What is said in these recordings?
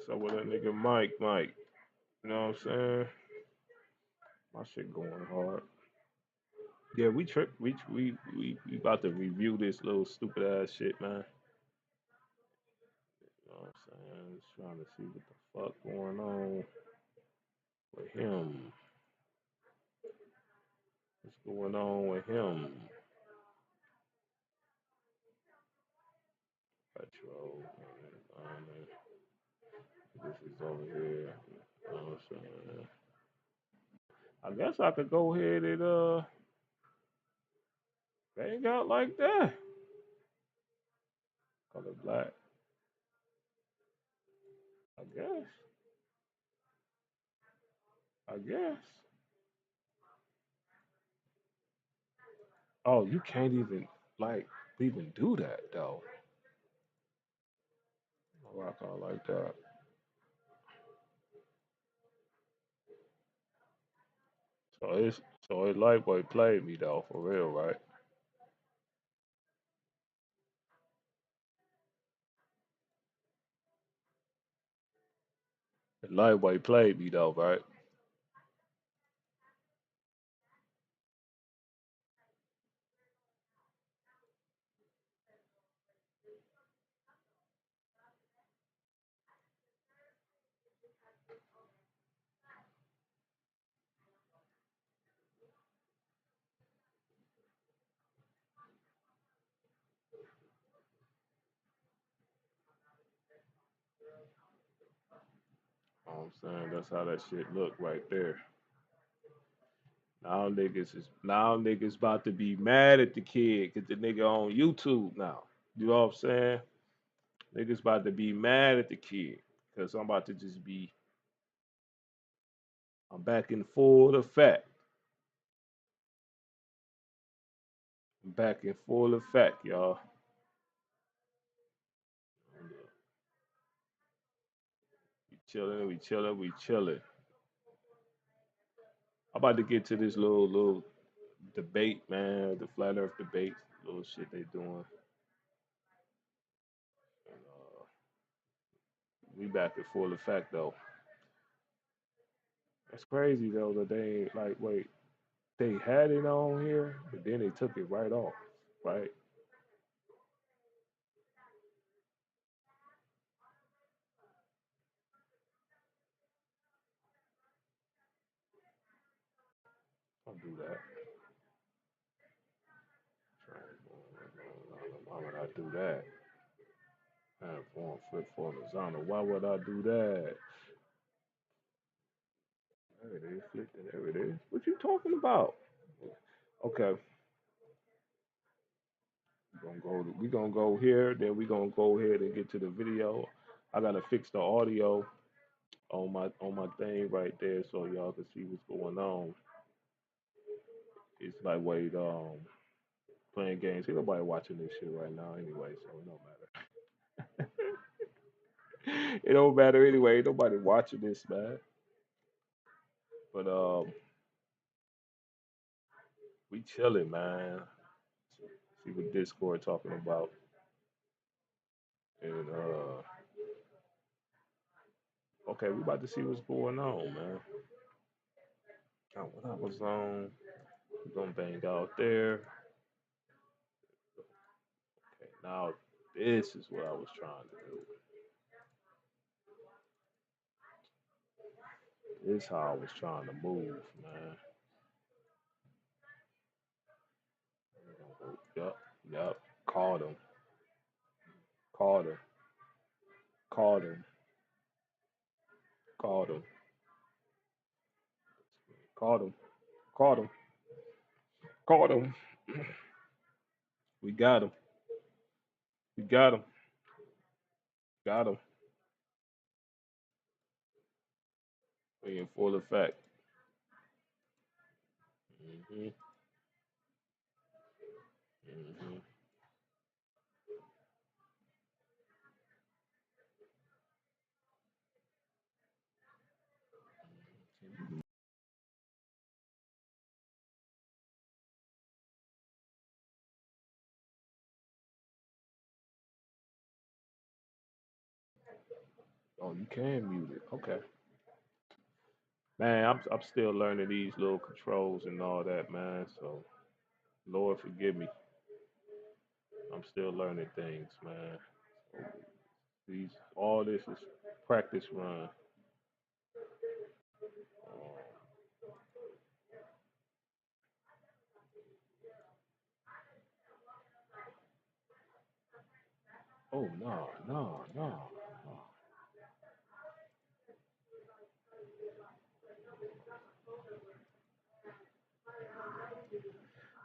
So with that nigga Mike, you know what I'm saying? My shit going hard. Yeah, we trip. We about to review this little stupid ass shit, man. You know what I'm saying? Just trying to see what the fuck going on with him. What's going on with him? Retro. This is over here. You know what I'm saying? I guess I could go ahead and hang out like that. Color black. I guess. I guess. Oh, you can't even like even do that though. Rock out like that. So it's Lightweight played me though, for real, right? Lightweight played me though, right? You know what I'm saying? That's how that shit look right there. Now niggas about to be mad at the kid because the nigga on YouTube now. You know what I'm saying? Niggas about to be mad at the kid because I'm about to just be I'm back in full effect. I'm back in full effect, y'all. We chilling, we chilling, we chilling. I'm about to get to this little debate, man. The flat Earth debate, little shit they doing. And, we back in full effect though. That's crazy though that they ain't like wait they had it on here, but then they took it right off, right? Don't do that. Why would I do that? Form flip for lasagna. Why would I do that? There it is. There it is. What you talking about? Okay, we gonna go here. Then we gonna go ahead and get to the video. I gotta fix the audio on my thing right there so y'all can see what's going on. It's like wait playing games. Ain't nobody watching this shit right now anyway, so it don't matter. It don't matter anyway. Ain't nobody watching this, man. But we chilling, man. See what Discord talking about. And okay, we about to see what's going on, man. What I was on, we gonna bang out there. Okay, now this is what I was trying to do. This is how I was trying to move, man. Yup, yup. Called him, called him, called him, called him, called him, called him, called him. We got him. We got him. Got him. We in full effect. Hmm. Hmm. Oh, you can mute it. Okay. Man, I'm still learning these little controls and all that, man. So Lord forgive me. I'm still learning things, man. These all this is practice run. Oh no, no, no, no.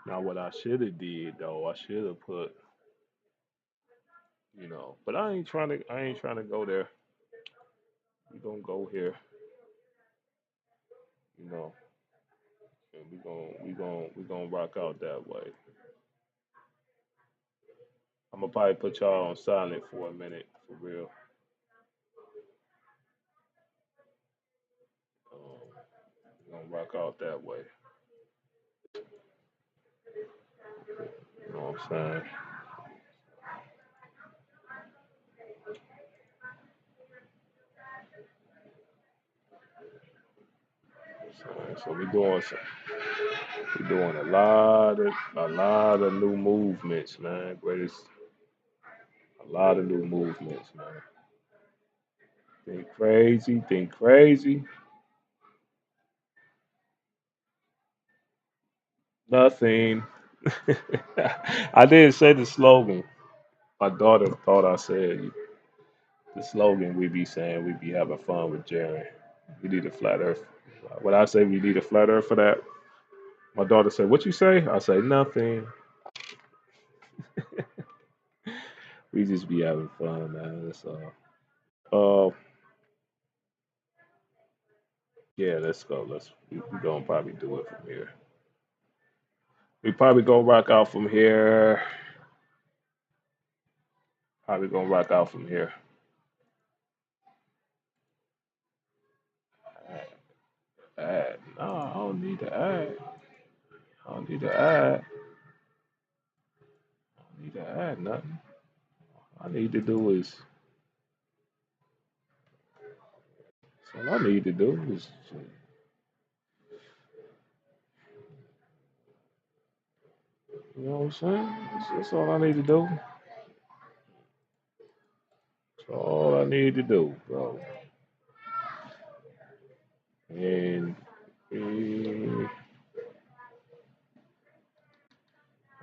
Now what I should have did though, I should have put, but I ain't trying to go there. We gonna go here, you know, and we gonna rock out that way. I'm gonna probably put y'all on silent for a minute, for real. We gonna rock out that way. You know what I'm saying? So we doing a lot of new movements, man. Greatest, a lot of new movements, man. Think crazy. Nothing. I didn't say the slogan. My daughter thought I said the slogan we be saying we be having fun with Jerry. We need a flat earth. When I say we need a flat earth for that, my daughter said, "What you say?" I say nothing. We just be having fun, man. That's all. Yeah, let's go. We gonna probably do it from here. We probably gonna rock out from here. Probably gonna rock out from here. Add. No, I don't need to add. I don't need to add. I don't need to add nothing. All I need to do is all I need to do is you know what I'm saying? That's all I need to do. That's all I need to do, bro. And you know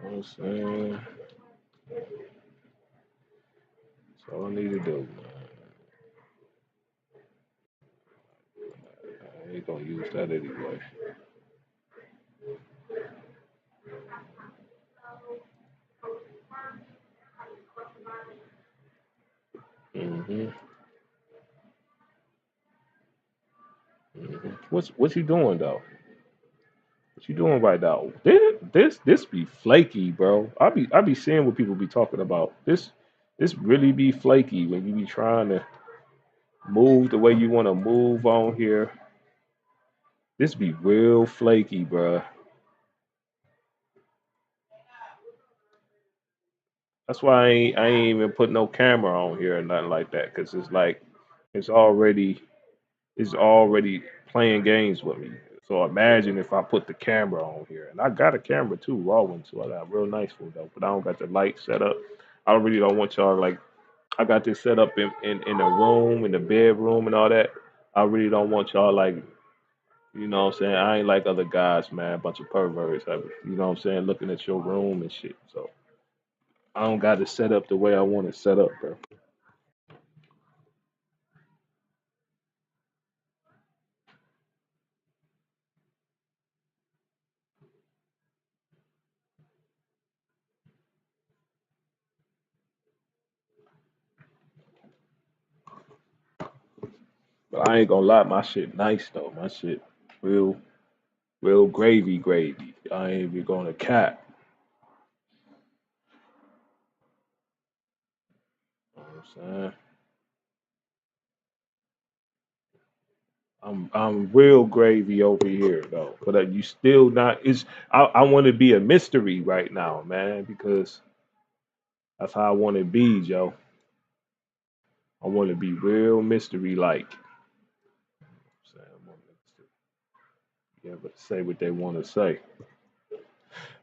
what I'm saying? That's all I need to do, man. I ain't gonna use that anyway. hmm What you doing though? What you doing right now? This be flaky, bro. I be seeing what people be talking about. This really be flaky when you be trying to move the way you want to move on here. This be real flaky, bro. That's why I ain't even put no camera on here or nothing like that, cause it's like it's already it's already playing games with me. So imagine if I put the camera on here, and I got a camera too, raw one too. I got a real nice one though, but I don't got the light set up. I really don't want y'all like I got this set up in the room, in the bedroom and all that. I really don't want y'all like, you know what I'm saying? I ain't like other guys, man, bunch of perverts. You know what I'm saying? Looking at your room and shit. So I don't got it set up the way I want it set up, bro. But I ain't gonna lie, my shit nice though. My shit real, real gravy. I ain't even gonna cap. You know what I'm saying? I'm real gravy over here though. But you still not. It's I want to be a mystery right now, man, because that's how I want to be, Joe. I want to be real mystery like. I want niggas to be able to say what they want to say.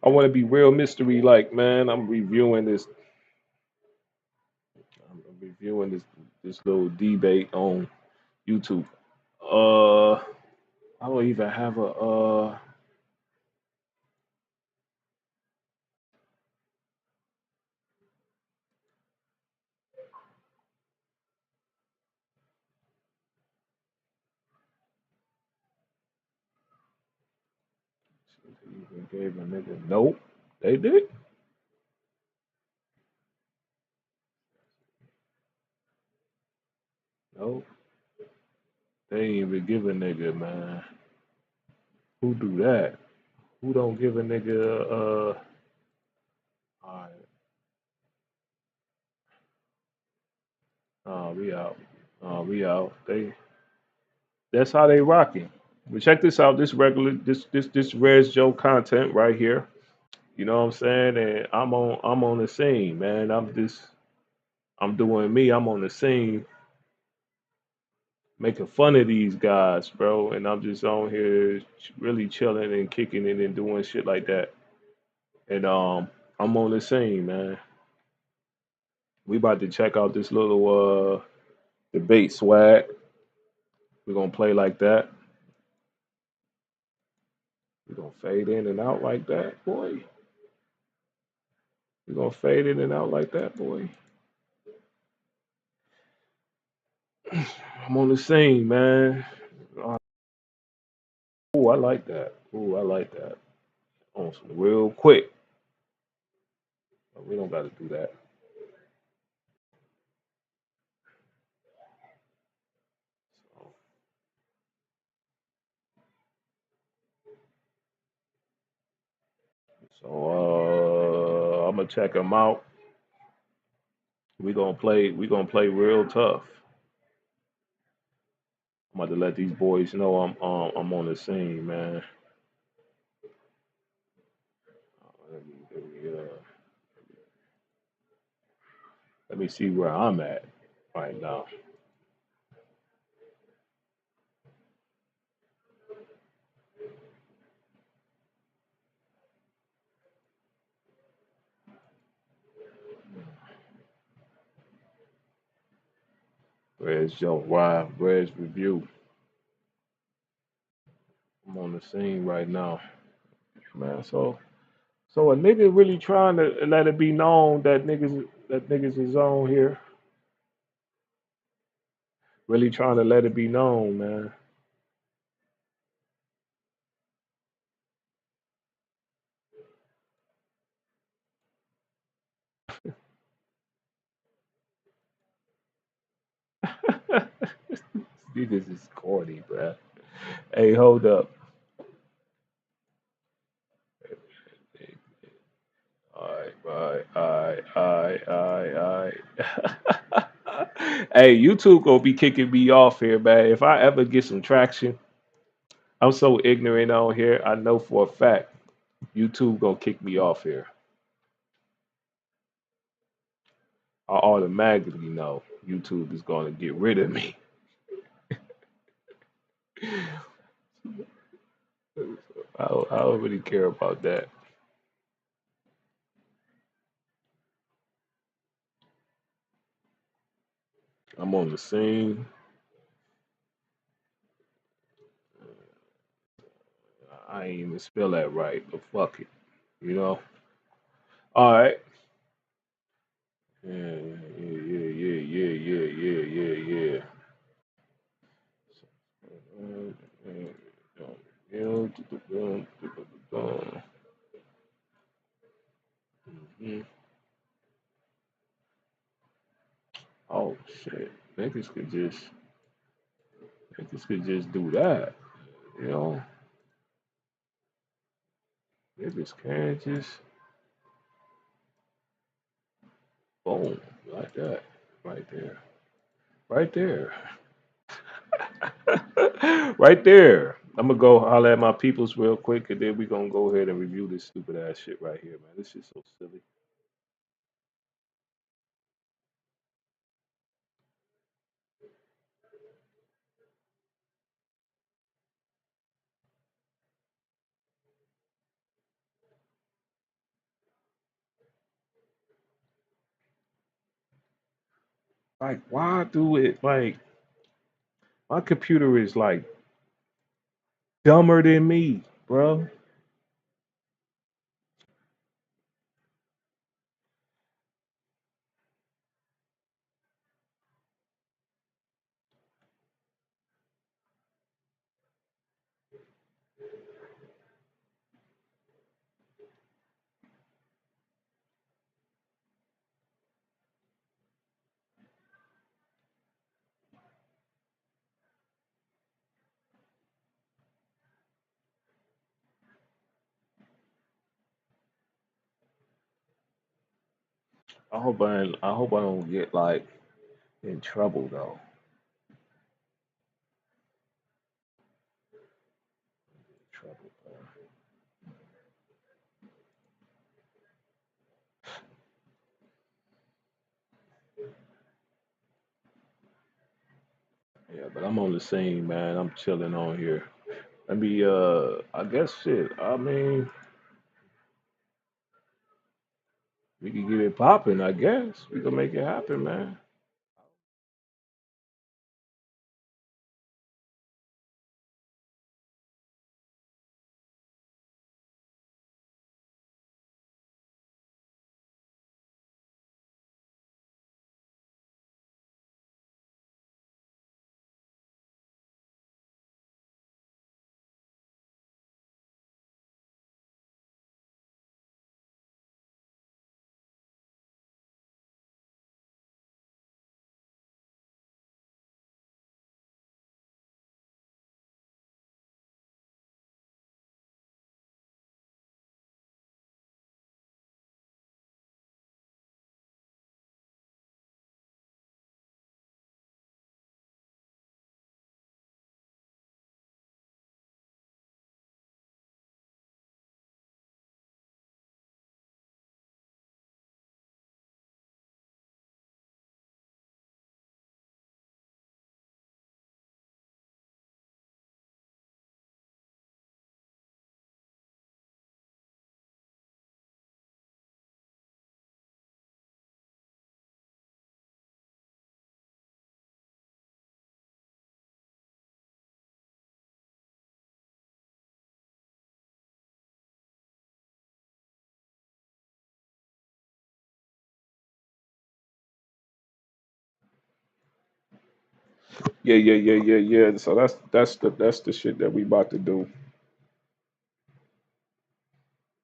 I want to be real mystery like, man. I'm reviewing this little debate on YouTube. I don't even have a even gave a nigga. Nope, they did. Nope, they ain't even give a nigga, man. Who do that? Who don't give a nigga? All right, we out. We out. That's how they rocking. But check this out. This Reg Joe content right here. You know what I'm saying? And I'm on the scene, man. I'm doing me. I'm on the scene making fun of these guys, bro. And I'm just on here really chilling and kicking it and doing shit like that. And I'm on the scene, man. We about to check out this little debate swag. We're gonna play like that. We're gonna fade in and out like that, boy. We're gonna fade in and out like that, boy. I'm on the scene, man. Oh, I like that. Oh, I like that. On some real quick. But we don't got to do that. So, I'm gonna check them out. We gonna play. We gonna play real tough. I'm about to let these boys know I'm on the scene, man. Let me see where I'm at right now. Where's Joe? Why? Where's review? I'm on the scene right now, man. So a nigga really trying to let it be known that niggas is on here. Really trying to let it be known, man. Niggas is corny, bruh. Hey, hold up. All right. Hey, YouTube gonna be kicking me off here, man. If I ever get some traction, I'm so ignorant on here. I know for a fact YouTube gonna kick me off here. I automatically know YouTube is gonna get rid of me. I don't really care about that. I'm on the scene. I ain't even spell that right, but fuck it. You know. All right. Yeah. Mhm. Oh shit, niggas could just do that. You know, niggas can just boom like that, right there, right there, right there. I'm gonna go holler at my peoples real quick, and then we gonna go ahead and review this stupid ass shit right here, man. This shit's so silly. Like, why do it? Like, my computer is like dumber than me, bro. I hope I don't get like in trouble though. Trouble, bro. Yeah, but I'm on the scene, man. I'm chilling on here. Let me I guess shit. I mean, we can get it popping, I guess. We can make it happen, man. Yeah. So that's the shit that we about to do.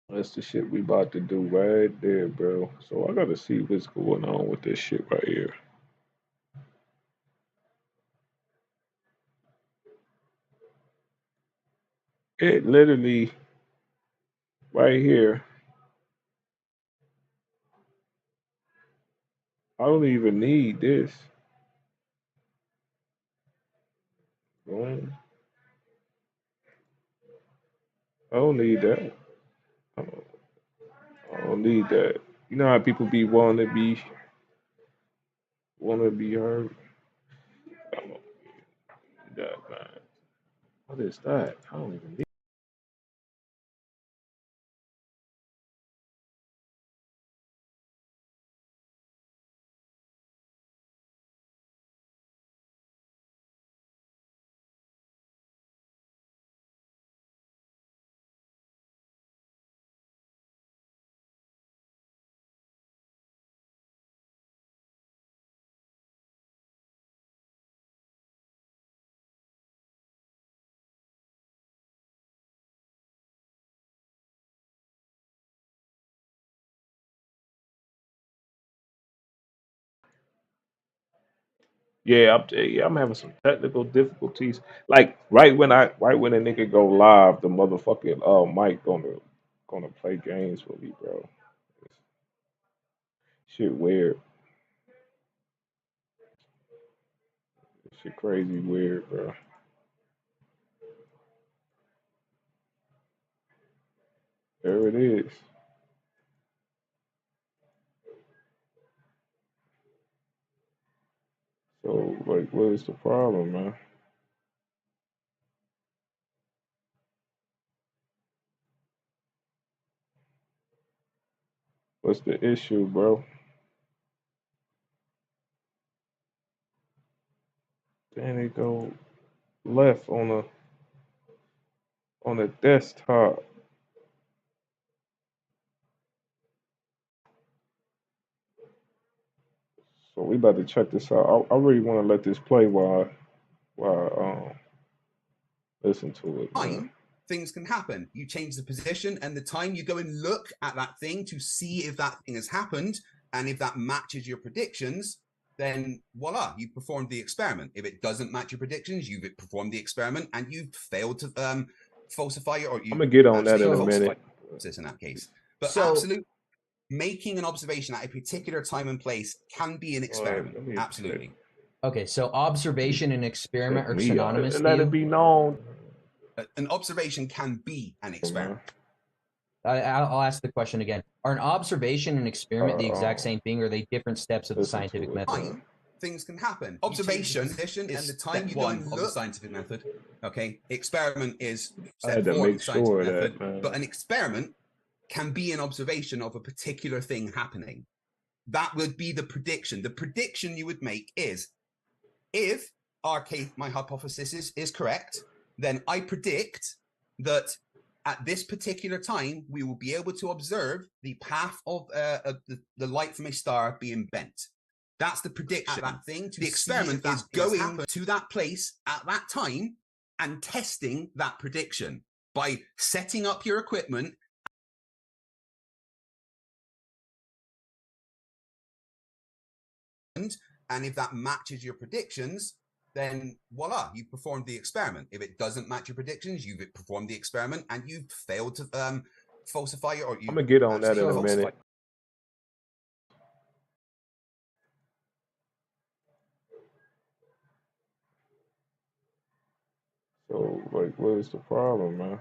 That's the shit we about to do right there, bro. So I gotta see what's going on with this shit right here. It literally right here. I don't even need this. Boom. I don't need that. I don't, I don't need that. You know how people be wanting to be heard. I don't need that, man. What is that? I don't even need. Yeah, I'm having some technical difficulties. Like right when a nigga go live, the motherfucking mic gonna play games with me, bro. Shit weird. Shit crazy weird, bro. There it is. So like, what is the problem, man? What's the issue, bro? and it go left on the desktop. So we about to check this out. I really want to let this play while listen to it, man. Time, things can happen. You change the position and the time. You go and look at that thing to see if that thing has happened, and if that matches your predictions, then voila, you performed the experiment. If it doesn't match your predictions, you've performed the experiment and you've failed to falsify it, or you. I'm gonna get on that in a minute. In that case, but absolutely, making an observation at a particular time and place can be an experiment. Absolutely. Okay, so observation and experiment are synonymous. Let it be known. An observation can be an experiment. I'll ask the question again. Are an observation and experiment the exact same thing, or are they different steps of the scientific method? Things can happen. Observation is and the time you go and look of the scientific method. Okay, experiment is step 4 of the scientific method, but an experiment can be an observation of a particular thing happening. That would be the prediction. The prediction you would make is, if my hypothesis is correct, then I predict that at this particular time, we will be able to observe the path of the light from a star being bent. That's the prediction. That thing. The experiment is going to that place at that time and testing that prediction by setting up your equipment. And if that matches your predictions, then voila, you performed the experiment. If it doesn't match your predictions, you've performed the experiment and you've failed to falsify it, or you. I'm gonna get on that in a minute. So, like, what is the problem, man?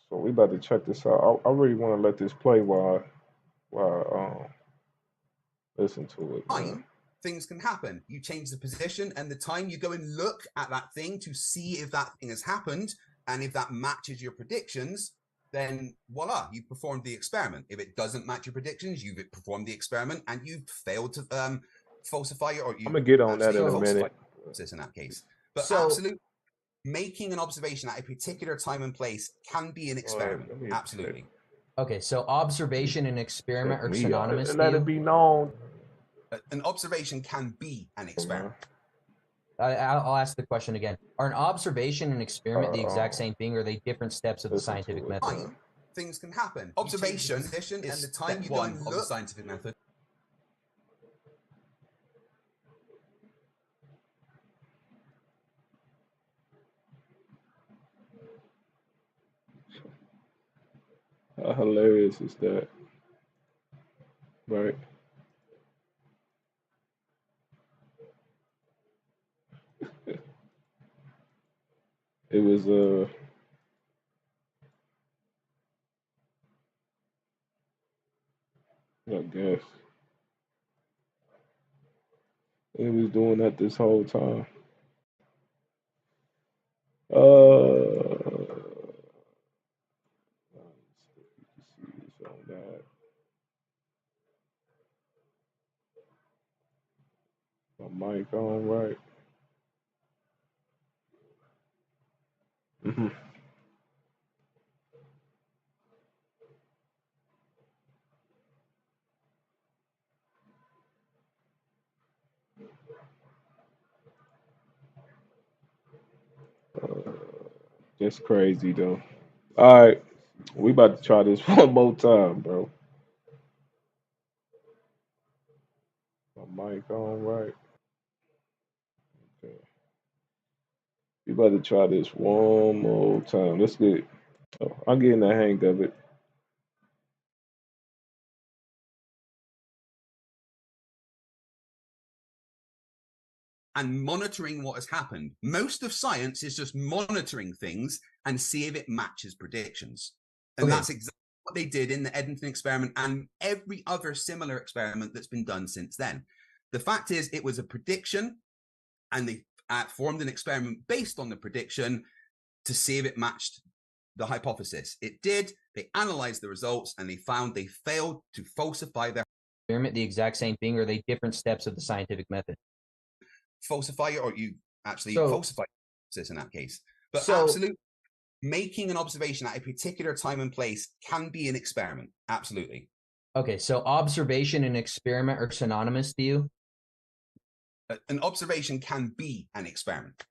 So we about to check this out. I really want to let this play while listen to it, man. Things can happen. You change the position and the time. You go and look at that thing to see if that thing has happened, and if that matches your predictions, then voila, you performed the experiment. If it doesn't match your predictions, you've performed the experiment and you've failed to falsify it, or you. I'm gonna get on that in a minute. In that case, but absolutely, making an observation at a particular time and place can be an experiment. Absolutely. Okay, so observation and experiment are synonymous. Let it be known. An observation can be an experiment. I'll ask the question again. Are an observation and experiment the exact same thing, or are they different steps of the scientific method? Things can happen. Observation and the time you go and look of the scientific method. How hilarious is that? Right? It was I guess it was doing that this whole time. My mic on, right? That's crazy though. All right, we about to try this one more time, bro. My mic on, right? Okay. We about to try this one more time. Let's get. Oh, I'm getting the hang of it. And monitoring what has happened. Most of science is just monitoring things and see if it matches predictions. And that's exactly what they did in the Eddington experiment and every other similar experiment that's been done since then. The fact is, it was a prediction, and they formed an experiment based on the prediction to see if it matched the hypothesis. It did. They analyzed the results and they found they failed to falsify their experiment the exact same thing, or are they different steps of the scientific method? Falsify it, or you actually falsify this in that case. But absolutely, making an observation at a particular time and place can be an experiment. Absolutely. Okay, so observation and experiment are synonymous to you? An observation can be an experiment.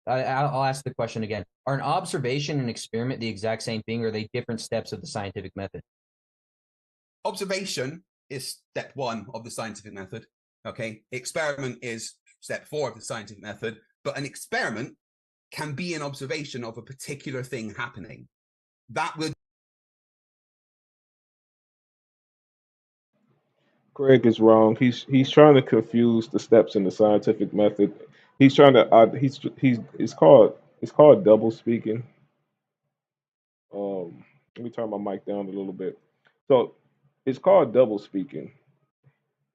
I'll ask the question again. Are an observation and experiment the exact same thing, or are they different steps of the scientific method? Observation is step 1 of the scientific method. Okay. Experiment is step 4 of the scientific method. But an experiment can be an observation of a particular thing happening. That would. Craig is wrong. He's trying to confuse the steps in the scientific method. He's trying to he's it's called double speaking. Let me turn my mic down a little bit. So it's called double speaking.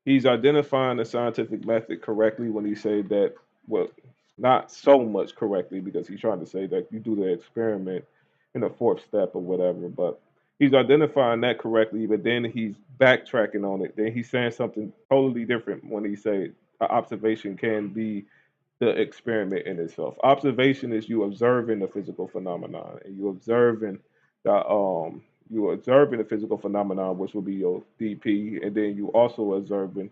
He's identifying the scientific method correctly when he say that, well, not so much correctly, because he's trying to say that you do the experiment in the fourth step or whatever, but he's identifying that correctly, but then he's backtracking on it. Then he's saying something totally different when he say an observation can be the experiment in itself. Observation is you observing the physical phenomenon, and you observing the physical phenomenon, which will be your DP, and then you also observing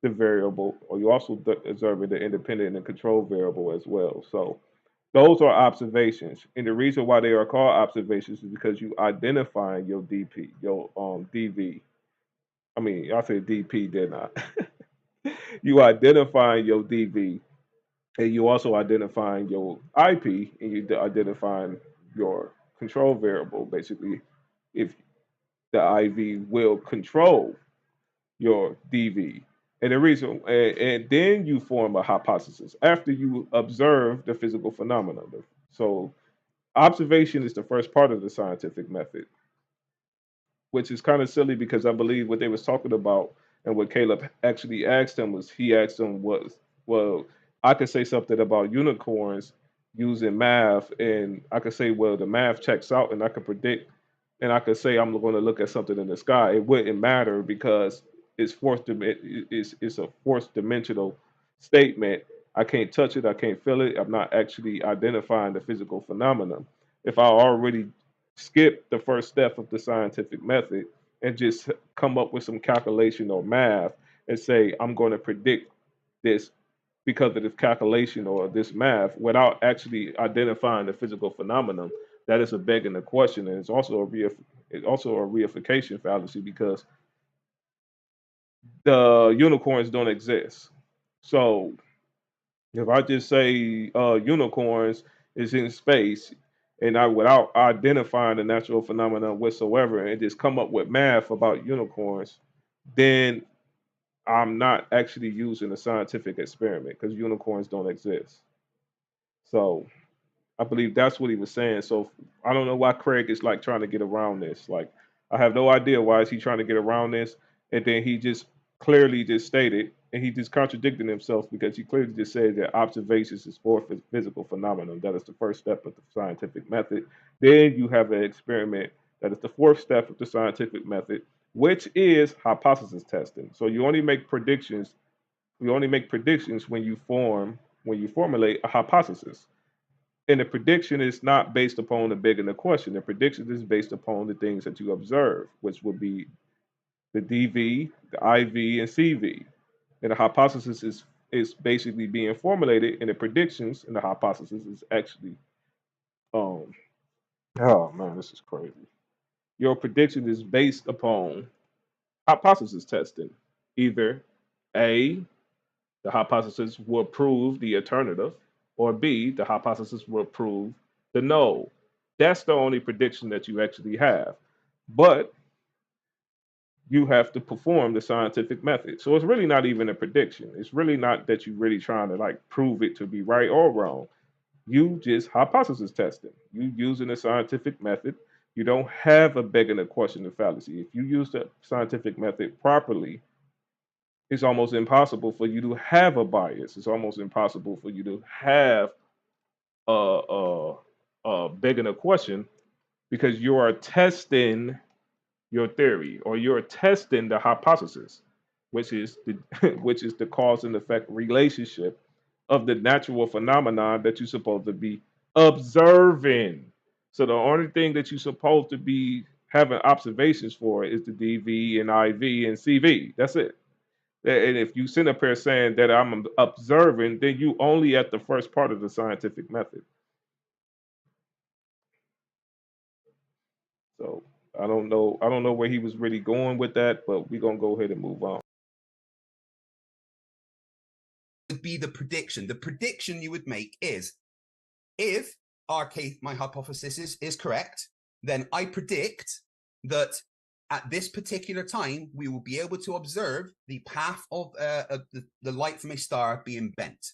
the variable, or you also observing the independent and control variable as well. So those are observations, and the reason why they are called observations is because you identifying your DP, your DV. I mean, I said DP, didn't I? You identifying your DV, and you also identifying your IP, and you identifying your control variable. Basically, if the IV will control your DV. And the reason, and then you form a hypothesis after you observe the physical phenomena. So observation is the first part of the scientific method, which is kind of silly because I believe what they was talking about and what Caleb actually asked him was, he asked him was, well, I could say something about unicorns using math, and I could say, well, the math checks out, and I could predict, and I could say I'm going to look at something in the sky. It wouldn't matter because it's a fourth dimensional statement. I can't touch it. I can't feel it. I'm not actually identifying the physical phenomenon. If I already skip the first step of the scientific method and just come up with some calculation or math and say I'm going to predict this because of this calculation or this math without actually identifying the physical phenomenon, that is a begging the question, and it's also a reification fallacy because the unicorns don't exist. So if I just say unicorns is in space, and I without identifying the natural phenomena whatsoever, and just come up with math about unicorns, then I'm not actually using a scientific experiment because unicorns don't exist. So I believe that's what he was saying. So I don't know why Craig is like trying to get around this. Like I have no idea why is he trying to get around this. And then he just clearly just stated, and he just contradicted himself because he clearly just said that observations is for physical phenomenon. That is the first step of the scientific method. Then you have an experiment. That is the fourth step of the scientific method, which is hypothesis testing. So you only make predictions. You only make predictions when you formulate a hypothesis. And the prediction is not based upon the big and the question. The prediction is based upon the things that you observe, which would be the DV, the IV, and CV. And the hypothesis is basically being formulated, and the predictions and the hypothesis is actually um oh man, this is crazy. Your prediction is based upon hypothesis testing. Either A, the hypothesis will prove the alternative, or B, the hypothesis will prove the null. That's the only prediction that you actually have. But you have to perform the scientific method. So it's really not even a prediction. It's really not that you're really trying to like prove it to be right or wrong. You just hypothesis testing. You using the scientific method. You don't have a begging the question of fallacy. If you use the scientific method properly, it's almost impossible for you to have a bias. It's almost impossible for you to have a begging a question because you are testing your theory or you're testing the hypothesis, which is the which is the cause and effect relationship of the natural phenomenon that you're supposed to be observing. So the only thing that you're supposed to be having observations for is the DV and IV and CV. That's it. And if you sit up here saying that I'm observing, then you only at the first part of the scientific method. So I don't know. I don't know where he was really going with that, but we're gonna go ahead and move on. Would be the prediction. The prediction you would make is, if our case, my hypothesis is correct, then I predict that at this particular time we will be able to observe the path of the light from a star being bent.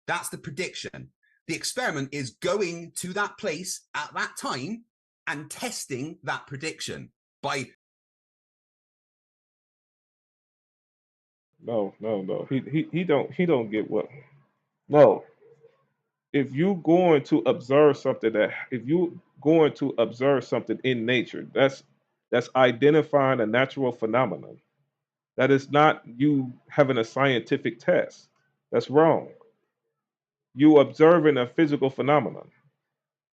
That's the prediction. The experiment is going to that place at that time and testing that prediction by. No. He don't get what. No. If you going to observe something if you going to observe something in nature, that's identifying a natural phenomenon. That is not you having a scientific test. That's wrong. You observing a physical phenomenon.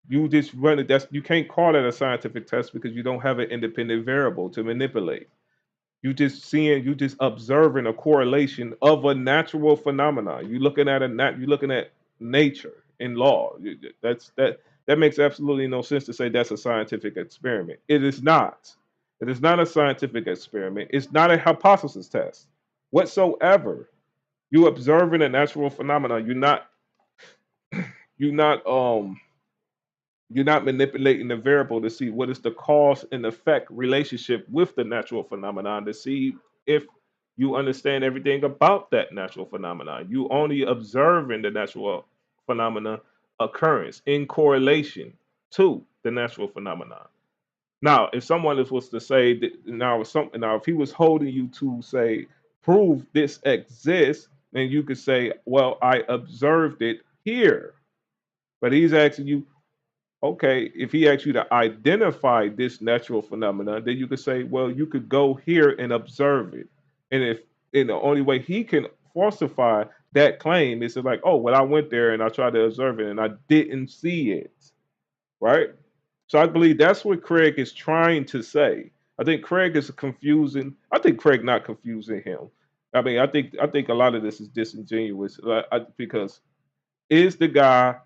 You just run it. That's you can't call that a scientific test because you don't have an independent variable to manipulate. You just observing a correlation of a natural phenomenon. You looking at nature in law. That makes absolutely no sense to say that's a scientific experiment. It is not. It is not a scientific experiment. It's not a hypothesis test whatsoever. You observing a natural phenomenon. You're not you're not manipulating the variable to see what is the cause and effect relationship with the natural phenomenon to see if you understand everything about that natural phenomenon. You only observing the natural phenomena occurrence in correlation to the natural phenomenon. Now, if someone was to say that now if he was holding you to say prove this exists, then you could say, well, I observed it here. But he's asking you, okay, if he asks you to identify this natural phenomenon, then you could say, well, you could go here and observe it. And the only way he can falsify that claim is to like, oh, well, I went there and I tried to observe it and I didn't see it. Right? So I believe that's what Craig is trying to say. I think Craig is confusing. I think Craig not confusing him. I mean, I think a lot of this is disingenuous because is the guy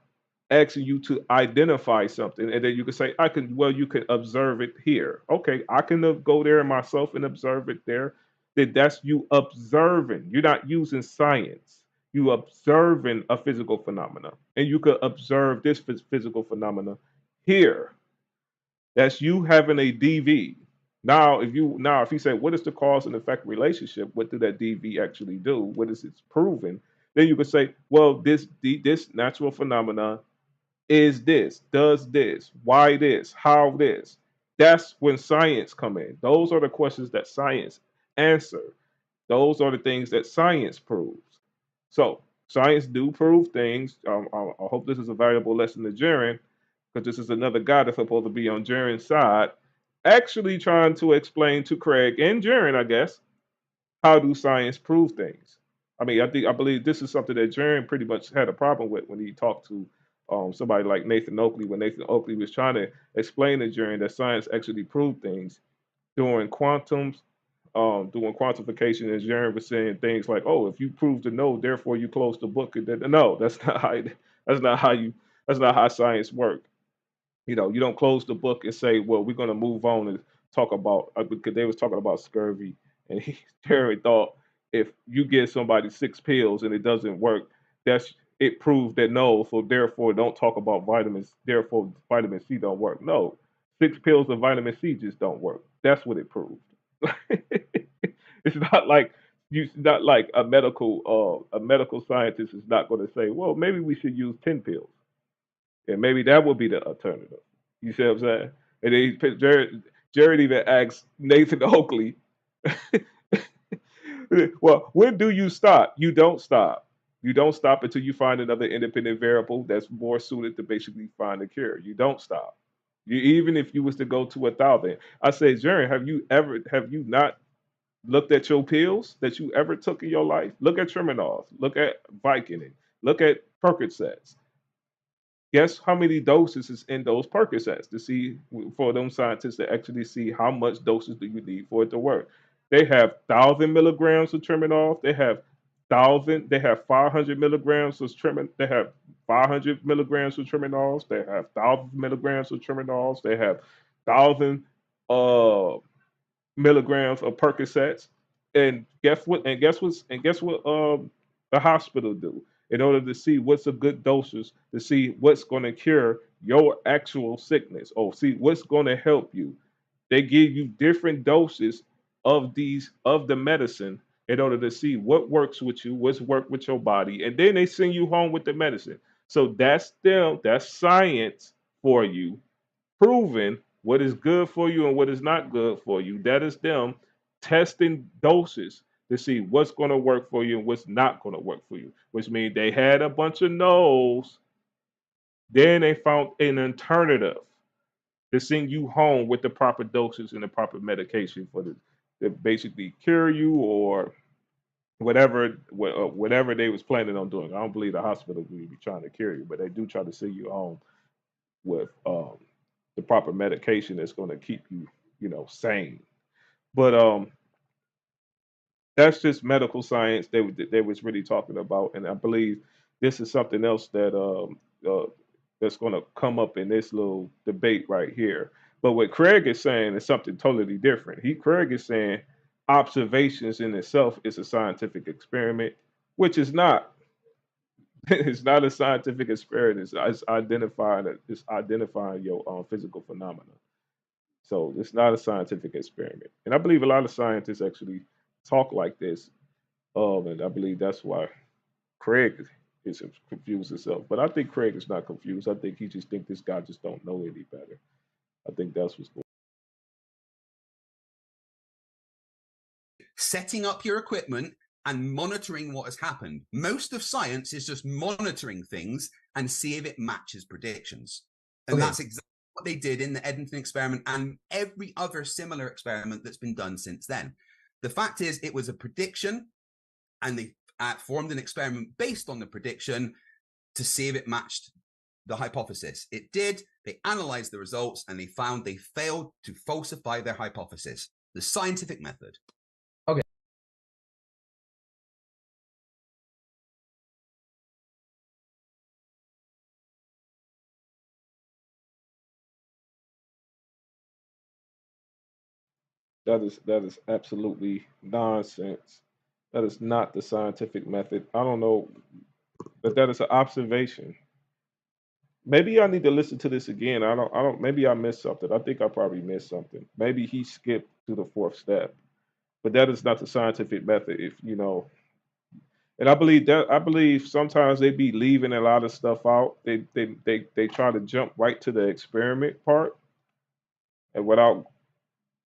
asking you to identify something, and then you can say, you can observe it here. Okay, I can go there myself and observe it there. Then that's you observing. You're not using science. You observing a physical phenomena, and you could observe this physical phenomena here. That's you having a DV. Now, if you say, what is the cause and effect relationship? What did that DV actually do? What is it proven? Then you could say, well, this natural phenomena is this, does this, why this, how this. That's when science come in. Those are the questions that science answer. Those are the things that science proves. So science do prove things. I hope this is a valuable lesson to Jaren, because this is another guy that's supposed to be on Jaren's side, actually trying to explain to Craig and Jaren, I guess, how do science prove things? I mean, I believe this is something that Jaren pretty much had a problem with when he talked to somebody like Nathan Oakley, when Nathan Oakley was trying to explain to Jaren that science actually proved things doing quantums, doing quantification, and Jaren was saying things like, "Oh, if you prove to know, therefore you close the book." And then, no, that's not how you, that's not how science works. You don't close the book and say, well, we're going to move on and talk about, because they was talking about scurvy, and Terry thought if you give somebody 6 pills and it doesn't work, that's it proves that no, so therefore don't talk about vitamins, therefore vitamin C don't work. No, 6 pills of vitamin C just don't work. That's what it proved. It's not like not like a medical scientist is not going to say, well, maybe we should use 10 pills. And maybe that would be the alternative. You see what I'm saying? And then Jared even asked Nathan Oakley, well, when do you stop? You don't stop. You don't stop until you find another independent variable that's more suited to basically find a cure. You don't stop. Even if you was to go to 1,000, I say, Jerry, have you not looked at your pills that you ever took in your life? Look at Triminols, look at Vicodin, look at Percocets. Guess how many doses is in those Percocets to see for them scientists to actually see how much doses do you need for it to work. They have 1,000 milligrams of Triminols. They have 500 milligrams of Trimin. They have 500 milligrams of Triminols. They have 1,000 milligrams of Triminols. They have 1,000 milligrams of Percocets. And guess what the hospital do in order to see what's a good dosage to see what's going to cure your actual sickness or see what's going to help you. They give you different doses of the medicine in order to see what works with you, what's work with your body, and then they send you home with the medicine. So that's science for you, proving what is good for you and what is not good for you. That is them testing doses to see what's going to work for you and what's not going to work for you, which means they had a bunch of no's. Then they found an alternative to send you home with the proper doses and the proper medication for the to basically cure you or whatever they was planning on doing. I don't believe the hospital will be trying to cure you, but they do try to send you home with the proper medication that's going to keep you, sane. But that's just medical science they was really talking about, and I believe this is something else that's going to come up in this little debate right here. But what Craig is saying is something totally different. Craig is saying observations in itself is a scientific experiment, which is not. It's not a scientific experiment. It's identifying your physical phenomena. So it's not a scientific experiment. And I believe a lot of scientists actually talk like this. And I believe that's why Craig is confused himself. But I think Craig is not confused. I think he just think this guy just don't know any better. I think that's what's going Setting up your equipment and monitoring what has happened. Most of science is just monitoring things and see if it matches predictions. And that's exactly what they did in the Eddington experiment and every other similar experiment that's been done since then. The fact is, it was a prediction, and they formed an experiment based on the prediction to see if it matched the hypothesis. It did. They analyzed the results, and they found they failed to falsify their hypothesis. The scientific method. Okay. That is absolutely nonsense. That is not the scientific method. I don't know, but that is an observation. Maybe I need to listen to this again. I don't maybe I missed something. I think I probably missed something. Maybe he skipped to the fourth step. But that is not the scientific method if and I believe sometimes they be leaving a lot of stuff out. They try to jump right to the experiment part and without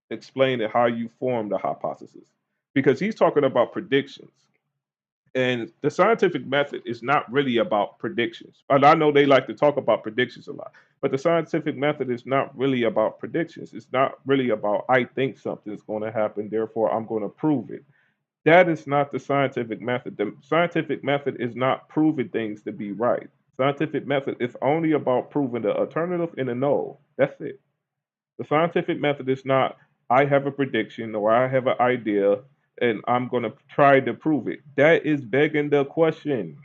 explaining how you form the hypothesis. Because he's talking about predictions. And the scientific method is not really about predictions. And I know they like to talk about predictions a lot, but the scientific method is not really about predictions. It's not really about I think something's going to happen, therefore I'm going to prove it. That is not the scientific method. The scientific method is not proving things to be right. Scientific method is only about proving the alternative and the null. That's it. The scientific method is not, I have a prediction or I have an idea and I'm going to try to prove it. That is begging the question.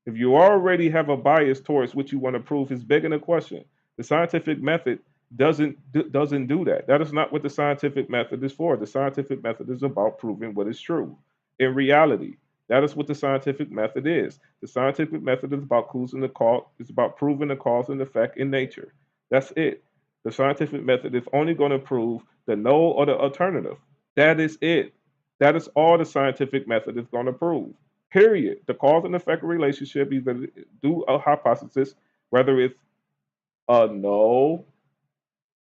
If you already have a bias towards what you want to prove, it's begging the question. The scientific method doesn't do that. That is not what the scientific method is for. The scientific method is about proving what is true in reality. That is what the scientific method is. The scientific method is about closing the cause. It's about proving the cause and effect in nature. That's it. The scientific method is only going to prove the null or the alternative. That is it. That is all the scientific method is going to prove. Period. The cause and effect relationship, either do a hypothesis, whether it's a null,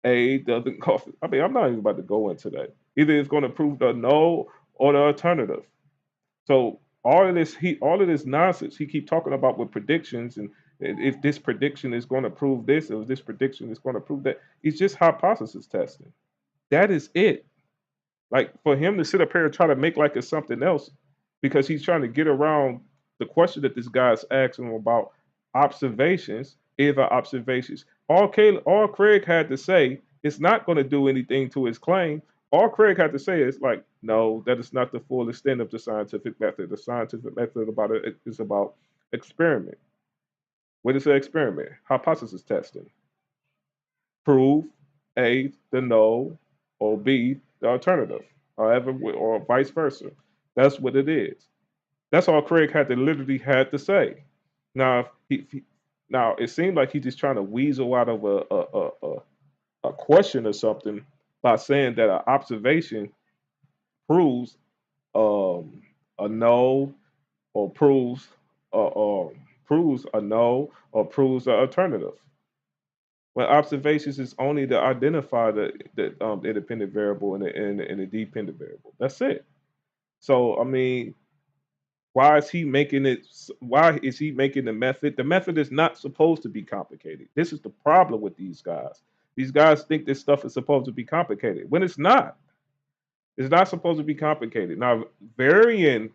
A doesn't cause. I mean, I'm not even about to go into that. Either it's going to prove the null or the alternative. So all of this nonsense he keep talking about with predictions and if this prediction is going to prove this, or this prediction is going to prove that. It's just hypothesis testing. That is it. Like for him to sit up here and try to make like it's something else because he's trying to get around the question that this guy's asking him about observations, either observations. All Craig had to say, it's not going to do anything to his claim. All Craig had to say is like, no, that is not the full extent of the scientific method. The scientific method about it is about experiment. What is an experiment? Hypothesis testing. Prove A, the null, or B, the alternative, however, or vice versa. That's what it is. That's all Craig literally had to say. Now, now it seemed like he's just trying to weasel out of a question or something by saying that an observation proves a null or proves a null or proves an alternative. When observations is only to identify the independent variable and the dependent variable. That's it. So I mean, why is he making it? Why is he making the method? The method is not supposed to be complicated. This is the problem with these guys. These guys think this stuff is supposed to be complicated when it's not. It's not supposed to be complicated. Now, varying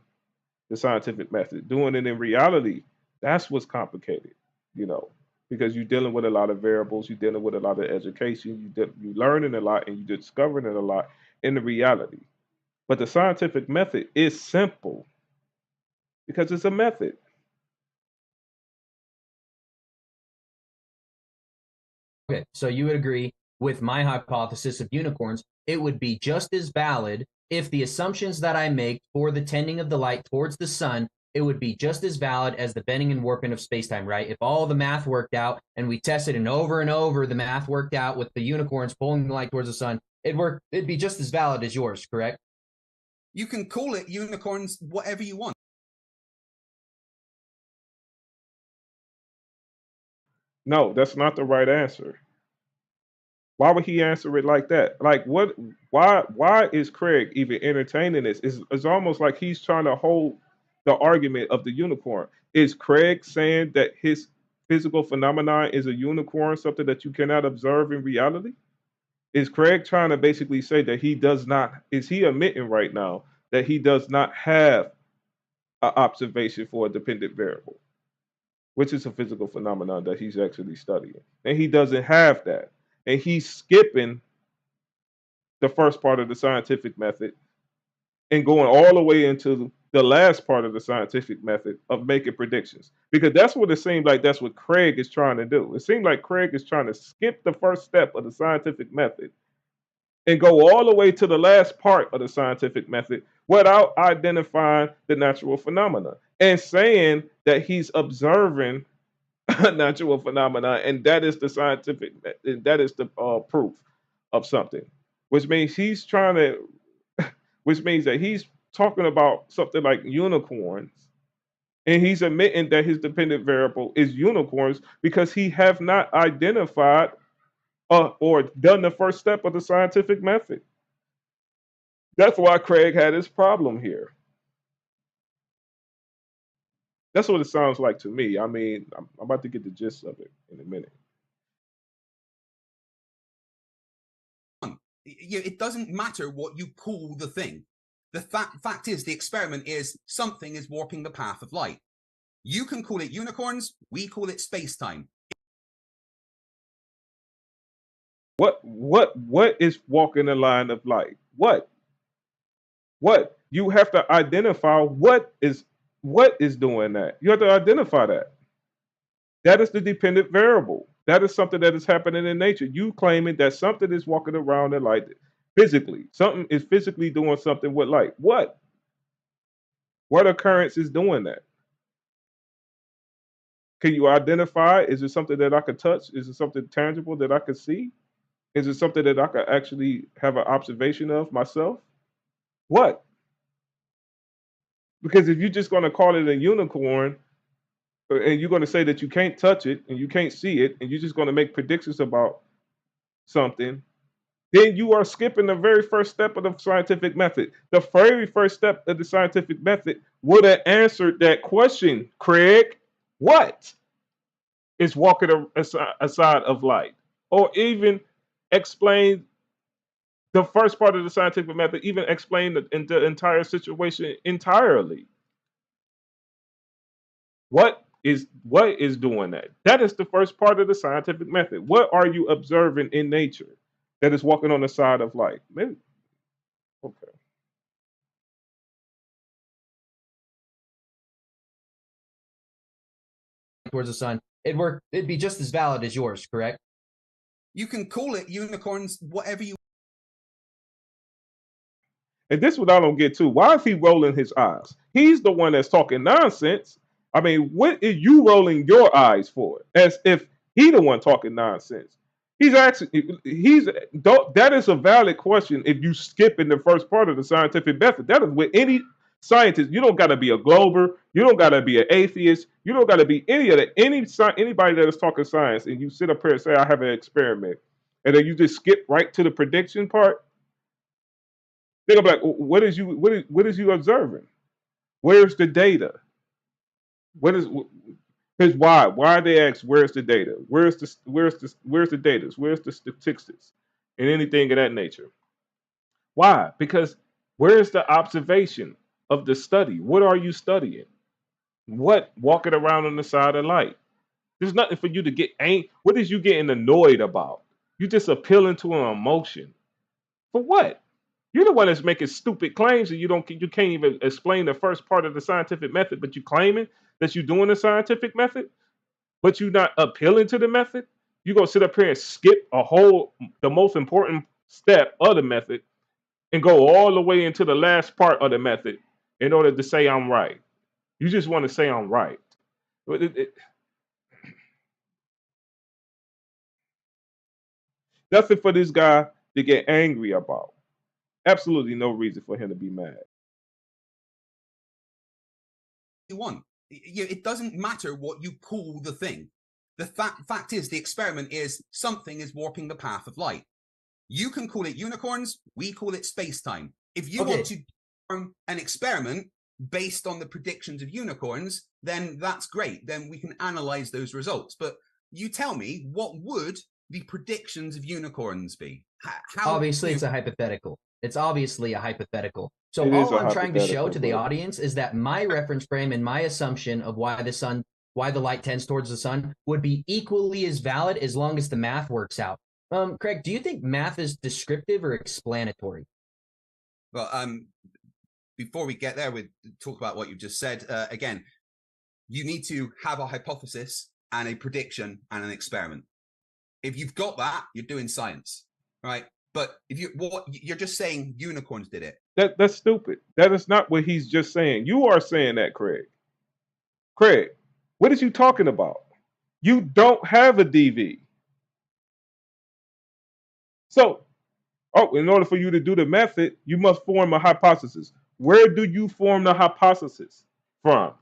the scientific method, doing it in reality, that's what's complicated, you know, because you're dealing with a lot of variables, you're dealing with a lot of education, you're learning a lot, and you're discovering it a lot in the reality. But the scientific method is simple because it's a method. Okay, so you would agree with my hypothesis of unicorns, it would be just as valid if the assumptions that I make for the tending of the light towards the sun, it would be just as valid as the bending and warping of spacetime, right? If all the math worked out and we tested and over the math worked out with the unicorns pulling the light towards the sun, it'd be just as valid as yours, correct? You can call it unicorns whatever you want. No, that's not the right answer. Why would he answer it like that? Like what? Why is Craig even entertaining this? It's almost like he's trying to hold the argument of the unicorn. Is Craig saying that his physical phenomenon is a unicorn, something that you cannot observe in reality? Is Craig trying to basically say that he does not? Is he admitting right now that he does not have an observation for a dependent variable, which is a physical phenomenon that he's actually studying, and he doesn't have that, and he's skipping the first part of the scientific method and going all the way into the last part of the scientific method of making predictions, because that's what it seems like. That's what Craig is trying to do. It seems like Craig is trying to skip the first step of the scientific method and go all the way to the last part of the scientific method without identifying the natural phenomena and saying that he's observing natural phenomena, and that is the scientific, that is the proof of something, which means he's trying to, which means that he's talking about something like unicorns, and he's admitting that his dependent variable is unicorns because he have not identified or done the first step of the scientific method. That's why Craig had his problem here. That's what it sounds like to me. I mean, I'm about to get the gist of it in a minute. It doesn't matter what you call the thing. The fact is, the experiment is something is warping the path of light. You can call it unicorns. We call it space-time. What is walking the line of light? What? You have to identify what is doing that. You have to identify that. That is the dependent variable. That is something that is happening in nature. You claiming that something is walking around in light physically. Something is physically doing something with light. What? What occurrence is doing that? Can you identify? Is it something that I could touch? Is it something tangible that I could see? Is it something that I could actually have an observation of myself? What? Because if you're just going to call it a unicorn, and you're going to say that you can't touch it and you can't see it, and you're just going to make predictions about something, then you are skipping the very first step of the scientific method. The very first step of the scientific method would have answered that question, Craig. What? is walking aside of light, or even explain the first part of the scientific method, even explain the entire situation entirely. What is doing that? That is the first part of the scientific method. What are you observing in nature that is walking on the side of light? Maybe, okay. Towards the sun, it'd be just as valid as yours, correct? You can call it unicorns, whatever you. And this is what I don't get too. Why is he rolling his eyes? He's the one that's talking nonsense. I mean, what is you rolling your eyes for? As if he the one talking nonsense. That is a valid question if you skip in the first part of the scientific method. That is with any scientist. You don't got to be a glober. You don't got to be an atheist. You don't got to be any of that. Anybody that is talking science and you sit up here and say, I have an experiment, and then you just skip right to the prediction part. They're gonna be like, what is you observing? Where's the data? Because why they ask where's the data? Where's the data? Where's the statistics and anything of that nature? Why? Because where's the observation of the study? What are you studying? What walking around on the side of light? There's nothing for you to get angry. What is you getting annoyed about? You just appealing to an emotion. For what? You're the one that's making stupid claims, and you can't even explain the first part of the scientific method, but you claiming that you're doing the scientific method, but you're not appealing to the method. You're gonna sit up here and skip the most important step of the method and go all the way into the last part of the method in order to say I'm right. You just want to say I'm right. Nothing for this guy to get angry about. Absolutely no reason for him to be mad. You want. It doesn't matter what you call the thing. The fact is, the experiment is something is warping the path of light. You can call it unicorns. We call it space-time. If you want to form an experiment based on the predictions of unicorns, then that's great. Then we can analyze those results. But you tell me, what would the predictions of unicorns be? Obviously, it's a hypothetical. It's obviously a hypothetical. So all I'm trying to show to the audience is that my reference frame and my assumption of why the light tends towards the sun would be equally as valid as long as the math works out. Craig, do you think math is descriptive or explanatory? Well, before we get there, we talk about what you've just said. Again, you need to have a hypothesis and a prediction and an experiment. If you've got that, you're doing science, right? But if you're just saying unicorns did it. That's stupid. That is not what he's just saying. You are saying that, Craig. Craig, what is you talking about? You don't have a DV. So, in order for you to do the method, you must form a hypothesis. Where do you form the hypothesis from?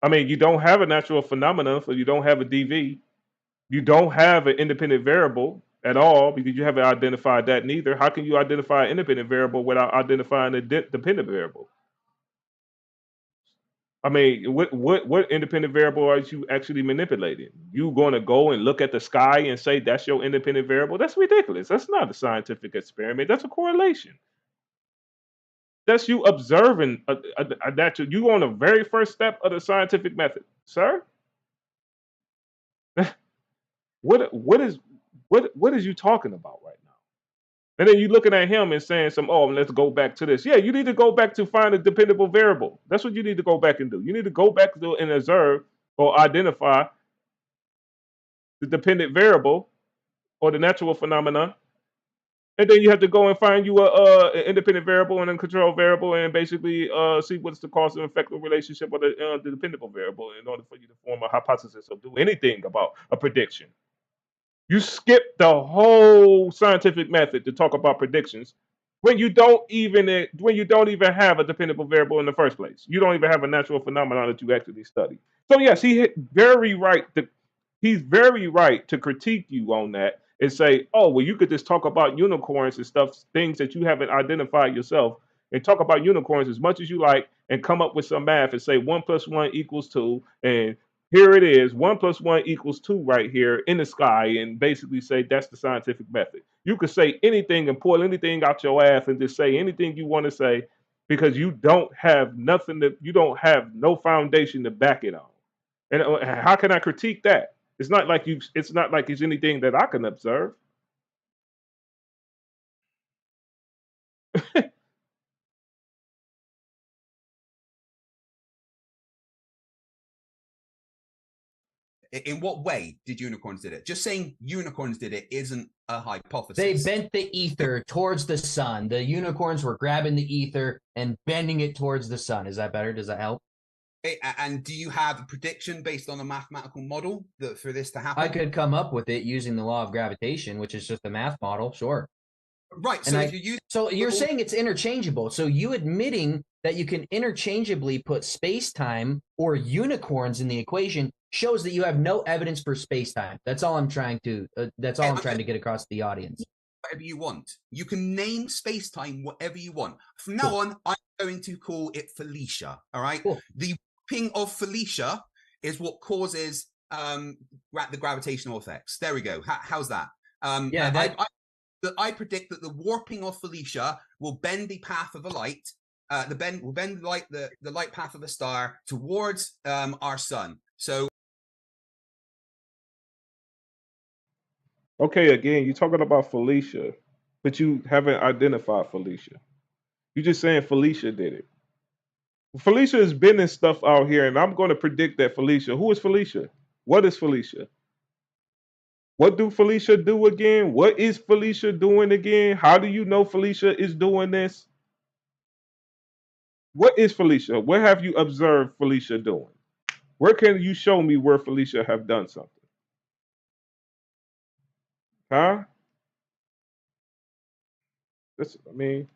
I mean, you don't have a natural phenomenon, so you don't have a DV. You don't have an independent variable at all because you haven't identified that neither. How can you identify an independent variable without identifying a dependent variable? I mean, what independent variable are you actually manipulating? You going to go and look at the sky and say that's your independent variable? That's ridiculous. That's not a scientific experiment. That's a correlation. That's you observing a natural. You on the very first step of the scientific method, sir. What is you talking about right now? And then you looking at him and saying let's go back to this. Yeah, you need to go back to find a dependable variable. That's what you need to go back and do. You need to go back to and observe or identify the dependent variable or the natural phenomenon. And then you have to go and find you an independent variable and a control variable and basically see what's the cause and effect relationship of the dependable variable in order for you to form a hypothesis or do anything about a prediction. You skip the whole scientific method to talk about predictions when you don't even have a dependable variable in the first place. You don't even have a natural phenomenon that you actually study. So yes, he's very right to critique you on that and say, oh, well, you could just talk about unicorns and stuff, things that you haven't identified yourself, and talk about unicorns as much as you like and come up with some math and say 1 + 1 = 2 and Here it is, 1 + 1 = 2 right here in the sky, and basically say that's the scientific method. You could say anything and pull anything out your ass and just say anything you want to say because you don't have nothing that you don't have no foundation to back it on. And how can I critique that? It's not like you. It's not like it's anything that I can observe. In what way did unicorns did it? Just saying unicorns did it isn't a hypothesis. They bent the ether towards the sun. The unicorns were grabbing the ether and bending it towards the sun. Is that better? Does that help? And do you have a prediction based on a mathematical model that for this to happen? I could come up with it using the law of gravitation, which is just a math model. Sure. Right. So if you use so you're saying it's interchangeable. So you admitting that you can interchangeably put space-time or unicorns in the equation shows that you have no evidence for space-time. That's all I'm trying to. That's all I'm trying to get across to the audience. Whatever you want. You can name space-time whatever you want. From now on, I'm going to call it Felicia. All right. Cool. The warping of Felicia is what causes the gravitational effects. There we go. How's that? Yeah. I predict that the warping of Felicia will bend the path of the light. Will bend the light path of the star towards our sun. So. Okay, again, you're talking about Felicia, but you haven't identified Felicia. You're just saying Felicia did it. Felicia has been in stuff out here, and I'm going to predict that Felicia. Who is Felicia? What is Felicia? What do Felicia do again? What is Felicia doing again? How do you know Felicia is doing this? What is Felicia? Where have you observed Felicia doing? Where can you show me where Felicia have done something? Huh? This, I mean,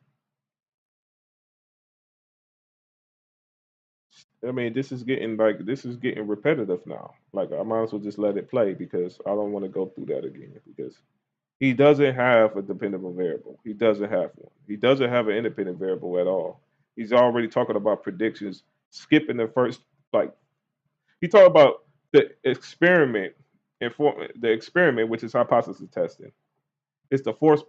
this is getting repetitive now. Like I might as well just let it play because I don't want to go through that again because he doesn't have a dependable variable. He doesn't have one. He doesn't have an independent variable at all. He's already talking about predictions, skipping the first like he talked about the experiment which is hypothesis testing. It's the fourth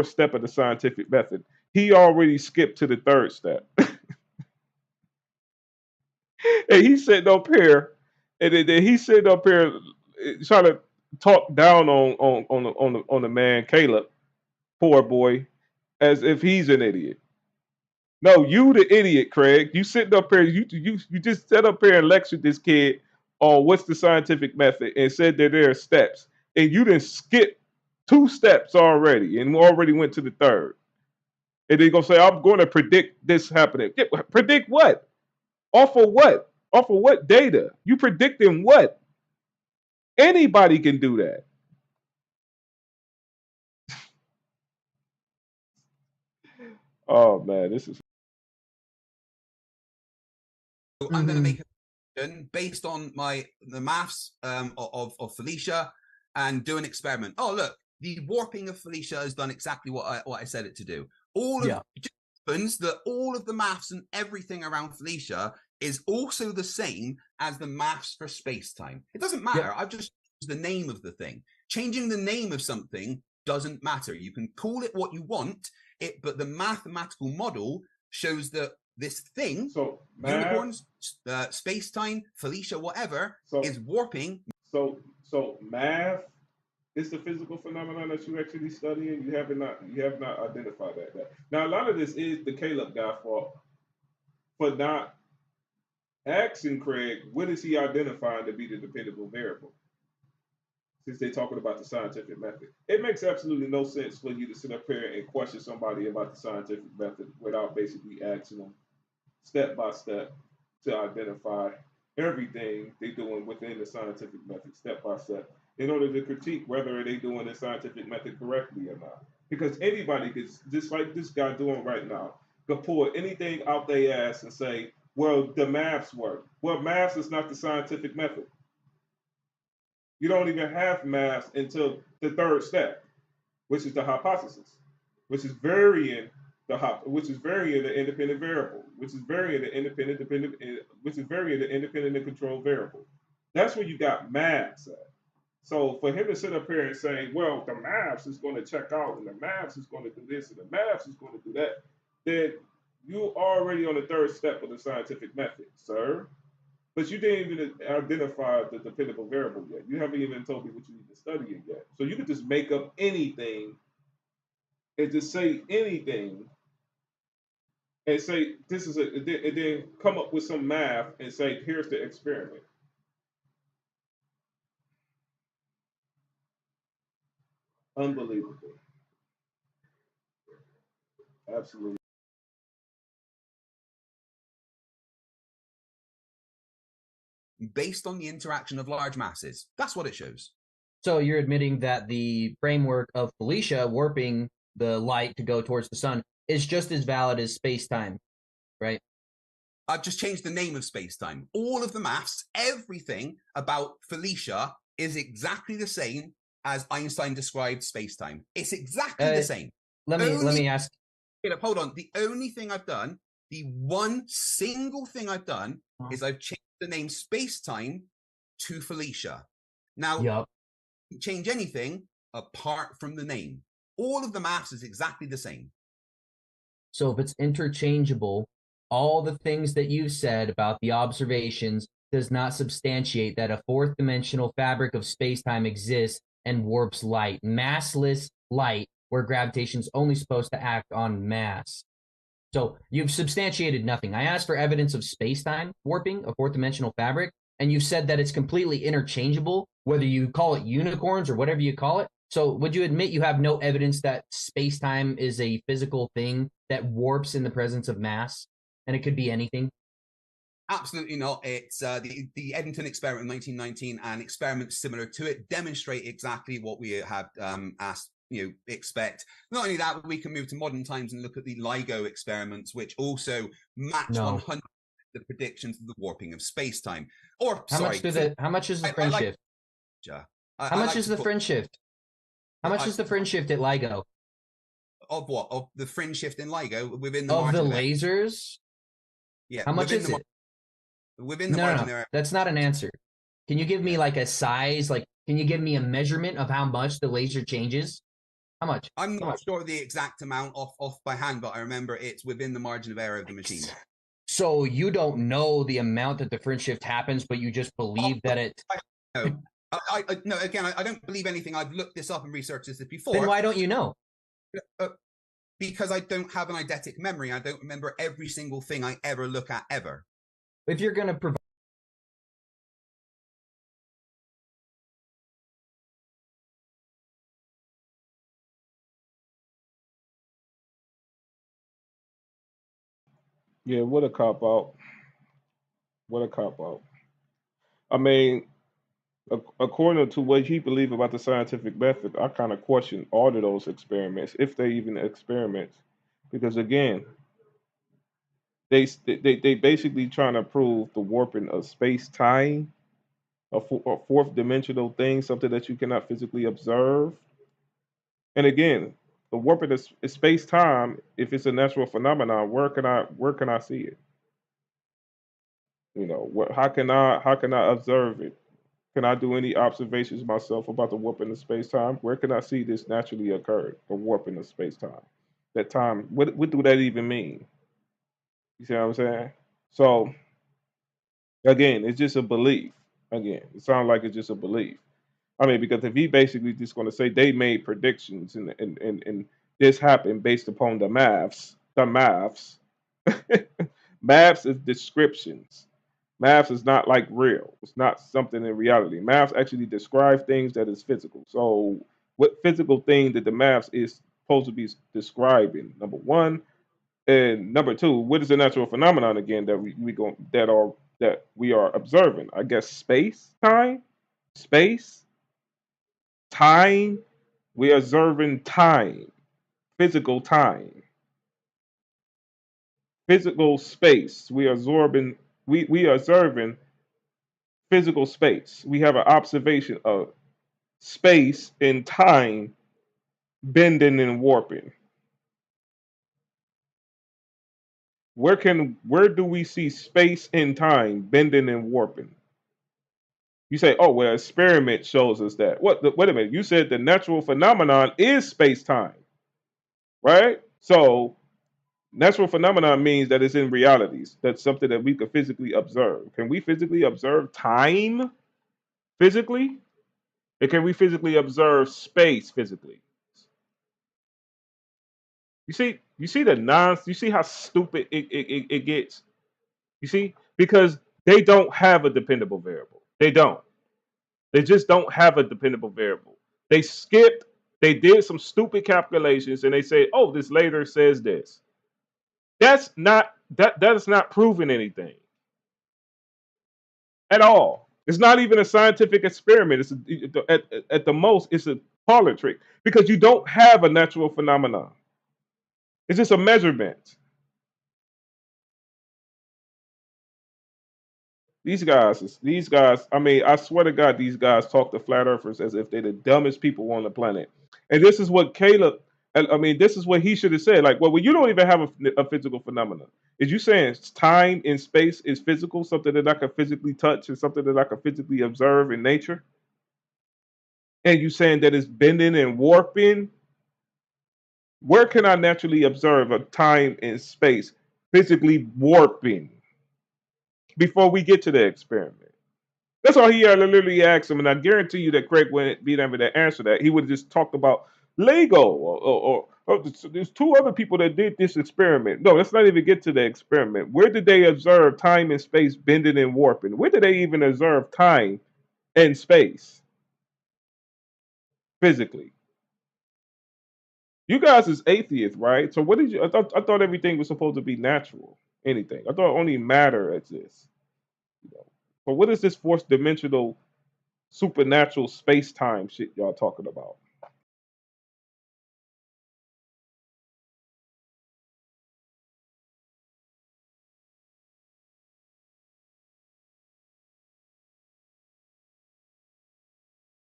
step of the scientific method. He already skipped to the third step. And he's sitting up here, and then he's sitting up here trying to talk down on the man Caleb, poor boy, as if he's an idiot. No, you the idiot, Craig. You sitting up here, you just sat up here and lectured this kid on what's the scientific method and said that there are steps, and you didn't skip 2 steps already, and already went to the third. And then gonna say, I'm going to predict this happening. Predict what? Off of what? Off of what data? You predicting what? Anybody can do that. Oh man, this is. I'm going to make a prediction based on the maths of Felicia and do an experiment. Oh look, the warping of Felicia has done exactly what I said it to do. It just happens that all of the maths and everything around Felicia is also the same as the maths for space-time. It doesn't matter. Yep. I've just changed the name of the thing. Changing the name of something doesn't matter. You can call it what you want, but the mathematical model shows that this thing, unicorns, space-time, Felicia, whatever, is warping. So math is the physical phenomenon that you actually study, and you have not identified that. Now, a lot of this is the Caleb guy fault for not asking Craig, what is he identifying to be the dependable variable? Since they're talking about the scientific method. It makes absolutely no sense for you to sit up here and question somebody about the scientific method without basically asking them step by step to identify everything they're doing within the scientific method, step by step, in order to critique whether they're doing the scientific method correctly or not. Because anybody could, just like this guy doing right now, could pull anything out their ass and say, well, the maths work. Well, maths is not the scientific method. You don't even have maths until the third step, which is the hypothesis, which is varying the independent variable, which is varying the independent and controlled variable. That's where you got maths at. So for him to sit up here and say, well, the maths is going to check out and the maths is going to do this and the maths is going to do that, then you already on the third step of the scientific method, sir. But you didn't even identify the dependable variable yet. You haven't even told me what you need to study it yet. So you could just make up anything and just say anything and say this is a, and then come up with some math and say here's the experiment. Unbelievable. Absolutely. Based on the interaction of large masses. That's what it shows. So you're admitting that the framework of Felicia warping the light to go towards the sun is just as valid as space-time, right? I've just changed the name of space-time. All of the maths, everything about Felicia is exactly the same as Einstein described space-time. It's exactly the same. Let me ask. Hold on. The only thing I've done, the one single thing I've done is I've changed the name space-time to Felicia. Now, change anything apart from the name. All of the maths is exactly the same. So if it's interchangeable, all the things that you said about the observations does not substantiate that a fourth dimensional fabric of space-time exists and warps light. Massless light, where gravitation's only supposed to act on mass. So you've substantiated nothing. I asked for evidence of space-time warping, a fourth dimensional fabric, and you said that it's completely interchangeable, whether you call it unicorns or whatever you call it. So would you admit you have no evidence that space-time is a physical thing that warps in the presence of mass? And it could be anything? Absolutely not. It's the Eddington experiment in 1919 and experiments similar to it demonstrate exactly what we have expect. Not only that, but we can move to modern times and look at the LIGO experiments, which also match 100 the predictions of the warping of space-time. Or how much is the fringe shift? How much is the fringe shift? How much is the fringe shift at LIGO? Of what? Of the fringe shift in LIGO within the of the lasers? Yeah. How much is it? Within the margin there. That's not an answer. Can you give me like a size? Like, can you give me a measurement of how much the laser changes? How much? I'm not sure the exact amount off by hand, but I remember it's within the margin of error of the machine. So you don't know the amount that the fringe shift happens, but you just believe that it. No, no. Again, I don't believe anything. I've looked this up and researched this before. Then why don't you know? Because I don't have an eidetic memory. I don't remember every single thing I ever look at ever. If you're going to provide. Yeah, what a cop out. What a cop out. I mean, according to what he believed about the scientific method, I kind of question all of those experiments, if they even experiments, because again, they basically trying to prove the warping of space time, a fourth dimensional thing, something that you cannot physically observe. And again, the warping is space time. If it's a natural phenomenon, where can I see it? You know, how can I observe it? Can I do any observations myself about the warping of space time? Where can I see this naturally occur, the warping of space time? That time, what do that even mean? You see what I'm saying? So again, it's just a belief. Again, it sounds like it's just a belief. I mean, because if he basically just going to say they made predictions and this happened based upon the maths, maths is descriptions. Maths is not like real. It's not something in reality. Maths actually describe things that is physical. So, what physical thing that the maths is supposed to be describing? Number one, and number two, what is the natural phenomenon again that that we are observing? I guess space, time. We are observing time, physical time, physical space. We are observing physical space. We have an observation of space and time bending and warping. Where do we see space and time bending and warping? You say, oh, well, experiment shows us that. Wait a minute. You said the natural phenomenon is space time, right? So natural phenomenon means that it's in realities. That's something that we could physically observe. Can we physically observe time physically? And can we physically observe space physically? You see the nonsense. You see how stupid it gets. You see, because they don't have a dependable variable. They don't. They just don't have a dependable variable. They skipped. They did some stupid calculations, and they say, "Oh, this later says this." That's not that is not proving anything at all. It's not even a scientific experiment. At the most, it's a parlor trick because you don't have a natural phenomenon. It's just a measurement. These guys. I mean, I swear to God, these guys talk to flat earthers as if they're the dumbest people on the planet. And this is what Caleb. I mean, this is what he should have said. Like, well, you don't even have a physical phenomenon. Is you saying time and space is physical, something that I can physically touch and something that I can physically observe in nature? And you saying that it's bending and warping? Where can I naturally observe a time and space physically warping before we get to the experiment? That's all he had to literally ask him, and I guarantee you that Craig wouldn't be able to answer that. He would have just talked about Lego or there's two other people that did this experiment. No, let's not even get to the experiment. Where did they observe time and space bending and warping? Where did they even observe time and space physically? You guys is atheists, right? So what did you? I thought everything was supposed to be natural. Anything. I thought only matter exists. You know. But what is this fourth dimensional supernatural space time shit y'all talking about?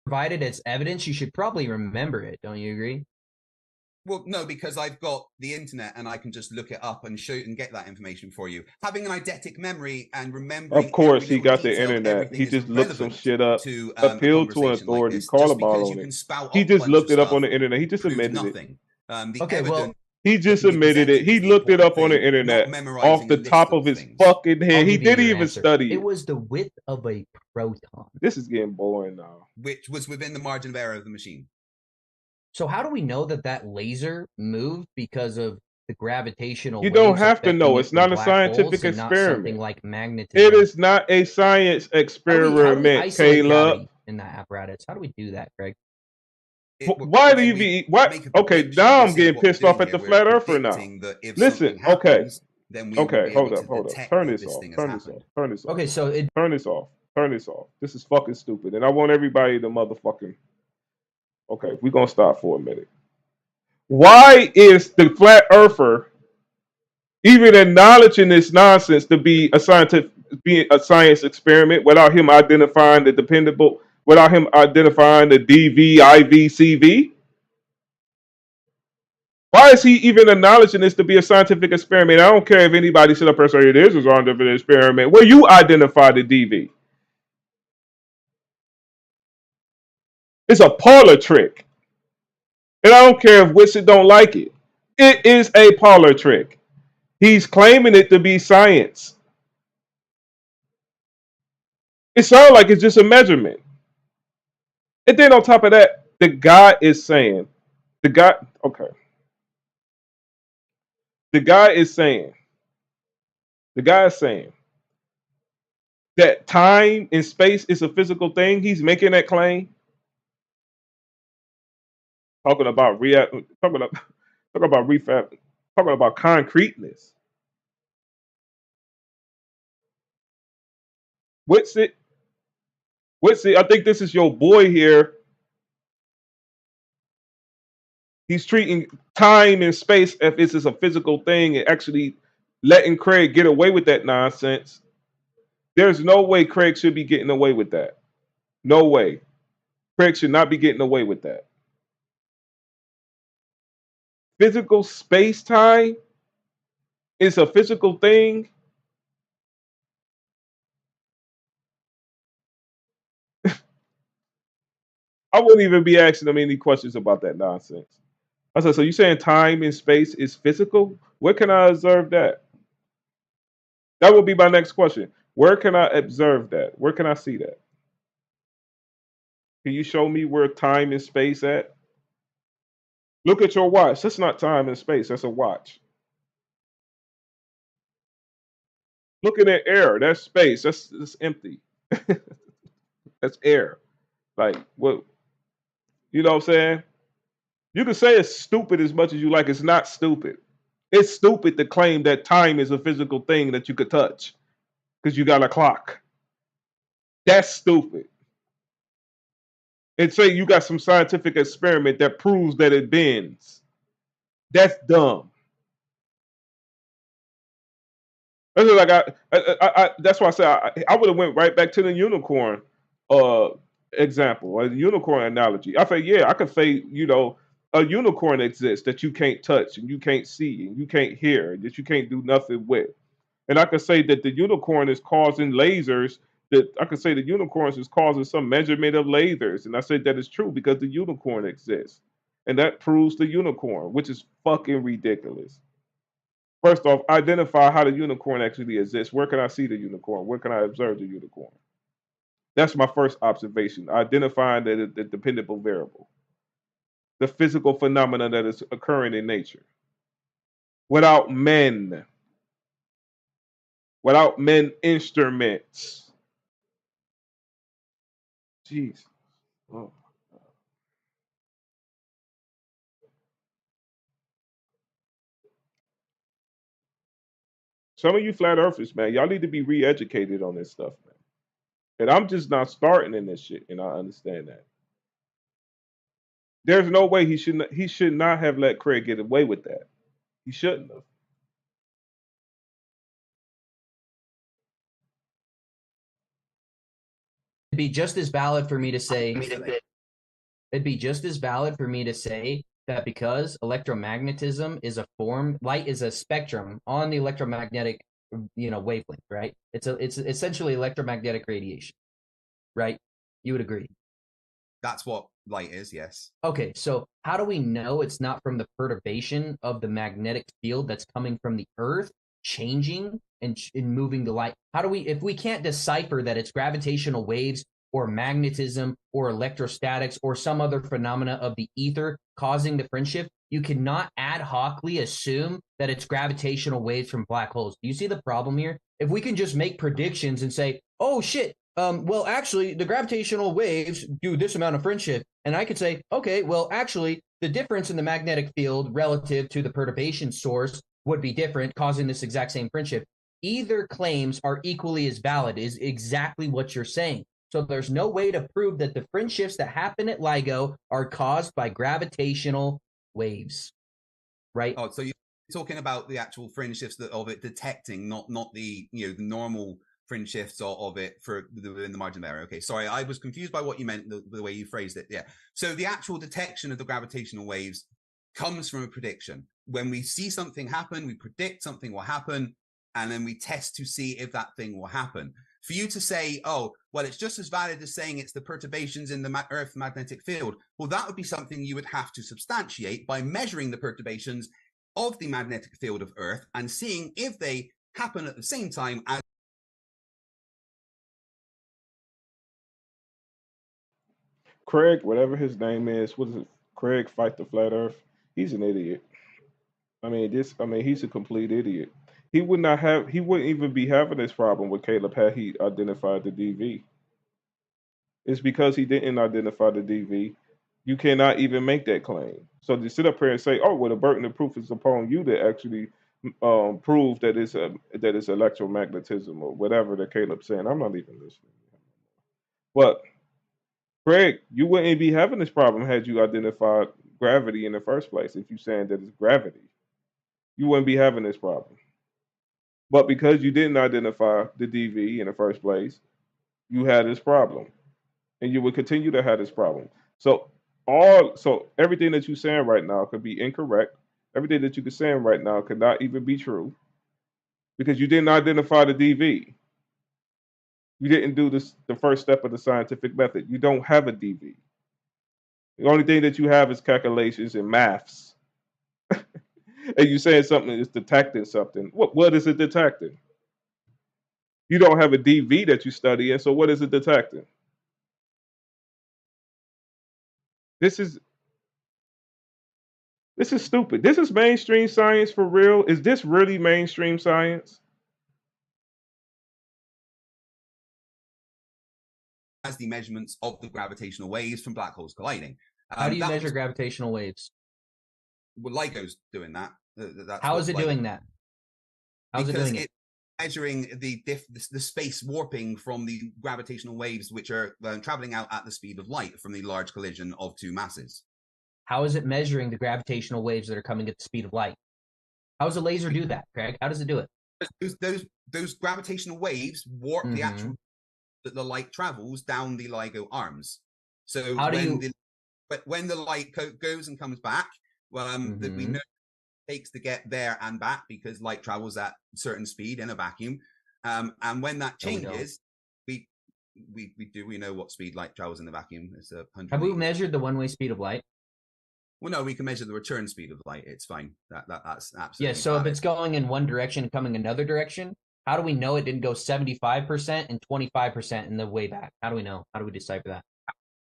Provided it's evidence, you should probably remember it. Don't you agree? Well, no, because I've got the internet and I can just look it up and show and get that information for you. Having an eidetic memory and remembering. Of course, he got the internet. He just looked some shit up, to appealed to an authority, called a ball on it. He just looked it up on the internet. He just admitted it. Okay, well, he just admitted it. He looked it up on the internet off the top of his fucking head. He didn't even study it. It was the width of a proton. This is getting boring now. Which was within the margin of error of the machine. So how do we know that that laser moved because of the gravitational? You don't have to know. It's not a scientific experiment. Not something like magnetism. It is not a science experiment, Caleb. In that apparatus, how do we do that, Greg? Why do you be? What? Okay, now I'm getting pissed off at the flat earther now. Listen, okay, hold up. Turn this off. Okay, so turn this off. This is fucking stupid, and I want everybody to motherfucking. Okay, we're gonna stop for a minute. Why is the flat earther even acknowledging this nonsense to be a science experiment without him identifying the dependable, without him identifying the DV, IV, CV? Why is he even acknowledging this to be a scientific experiment? I don't care if anybody sit up and say it is a scientific experiment. Well, you identify the DV. It's a parlor trick. And I don't care if Witsit don't like it. It is a parlor trick. He's claiming it to be science. It sounds like it's just a measurement. And then on top of that, the guy is saying that time and space is a physical thing. He's making that claim. Talking about concreteness. Witsit, I think this is your boy here. He's treating time and space if it's just a physical thing and actually letting Craig get away with that nonsense. There's no way Craig should be getting away with that. No way. Craig should not be getting away with that. Physical space-time is a physical thing. I wouldn't even be asking them any questions about that nonsense. I said, so you saying time and space is physical? Where can I observe that? That would be my next question. Where can I observe that? Where can I see that? Can you show me where time and space at? Look at your watch. That's not time and space. That's a watch. Looking at air. That's space. That's empty. That's air. Like what? You know what I'm saying? You can say it's stupid as much as you like. It's not stupid. It's stupid to claim that time is a physical thing that you could touch because you got a clock. That's stupid. And say you got some scientific experiment that proves that it bends. That's dumb. That's like that's why I said I would have went right back to the unicorn uh, example or the unicorn analogy. I say, yeah, I could say, a unicorn exists that you can't touch and you can't see and you can't hear and that you can't do nothing with. And I could say that the unicorn is causing lasers. That I could say the unicorns is causing some measurement of lasers, and I said that is true because the unicorn exists, and that proves the unicorn, which is fucking ridiculous. First off, identify how the unicorn actually exists. Where can I see the unicorn? Where can I observe the unicorn? That's my first observation. Identifying the dependable variable, the physical phenomena that is occurring in nature, without men, instruments. Jeez. Oh. Some of you flat earthers, man, y'all need to be re-educated on this stuff, man. And I'm just not starting in this shit, and I understand that. There's no way he should not have let Craig get away with that. He shouldn't have. It'd be just as valid for me to say it'd be just as valid for me to say that because electromagnetism is a form, light is a spectrum on the electromagnetic, wavelength, right? It's essentially electromagnetic radiation, right? You would agree. That's what light is, yes. Okay, so how do we know it's not from the perturbation of the magnetic field that's coming from the Earth changing and moving the light? How do we, if we can't decipher that it's gravitational waves or magnetism or electrostatics or some other phenomena of the ether causing the friendship, you cannot ad hocly assume that it's gravitational waves from black holes. Do you see the problem here? If we can just make predictions and say, oh shit, well, actually, the gravitational waves do this amount of friendship. And I could say, okay, well, actually, the difference in the magnetic field relative to the perturbation source would be different, causing this exact same friendship. Either claims are equally as valid, is exactly what you're saying. So there's no way to prove that the friendships that happen at LIGO are caused by gravitational waves, right? Oh, so you're talking about the actual fringe shifts of it detecting, not the the normal fringe shifts of it for within the margin of error. Okay, sorry, I was confused by what you meant, the way you phrased it. Yeah, so the actual detection of the gravitational waves comes from a prediction. When we see something happen, we predict something will happen, and then we test to see if that thing will happen. For you to say, oh, well, it's just as valid as saying it's the perturbations in the Earth magnetic field, well, that would be something you would have to substantiate by measuring the perturbations of the magnetic field of Earth and seeing if they happen at the same time as. Craig, whatever his name is, what is it? Craig Fight the Flat Earth. He's an idiot. He's a complete idiot. He wouldn't even be having this problem with Caleb had he identified the DV. It's because he didn't identify the DV. You cannot even make that claim. So to sit up here and say, "Oh, well, the burden of proof is upon you to actually prove that it's electromagnetism or whatever that Caleb's saying," I'm not even listening. But Craig, you wouldn't be having this problem had you identified gravity in the first place. If you're saying that it's gravity, you wouldn't be having this problem. But because you didn't identify the DV in the first place, you had this problem, and you would continue to have this problem. So everything that you're saying right now could be incorrect. Everything that you're saying right now could not even be true because you didn't identify the DV. You didn't do the first step of the scientific method. You don't have a DV. The only thing that you have is calculations and maths. And you saying something is detecting something. What is it detecting? You don't have a DV that you study in, so what is it detecting? This is stupid. This is mainstream science for real. Is this really mainstream science? As the measurements of the gravitational waves from black holes colliding. How do you measure gravitational waves? Well, LIGO's doing that. How is it doing that? How's it doing it? Measuring the space warping from the gravitational waves, which are traveling out at the speed of light from the large collision of two masses. How is it measuring the gravitational waves that are coming at the speed of light? How does a laser do that, Craig? How does it do it? Those gravitational waves warp the actual that the light travels down the LIGO arms. So when the light goes and comes back, well, we know it takes to get there and back because light travels at a certain speed in a vacuum. And when that changes, we know what speed light travels in the vacuum. It's 100. Have we measured the one-way speed of light? Well, no, we can measure the return speed of light. It's fine. That's absolutely. Yeah. So valid. If it's going in one direction and coming another direction, how do we know it didn't go 75% and 25% in the way back? How do we know? How do we decipher that?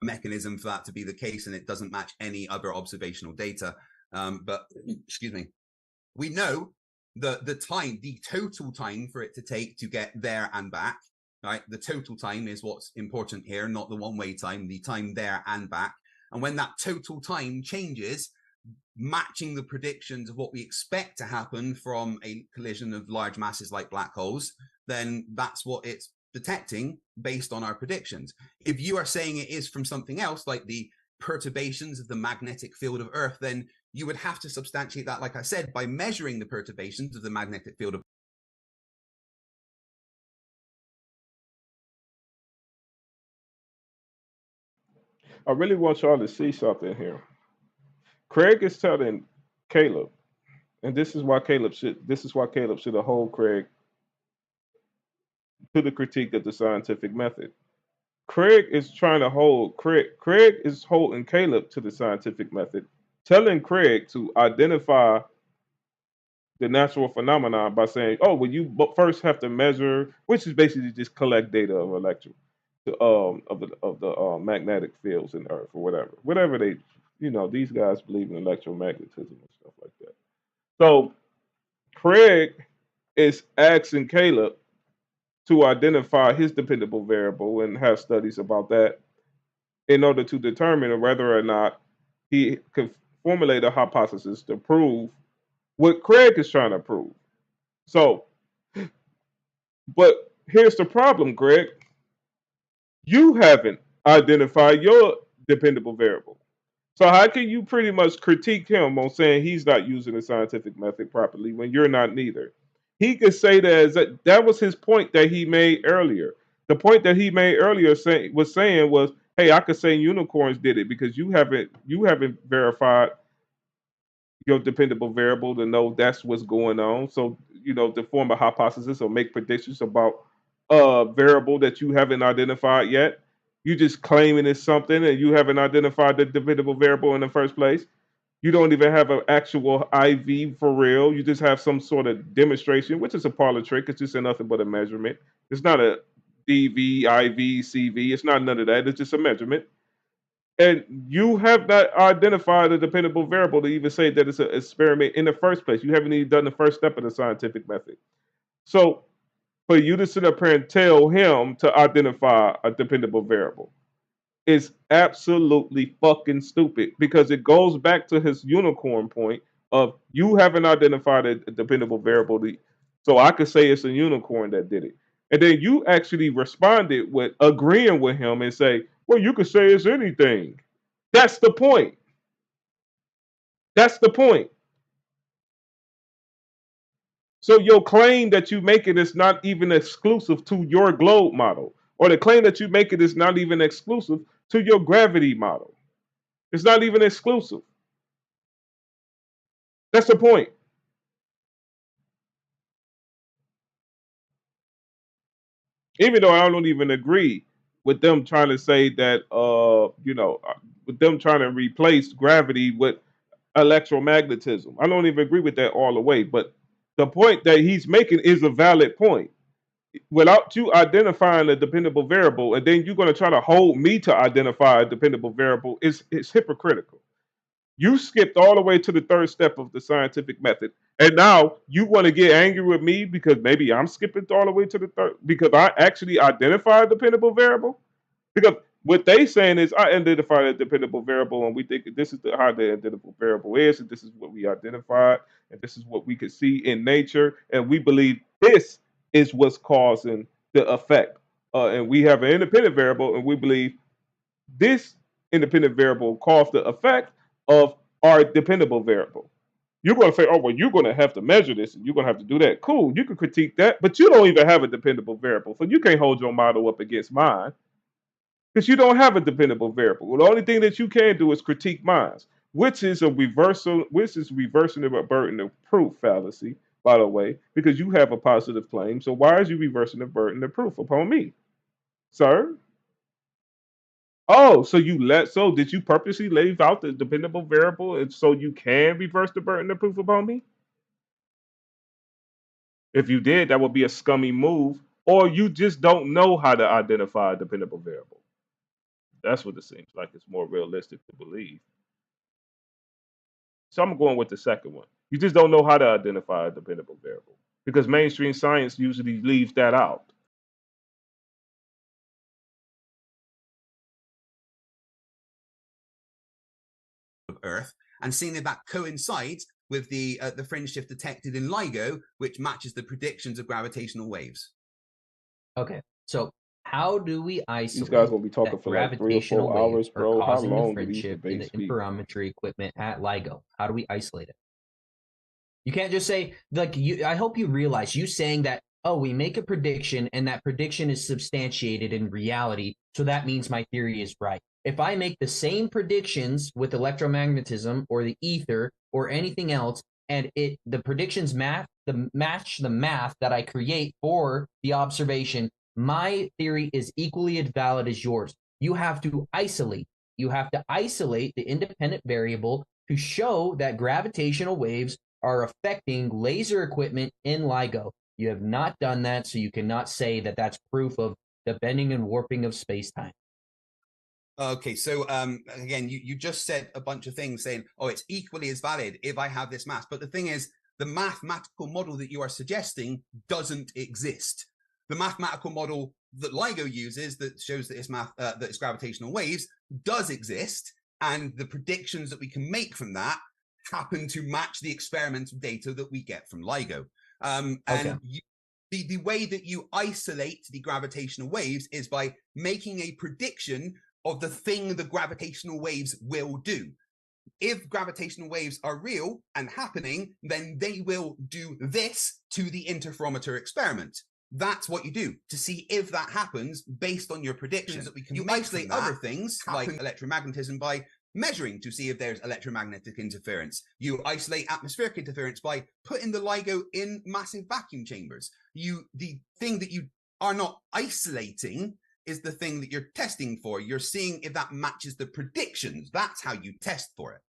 A mechanism for that to be the case, and it doesn't match any other observational data. But excuse me, we know the total time for it to take to get there and back. Right, the total time is what's important here, not the one-way time. The time there and back, and when that total time changes, matching the predictions of what we expect to happen from a collision of large masses like black holes, then that's what it's detecting based on our predictions. If you are saying it is from something else, like the perturbations of the magnetic field of Earth, then you would have to substantiate that, like I said, by measuring the perturbations of the magnetic field of I really want y'all to see something here. Craig is telling Caleb, and this is why Caleb should hold Craig to the critique of the scientific method. Craig is holding Caleb to the scientific method, telling Craig to identify the natural phenomenon by saying, "Oh, well, you first have to measure," which is basically just collect data of the magnetic fields in Earth or whatever they, these guys believe in electromagnetism and stuff like that. So Craig is asking Caleb to identify his dependable variable and have studies about that in order to determine whether or not he could formulate a hypothesis to prove what Craig is trying to prove. So, but here's the problem, Greg. You haven't identified your dependable variable. So how can you pretty much critique him on saying he's not using the scientific method properly when you're not neither? He could say that was his point that he made earlier. The point that he made earlier was, hey, I could say unicorns did it because you haven't verified your dependable variable to know that's what's going on. So, to form a hypothesis or make predictions about a variable that you haven't identified yet. You just claiming it's something and you haven't identified the dependable variable in the first place. You don't even have an actual IV for real. You just have some sort of demonstration, which is a parlor trick. It's just nothing but a measurement. It's not a DV, IV, CV. It's not none of that. It's just a measurement. And you have not identified a dependable variable to even say that it's an experiment in the first place. You haven't even done the first step of the scientific method. So for you to sit up here and tell him to identify a dependable variable is absolutely fucking stupid because it goes back to his unicorn point of you haven't identified a dependable variable. So I could say it's a unicorn that did it. And then you actually responded with agreeing with him and say, well, you could say it's anything. That's the point. That's the point. So your claim that you make it is not even exclusive to your globe model, or the claim that you make it is not even exclusive to your gravity model. It's not even exclusive. That's the point. Even though I don't even agree with them trying to say that with them trying to replace gravity with electromagnetism. I don't even agree with that all the way, but the point that he's making is a valid point. Without you identifying a dependable variable, and then you're going to try to hold me to identify a dependable variable, it's hypocritical. You skipped all the way to the third step of the scientific method, and now you want to get angry with me because maybe I'm skipping all the way to the third because I actually identified a dependable variable. Because what they saying is I identified a dependable variable, and we think this is how the identifiable variable is, and this is what we identified, and this is what we could see in nature, and we believe this is what's causing the effect. And we have an independent variable, and we believe this independent variable caused the effect of our dependable variable. You're going to say, oh, well, you're going to have to measure this and you're going to have to do that. Cool, you can critique that, but you don't even have a dependable variable. So you can't hold your model up against mine because you don't have a dependable variable. Well, the only thing that you can do is critique mine, which is reversing the burden of proof fallacy, by the way, because you have a positive claim. So why is you reversing the burden of proof upon me, sir? Oh, so did you purposely leave out the dependable variable and so you can reverse the burden of proof upon me? If you did, that would be a scummy move, or you just don't know how to identify a dependable variable. That's what it seems like. It's more realistic to believe. So I'm going with the second one. You just don't know how to identify a dependable variable because mainstream science usually leaves that out. Earth, and seeing that that coincides with the fringe shift detected in LIGO, which matches the predictions of gravitational waves. Okay, so how do we isolate These guys gonna be talking that for like 3 or 4 gravitational hours, waves are bro. How causing the long do fringe these shift in the debates be? interferometry equipment at LIGO? How do we isolate it? You can't just say, like, I hope you realize you saying that, oh, we make a prediction and that prediction is substantiated in reality, so that means my theory is right. If I make the same predictions with electromagnetism or the ether or anything else, and the predictions match the math that I create for the observation, my theory is equally as valid as yours. You have to isolate. You have to isolate the independent variable to show that gravitational waves are affecting laser equipment in LIGO. You have not done that, so you cannot say that that's proof of the bending and warping of space-time. Okay, so again, you just said a bunch of things saying, oh, it's equally as valid if I have this mass. But the thing is, the mathematical model that you are suggesting doesn't exist. The mathematical model that LIGO uses that shows that it's gravitational waves does exist, and the predictions that we can make from that happen to match the experimental data that we get from LIGO. And the way that you isolate the gravitational waves is by making a prediction of the thing the gravitational waves will do. If gravitational waves are real and happening, then they will do this to the interferometer experiment. That's what you do to see if that happens based on your predictions. That we can isolate other things like electromagnetism by measuring to see if there's electromagnetic interference. You isolate atmospheric interference by putting the LIGO in massive vacuum chambers. The thing that you are not isolating is the thing that you're testing for. You're seeing if that matches the predictions. That's how you test for it.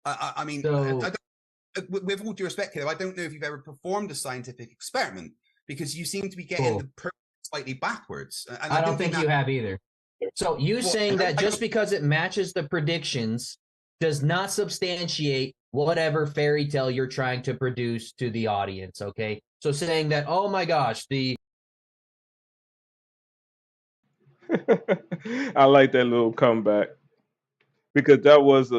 I mean, with all due respect, Caleb, I don't know if you've ever performed a scientific experiment because you seem to be getting the process slightly backwards. And I don't think you have either. So you saying that just because it matches the predictions does not substantiate whatever fairy tale you're trying to produce to the audience, okay? So saying that, oh my gosh, I like that little comeback because that was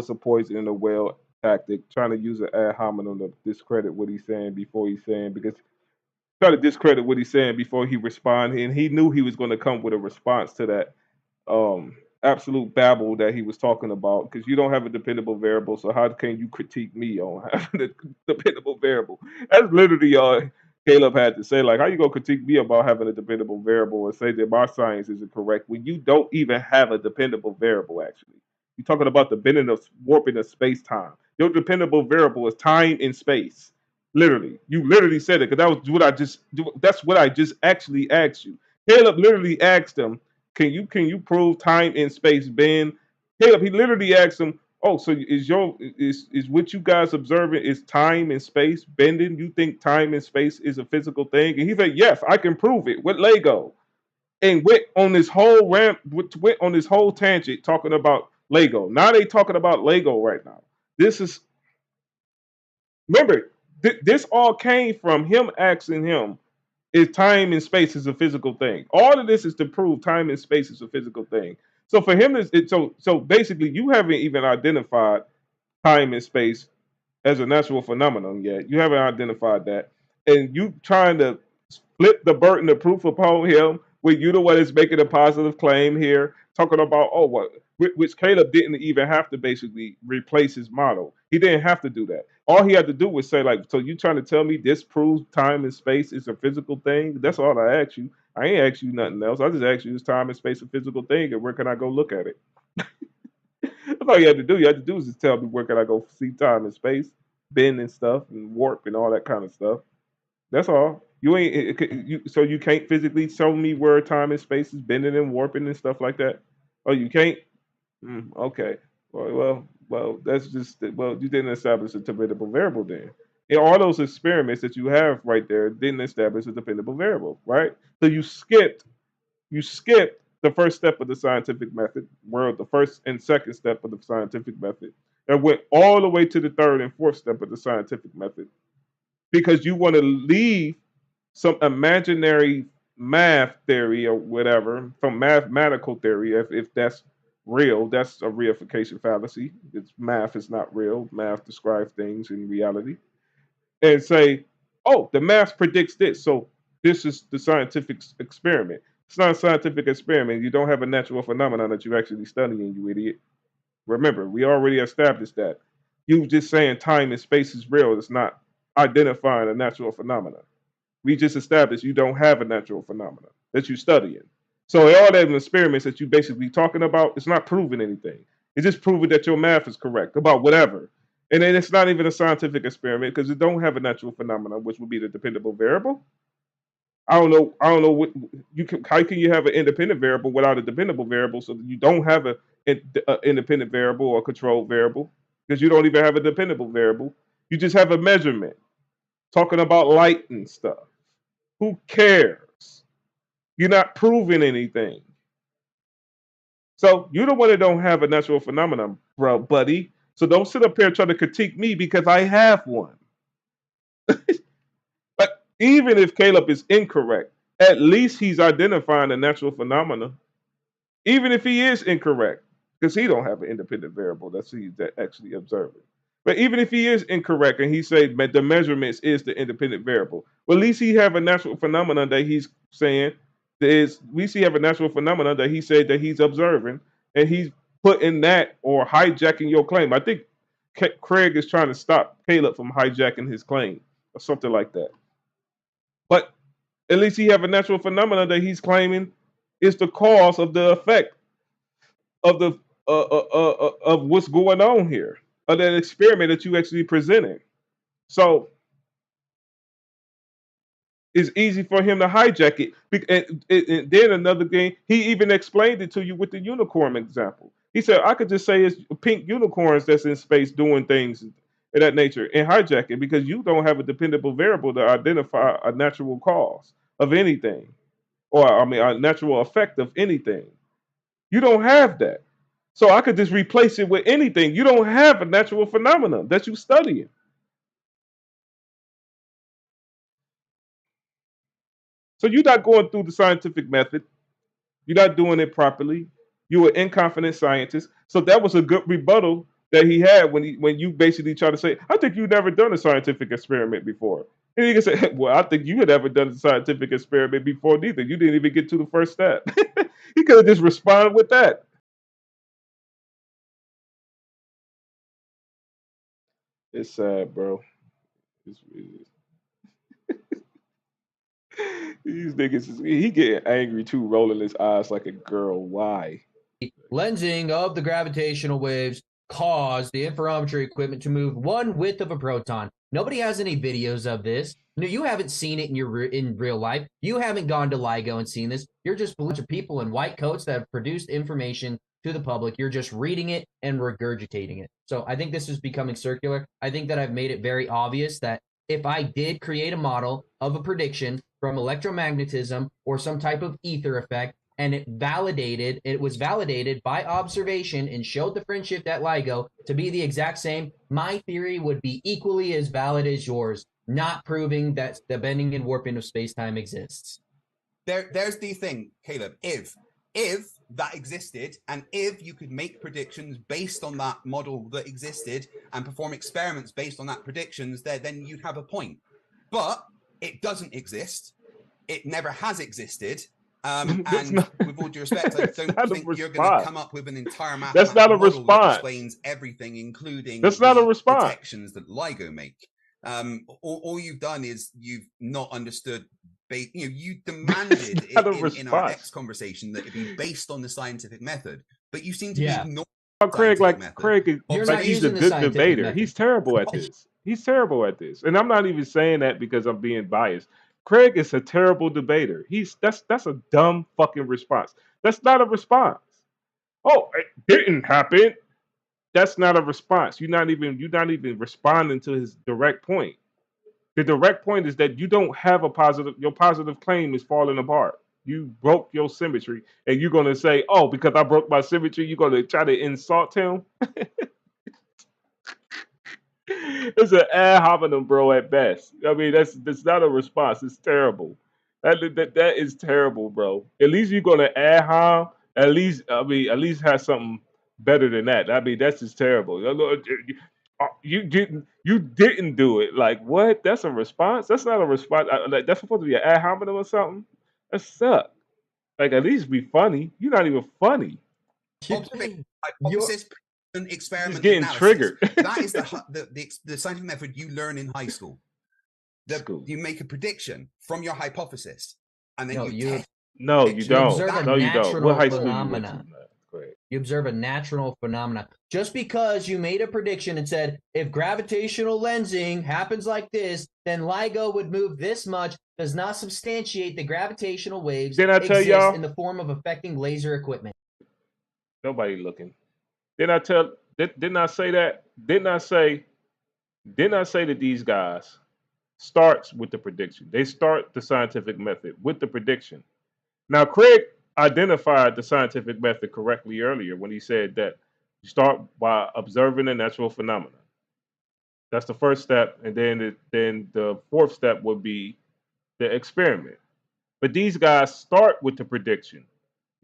a poison in the well tactic, trying to use an ad hominem to discredit what he's saying before he's saying because try to discredit what he's saying before he respond, and he knew he was going to come with a response to that absolute babble that he was talking about because you don't have a dependable variable. So how can you critique me on having a dependable variable? That's literally all Caleb had to say. Like, how you gonna critique me about having a dependable variable and say that my science isn't correct when you don't even have a dependable variable? Actually, you're talking about the bending of warping of space time. Your dependable variable is time and space. Literally, you literally said it because that was what I just. That's what I just actually asked you. Caleb literally asked him Can you prove time and space bend? Caleb, he literally asked him, "Oh, so is what you guys observing is time and space bending? You think time and space is a physical thing?" And he said, "Yes, I can prove it with Lego." And went on this whole went on this whole tangent talking about Lego. Now they talking about Lego right now. This is remember this all came from him asking him, "Is time and space is a physical thing?" All of this is to prove time and space is a physical thing. So for him, so basically, you haven't even identified time and space as a natural phenomenon yet. You haven't identified that, and you trying to flip the burden of proof upon him when you the one that's making a positive claim here, talking about which Caleb didn't even have to basically replace his model. He didn't have to do that. All he had to do was say, like, so you trying to tell me this proves time and space is a physical thing? That's all I asked you. I ain't asked you nothing else. I just asked you, is time and space a physical thing, and where can I go look at it? That's all you had to do. You had to do is just tell me where can I go see time and space, bend and stuff, and warp and all that kind of stuff. That's all. You ain't so you can't physically show me where time and space is bending and warping and stuff like that. Oh, you can't. Okay. Well, that's just you didn't establish a dependable variable then. And all those experiments that you have right there didn't establish a dependable variable, right? So you skipped the first step of the scientific method, where the first and second step of the scientific method, and went all the way to the third and fourth step of the scientific method because you want to leave some imaginary math theory or whatever from mathematical theory, if that's real. That's a reification fallacy. Math is not real. Math describes things in reality, and say, oh, the math predicts this, so this is the scientific experiment. It's not a scientific experiment. You don't have a natural phenomenon that you're actually studying, you idiot. Remember, we already established that. You just saying time and space is real. It's not identifying a natural phenomenon. We just established you don't have a natural phenomenon that you're studying. So all that experiments that you basically talking about, it's not proving anything. It's just proving that your math is correct about whatever. And then it's not even a scientific experiment because it don't have a natural phenomenon, which would be the dependable variable. I don't know. I don't know what you can. How can you have an independent variable without a dependable variable? So that you don't have a independent variable or controlled variable because you don't even have a dependable variable. You just have a measurement. Talking about light and stuff. Who cares? You're not proving anything. So you're the one that don't have a natural phenomenon, bro, buddy. So don't sit up here trying to critique me because I have one. But even if Caleb is incorrect, at least he's identifying a natural phenomenon. Even if he is incorrect, because he don't have an independent variable that's he's actually observing. But even if he is incorrect and he say the measurements is the independent variable, well, at least he have a natural phenomenon that he's saying is we see have a natural phenomenon that he said that he's observing, and he's putting that or hijacking your claim. I think Craig is trying to stop Caleb from hijacking his claim or something like that. But at least he have a natural phenomenon that he's claiming is the cause of the effect of the of what's going on here, of that experiment that you actually presented. So it's easy for him to hijack it. And then another thing, he even explained it to you with the unicorn example. He said, I could just say it's pink unicorns that's in space doing things of that nature and hijack it because you don't have a dependable variable to identify a natural cause of anything, or I mean, a natural effect of anything. You don't have that. So I could just replace it with anything. You don't have a natural phenomenon that you're studying. So you're not going through the scientific method. You're not doing it properly. You're an inconfident scientist. So that was a good rebuttal that he had when you basically try to say, I think you've never done a scientific experiment before. And he can say, well, I think you had never done a scientific experiment before neither. You didn't even get to the first step. He could have just responded with that. It's sad, bro. It's these niggas, he getting angry too, rolling his eyes like a girl. Why? Lensing of the gravitational waves cause the interferometry equipment to move one width of a proton. Nobody has any videos of this. No, you haven't seen it in real life. You haven't gone to LIGO and seen this. You're just a bunch of people in white coats that have produced information to the public. You're just reading it and regurgitating it. So I think this is becoming circular. I think that I've made it very obvious that if I did create a model of a prediction from electromagnetism or some type of ether effect, and it was validated by observation and showed the friend shift at LIGO to be the exact same, my theory would be equally as valid as yours, not proving that the bending and warping of space-time exists. There's the thing, Caleb. If that existed, and if you could make predictions based on that model that existed and perform experiments based on that predictions, then you'd have a point. But it doesn't exist. It never has existed. And with all due respect, I don't think you're going to come up with an entire mathematical model that explains everything, including the detections that LIGO make. All you've done is you've not understood. You demanded in our X conversation that it be based on the scientific method, but you seem to be ignoring Craig. He's a good debater. Method. He's terrible at this. He's terrible at this, and I'm not even saying that because I'm being biased. Craig is a terrible debater. That's a dumb fucking response. That's not a response. Oh, it didn't happen. That's not a response. You're not even responding to his direct point. The direct point is that you don't have your positive claim is falling apart. You broke your symmetry, and you're gonna say, "Oh, because I broke my symmetry, you're gonna try to insult him." It's an ad hominem, bro, at best. I mean, that's not a response. It's terrible. That is terrible, bro. At least you're gonna ad hom. At least have something better than that. I mean, that's just terrible. You didn't do it. Like what? That's a response. That's not a response. Like that's supposed to be an ad hominem or something. That sucks. Like at least be funny. You're not even funny. Hypothesis and experiment. He's getting analysis. Triggered. That is the scientific method you learn in high school. You make a prediction from your hypothesis, and then you test. No, you don't. Observe no, a you don't. What high school phenomena. You observe a natural phenomena. Just because you made a prediction and said, if gravitational lensing happens like this, then LIGO would move this much, does not substantiate the gravitational waves exist in the form of affecting laser equipment. Nobody looking. Didn't I say that? Didn't I say that these guys starts with the prediction? They start the scientific method with the prediction. Now, Craig identified the scientific method correctly earlier when he said that you start by observing a natural phenomenon. That's the first step, and then the fourth step would be the experiment. But these guys start with the prediction. You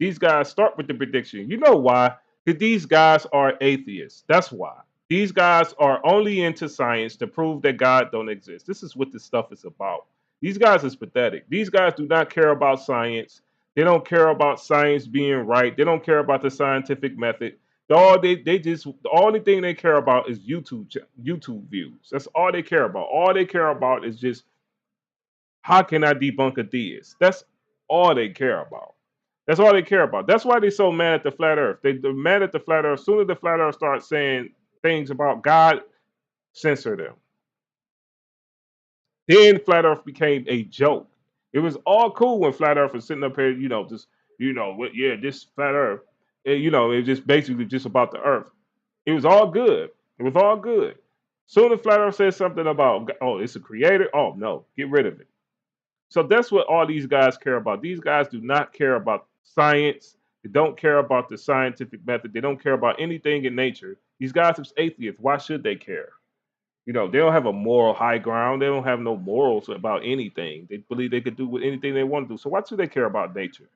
know why? Because these guys are atheists. That's why. These guys are only into science to prove that God don't exist. This is what this stuff is about. These guys is pathetic. These guys do not care about science. They don't care about science being right. They don't care about the scientific method. The only thing they care about is YouTube views. That's all they care about. All they care about is just how can I debunk a theist? That's all they care about. That's all they care about. That's why they're so mad at the flat earth. They're mad at the flat earth. As soon as the flat earth starts saying things about God, censor them. Then flat earth became a joke. It was all cool when flat earth was sitting up here, this flat earth. It was just basically just about the earth. It was all good. Soon as flat earth says something about, oh, it's a creator. Oh, no, get rid of it. So that's what all these guys care about. These guys do not care about science. They don't care about the scientific method. They don't care about anything in nature. These guys are atheists. Why should they care? They don't have a moral high ground. They don't have no morals about anything. They believe they could do anything they want to do. So why should they care about nature?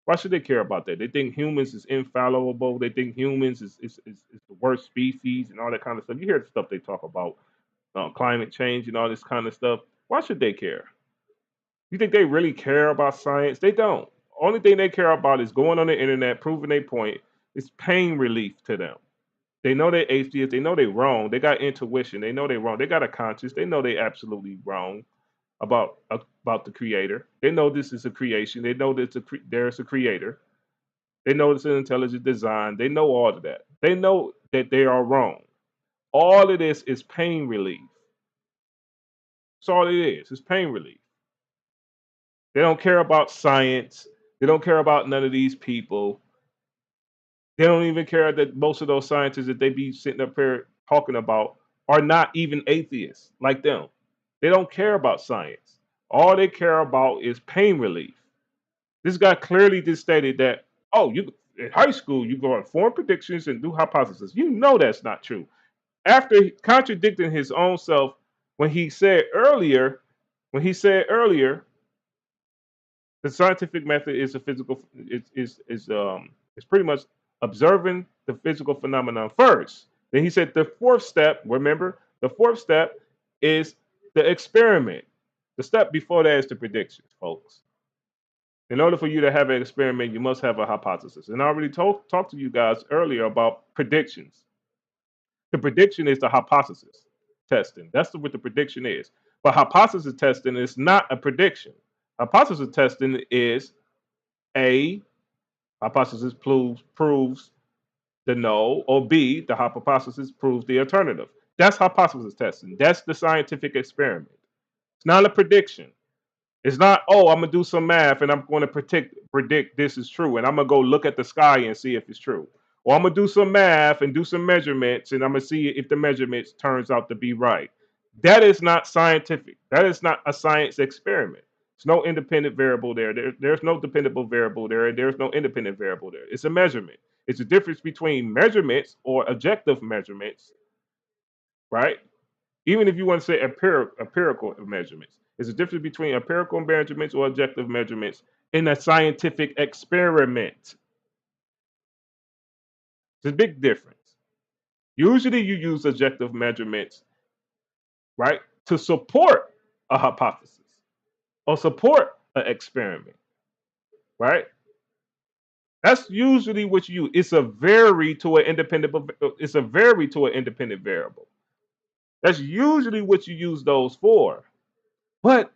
Why should they care about that? They think humans is infallible. They think humans is the worst species and all that kind of stuff. You hear the stuff they talk about, climate change and all this kind of stuff. Why should they care? You think they really care about science? They don't. Only thing they care about is going on the internet, proving their point. It's pain relief to them. They know they're atheists. They know they're wrong. They got intuition. They know they're wrong. They got a conscience. They know they're absolutely wrong about the creator. They know this is a creation. They know there's a creator. They know it's an intelligent design. They know all of that. They know that they are wrong. All of this is pain relief. That's all it is. It's pain relief. They don't care about science. They don't care about none of these people. They don't even care that most of those scientists that they be sitting up here talking about are not even atheists like them. They don't care about science. All they care about is pain relief. This guy clearly just stated that, oh, you in high school, you go on form predictions and do hypotheses. You know that's not true. After contradicting his own self when he said earlier, the scientific method is a physical is pretty much observing the physical phenomenon first. Then he said the fourth step, remember, the fourth step is the experiment. The step before that is the predictions, folks. In order for you to have an experiment, you must have a hypothesis. And I already talked to you guys earlier about predictions. The prediction is the hypothesis testing. That's what the prediction is. But hypothesis testing is not a prediction. Hypothesis testing is A, hypothesis proves the null, or B, the hypothesis proves the alternative. That's hypothesis testing. That's the scientific experiment. It's not a prediction. It's not, oh, I'm going to do some math and I'm going to predict this is true. And I'm going to go look at the sky and see if it's true. Or I'm going to do some math and do some measurements and I'm going to see if the measurements turns out to be right. That is not scientific. That is not a science experiment. There's no independent variable there. There's no dependable variable there. And there's no independent variable there. It's a measurement. It's a difference between measurements or objective measurements, right? Even if you want to say empirical measurements. There's a difference between empirical measurements or objective measurements in a scientific experiment. It's a big difference. Usually you use objective measurements, right, to support a hypothesis or support an experiment, right? That's usually what you use. It's a vary to an independent variable. That's usually what you use those for. But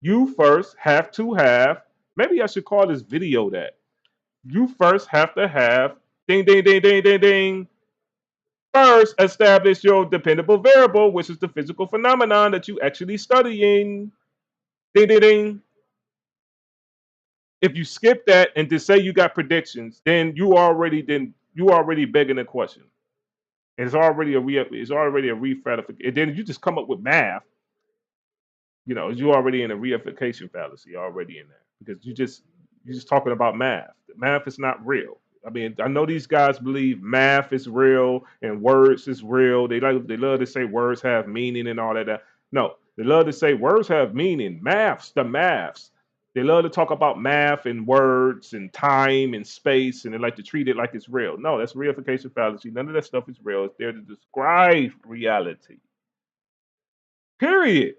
you first have to have, maybe I should call this video that. You first have to have, ding, ding, ding, ding, ding, ding. First, establish your dependable variable, which is the physical phenomenon that you actually studying. Ding, ding, ding. If you skip that and just say you got predictions, then you already begging the question. It's already a re-ratification. And then you just come up with math. You know, you're already in a reification fallacy already in there because you're just talking about math. Math is not real. I mean, I know these guys believe math is real and words is real. They love to say words have meaning and all that. No, they love to say words have meaning. The maths. They love to talk about math and words and time and space, and they like to treat it like it's real. No, that's reification fallacy. None of that stuff is real. It's there to describe reality. Period.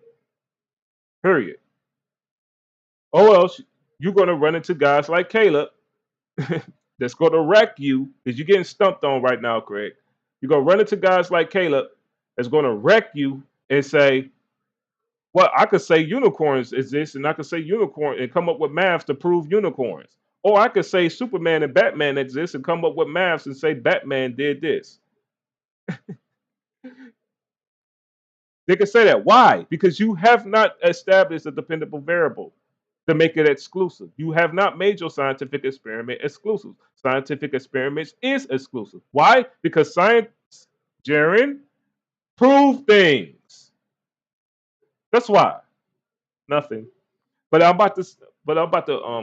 Or else you're going to run into guys like Caleb that's going to wreck you because you're getting stumped on right now, Craig. You're going to run into guys like Caleb that's going to wreck you and say, well, I could say unicorns exist and I could say unicorn and come up with maths to prove unicorns. Or I could say Superman and Batman exist and come up with maths and say Batman did this. They can say that. Why? Because you have not established a dependable variable to make it exclusive. You have not made your scientific experiment exclusive. Scientific experiments is exclusive. Why? Because science, Jaren, prove things. That's why. Nothing. But I'm about to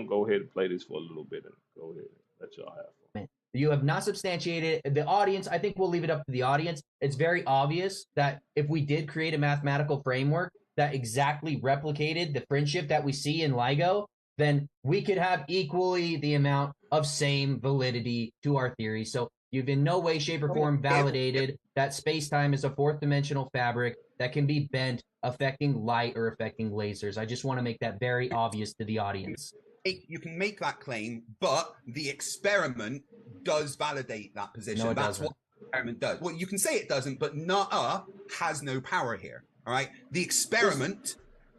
go ahead and play this for a little bit and go ahead and let y'all have fun. You have not substantiated the audience. I think we'll leave it up to the audience. It's very obvious that if we did create a mathematical framework that exactly replicated the friendship that we see in LIGO, then we could have equally the amount of same validity to our theory. So you've in no way, shape, or form validated that space-time is a fourth dimensional fabric that can be bent, affecting light or affecting lasers. I just want to make that very obvious to the audience. You can make that claim, but the experiment does validate that position. No, That's what the experiment does. Well, you can say it doesn't, but NAA has no power here. All right, the experiment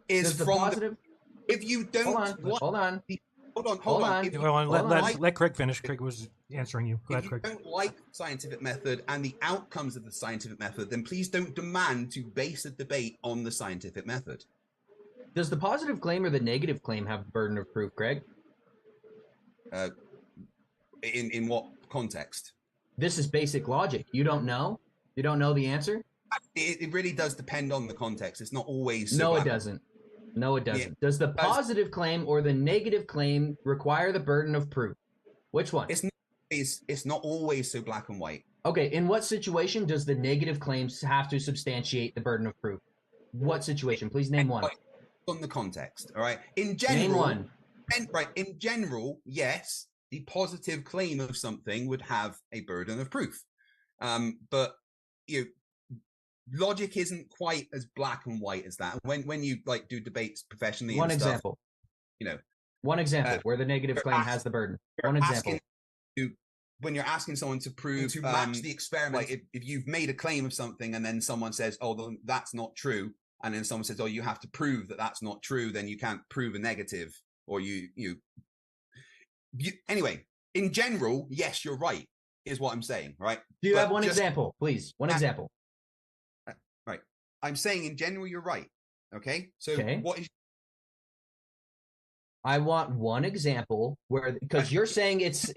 is from positive. If you don't, Hold on. Hold on. Let Craig finish. Craig was answering you. Go ahead, If you Craig. don't like scientific method and the outcomes of the scientific method, then please don't demand to base a debate on the scientific method. Does the positive claim or the negative claim have the burden of proof, Craig? In what context? This is basic logic. You don't know? You don't know the answer? It really does depend on the context. It's not always so No, it doesn't. No, it doesn't. Does the positive claim or the negative claim require the burden of proof? Which one? It's not always so black and white. Okay, in what situation does the negative claims have to substantiate the burden of proof? What situation? Please name one. On the context, all right? In general, name one. In general, yes, the positive claim of something would have a burden of proof. But logic isn't quite as black and white as that. When you like do debates professionally, One example. One example where the negative claim has the burden. One example. When you're asking someone to prove to match the experiment, like if you've made a claim of something and then someone says, "Oh, that's not true," and then someone says, "Oh, you have to prove that that's not true," then you can't prove a negative, or you anyway. In general, yes, you're right, is what I'm saying, right? Do you have one example, please? One example. Right. I'm saying in general, you're right. Okay. So what is? I want one example where, because you're saying it's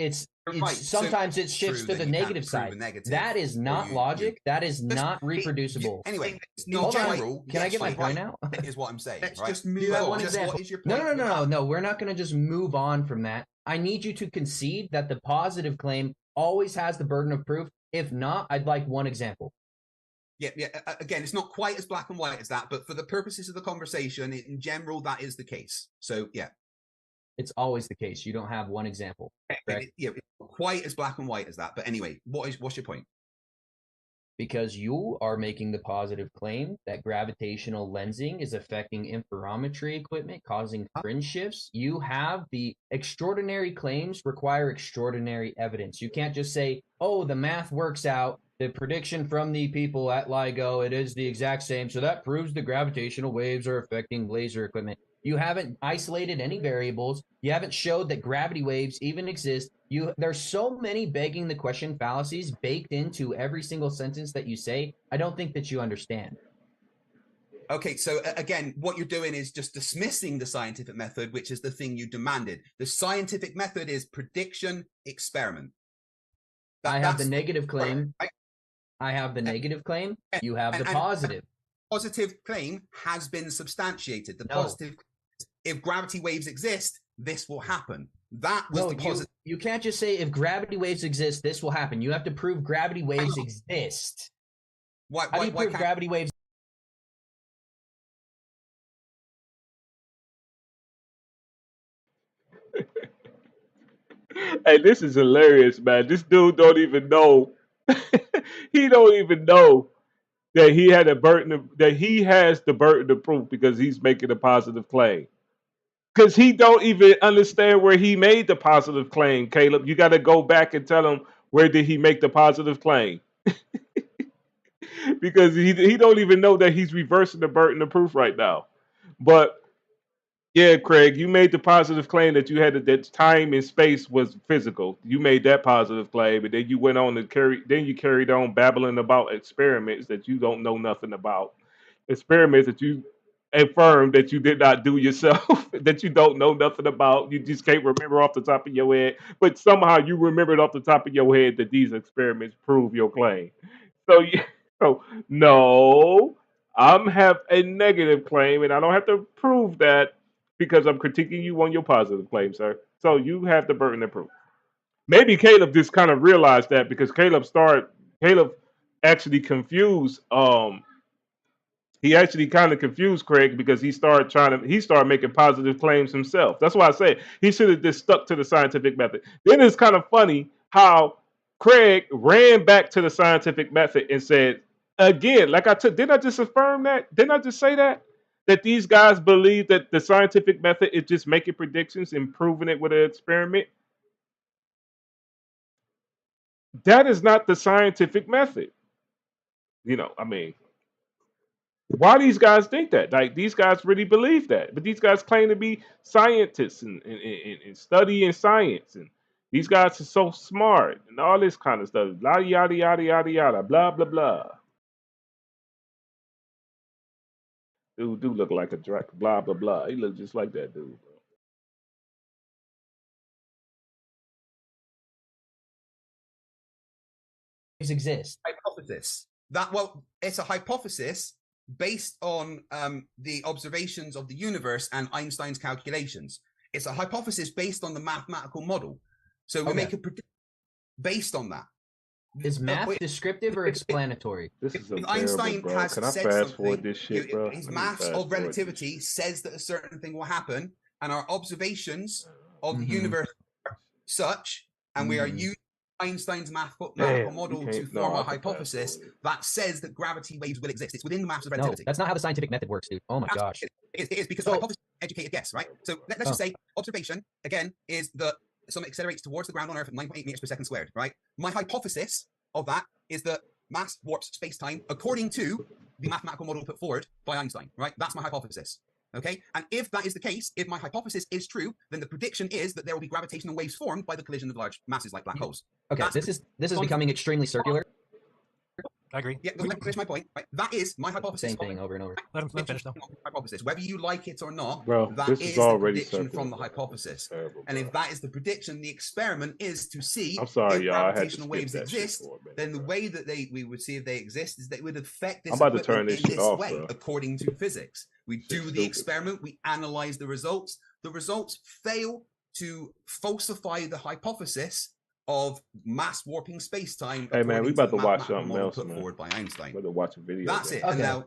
right. Sometimes so it shifts to the negative side. That is not logic. That is not reproducible. Anyway, it's not general. Can I get my point out? Is what I'm saying. Let's right? just move on. One example. What is your point? No. We're not going to just move on from that. I need you to concede that the positive claim always has the burden of proof. If not, I'd like one example. Yeah. Again, it's not quite as black and white as that, but for the purposes of the conversation, in general, that is the case. So, yeah. It's always the case. You don't have one example. Correct? Yeah, it's not quite as black and white as that. But anyway, what's your point? Because you are making the positive claim that gravitational lensing is affecting interferometry equipment, causing fringe shifts. You have the extraordinary claims require extraordinary evidence. You can't just say, "Oh, the math works out. The prediction from the people at LIGO, it is the exact same. So that proves the gravitational waves are affecting laser equipment." You haven't isolated any variables. You haven't showed that gravity waves even exist. There's so many begging the question fallacies baked into every single sentence that you say. I don't think that you understand. Okay, so again, what you're doing is just dismissing the scientific method, which is the thing you demanded. The scientific method is prediction, experiment. I have the negative claim. Right. I have the negative claim. You have the positive. Positive claim has been substantiated. The positive, if gravity waves exist, this will happen. That was the positive. You can't just say if gravity waves exist, this will happen. You have to prove gravity waves exist. How do you prove gravity waves? Hey, this is hilarious, man. This dude don't even know. He don't even know that he had that he has the burden of proof because he's making a positive claim. Because he don't even understand where he made the positive claim, Caleb. You got to go back and tell him where did he make the positive claim. Because he don't even know that he's reversing the burden of proof right now. But yeah, Craig, you made the positive claim that you had that time and space was physical. You made that positive claim, and then you went on to carried on babbling about experiments that you don't know nothing about. Experiments that you affirmed that you did not do yourself, that you don't know nothing about. You just can't remember off the top of your head, but somehow you remembered off the top of your head that these experiments prove your claim. So so no, I'm have a negative claim, and I don't have to prove that because I'm critiquing you on your positive claim, sir. So you have the burden of proof. Maybe Caleb just kind of realized that because Caleb actually confused he actually kind of confused Craig because he started making positive claims himself. That's why I say he should have just stuck to the scientific method. Then it's kind of funny how Craig ran back to the scientific method and said, again, didn't I just affirm that? Didn't I just say that? That these guys believe that the scientific method is just making predictions and proving it with an experiment? That is not the scientific method. I mean, why these guys think that? Like, these guys really believe that. But these guys claim to be scientists and study in science. And These guys are so smart and all this kind of stuff. Yada yada yada yada yada. Blah blah blah. Dude do look like a Drac. Blah blah blah. He look just like that dude. Exist. Hypothesis. It's a hypothesis based on the observations of the universe and Einstein's calculations. It's a hypothesis based on the mathematical model. So we make a prediction based on that. Is math descriptive or explanatory? This is if Einstein bro. has Can I said fast something, forward this shit, bro? his maths of relativity says that a certain thing will happen, and our observations of the universe are such, and we are using Einstein's mathematical model to form a hypothesis that says that gravity waves will exist. It's within the maths of relativity. No, that's not how the scientific method works, dude. Oh my gosh. It is because the hypothesis is an educated guess, right? So let's just say observation, again, is that something accelerates towards the ground on Earth at 9.8 meters per second squared, right? My hypothesis of that is that mass warps space-time according to the mathematical model put forward by Einstein, right? That's my hypothesis. Okay, and if that is the case, if my hypothesis is true, then the prediction is that there will be gravitational waves formed by the collision of large masses like black holes. Okay, this is becoming extremely circular. I agree. Yeah, let me finish my point. Right? That is my hypothesis. Same thing over and over. Let him finish though. Hypothesis, whether you like it or not, bro, that this is is the already prediction circular, from the bro. hypothesis. Terrible, and if that is the prediction, the experiment is to see I'm sorry, if y'all. I had to gravitational skip waves that shit exist. for a minute, Then the bro. way that we would see if they exist is that it would affect this I'm about to turn equipment this in shit this off, way, bro. according to physics. We do the stupid. experiment, we analyze the results. The results fail to falsify the hypothesis of mass warping space-time. Hey man, we about to watch something model else, put man. forward by Einstein. We're about to watch a video. That's it. Okay. And now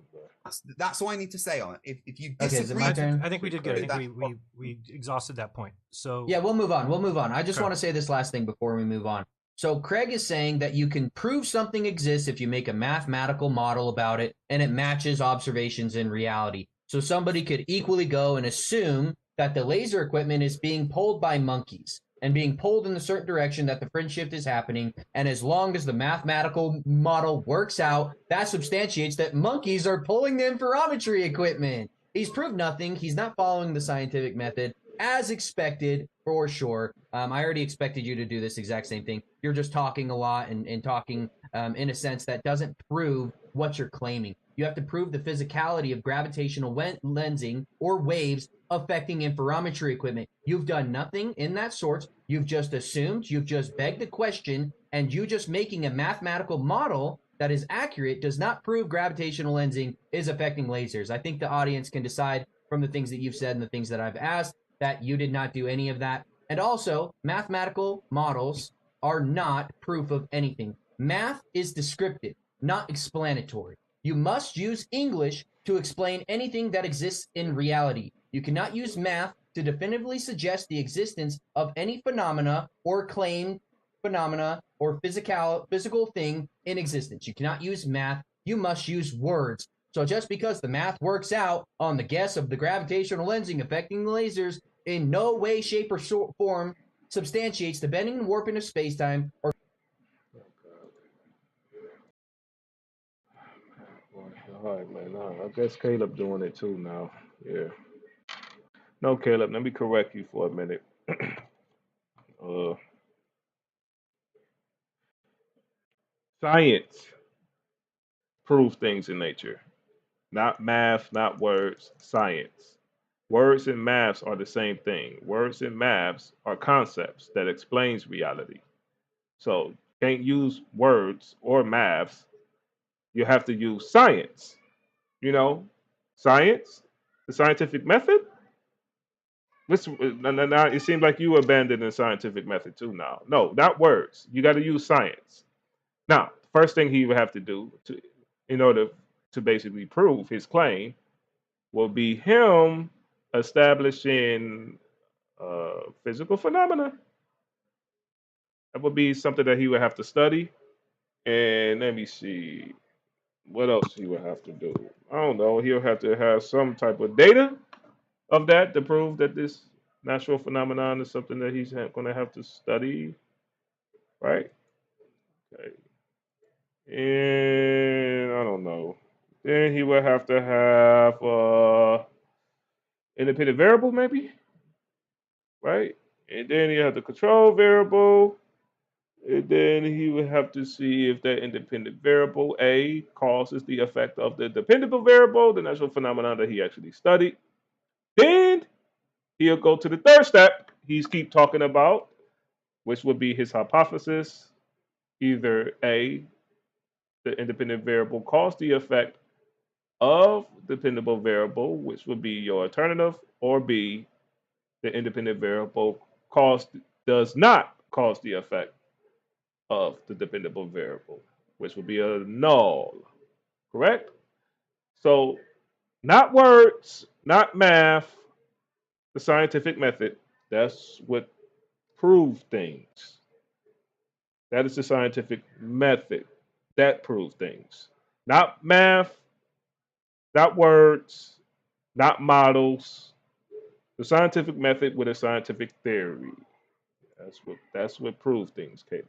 that's all I need to say on it. If you Okay, is it disagree, my turn? I think we did good. I That- think we exhausted that point. So Yeah, we'll move on. We'll move on. I just Okay. want to say this last thing before we move on. So Craig is saying that you can prove something exists if you make a mathematical model about it and it matches observations in reality. So somebody could equally go and assume that the laser equipment is being pulled by monkeys and being pulled in a certain direction, that the fringe shift is happening. And as long as the mathematical model works out, that substantiates that monkeys are pulling the interferometry equipment. He's proved nothing. He's not following the scientific method as expected, for sure. I already expected you to do this exact same thing. You're just talking a lot and talking in a sense that doesn't prove what you're claiming. You have to prove the physicality of gravitational lensing or waves affecting interferometry equipment. You've done nothing in that sort. You've just assumed, you've just begged the question, and you just making a mathematical model that is accurate does not prove gravitational lensing is affecting lasers. I think the audience can decide from the things that you've said and the things that I've asked that you did not do any of that. And also, mathematical models are not proof of anything. Math is descriptive, not explanatory. You must use English to explain anything that exists in reality. You cannot use math to definitively suggest the existence of any phenomena or claim phenomena or physical thing in existence. You cannot use math. You must use words. So just because the math works out on the guess of the gravitational lensing affecting lasers in no way, shape, or form substantiates the bending and warping of spacetime or All right, man. I guess Caleb doing it too now. Yeah. No, Caleb. Let me correct you for a minute. Science proves things in nature, not math, not words. Science. Words and maths are the same thing. Words and maths are concepts that explains reality. So can't use words or maths. You have to use science. You know, science, the scientific method. Now it seems like you abandoned the scientific method too. Now, no, not words. You got to use science. Now, first thing he would have to do in order to basically prove his claim, will be him establishing physical phenomena. That would be something that he would have to study. And let me see what else he would have to do. I don't know. He'll have to have some type of data of that to prove that this natural phenomenon is something that he's going to have to study, right? Okay. And I don't know. Then he would have to have independent variable, maybe, right? And then you have the control variable. And then he would have to see if that independent variable A causes the effect of the dependable variable, the natural phenomenon that he actually studied. Then he'll go to the third step he's keep talking about, which would be his hypothesis. Either A, the independent variable caused the effect of the dependable variable, which would be your alternative, or B, the independent variable does not cause the effect of the dependable variable, which would be a null. Correct? So, not words, not math, the scientific method. That's what proves things. That is the scientific method that proves things. Not math, not words, not models. The scientific method with a scientific theory. That's what proves things, Caleb.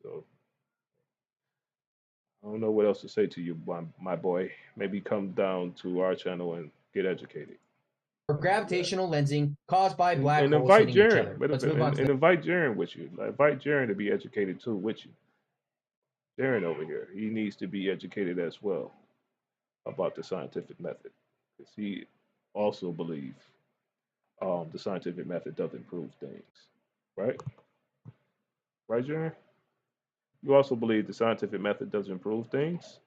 So I don't know what else to say to you, my boy. Maybe come down to our channel and get educated. Or gravitational lensing caused by black and holes invite hitting each Jaren. other. Let's move on to and invite Jaren with you. Invite Jaren to be educated too with you. Jaren over here, he needs to be educated as well about the scientific method, because he also believes the scientific method doesn't prove things, right? Right, Jaren? You also believe the scientific method doesn't prove things.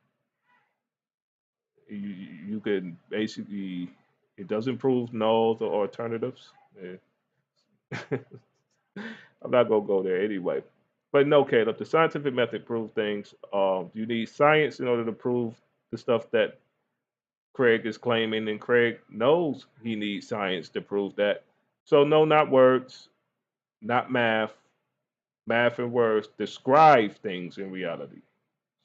You can basically, it doesn't prove nulls or alternatives. I'm not gonna go there anyway. But no, Caleb, the scientific method proves things. You need science in order to prove the stuff that Craig is claiming, and Craig knows he needs science to prove that. So no, not words, not math. Math and words describe things in reality.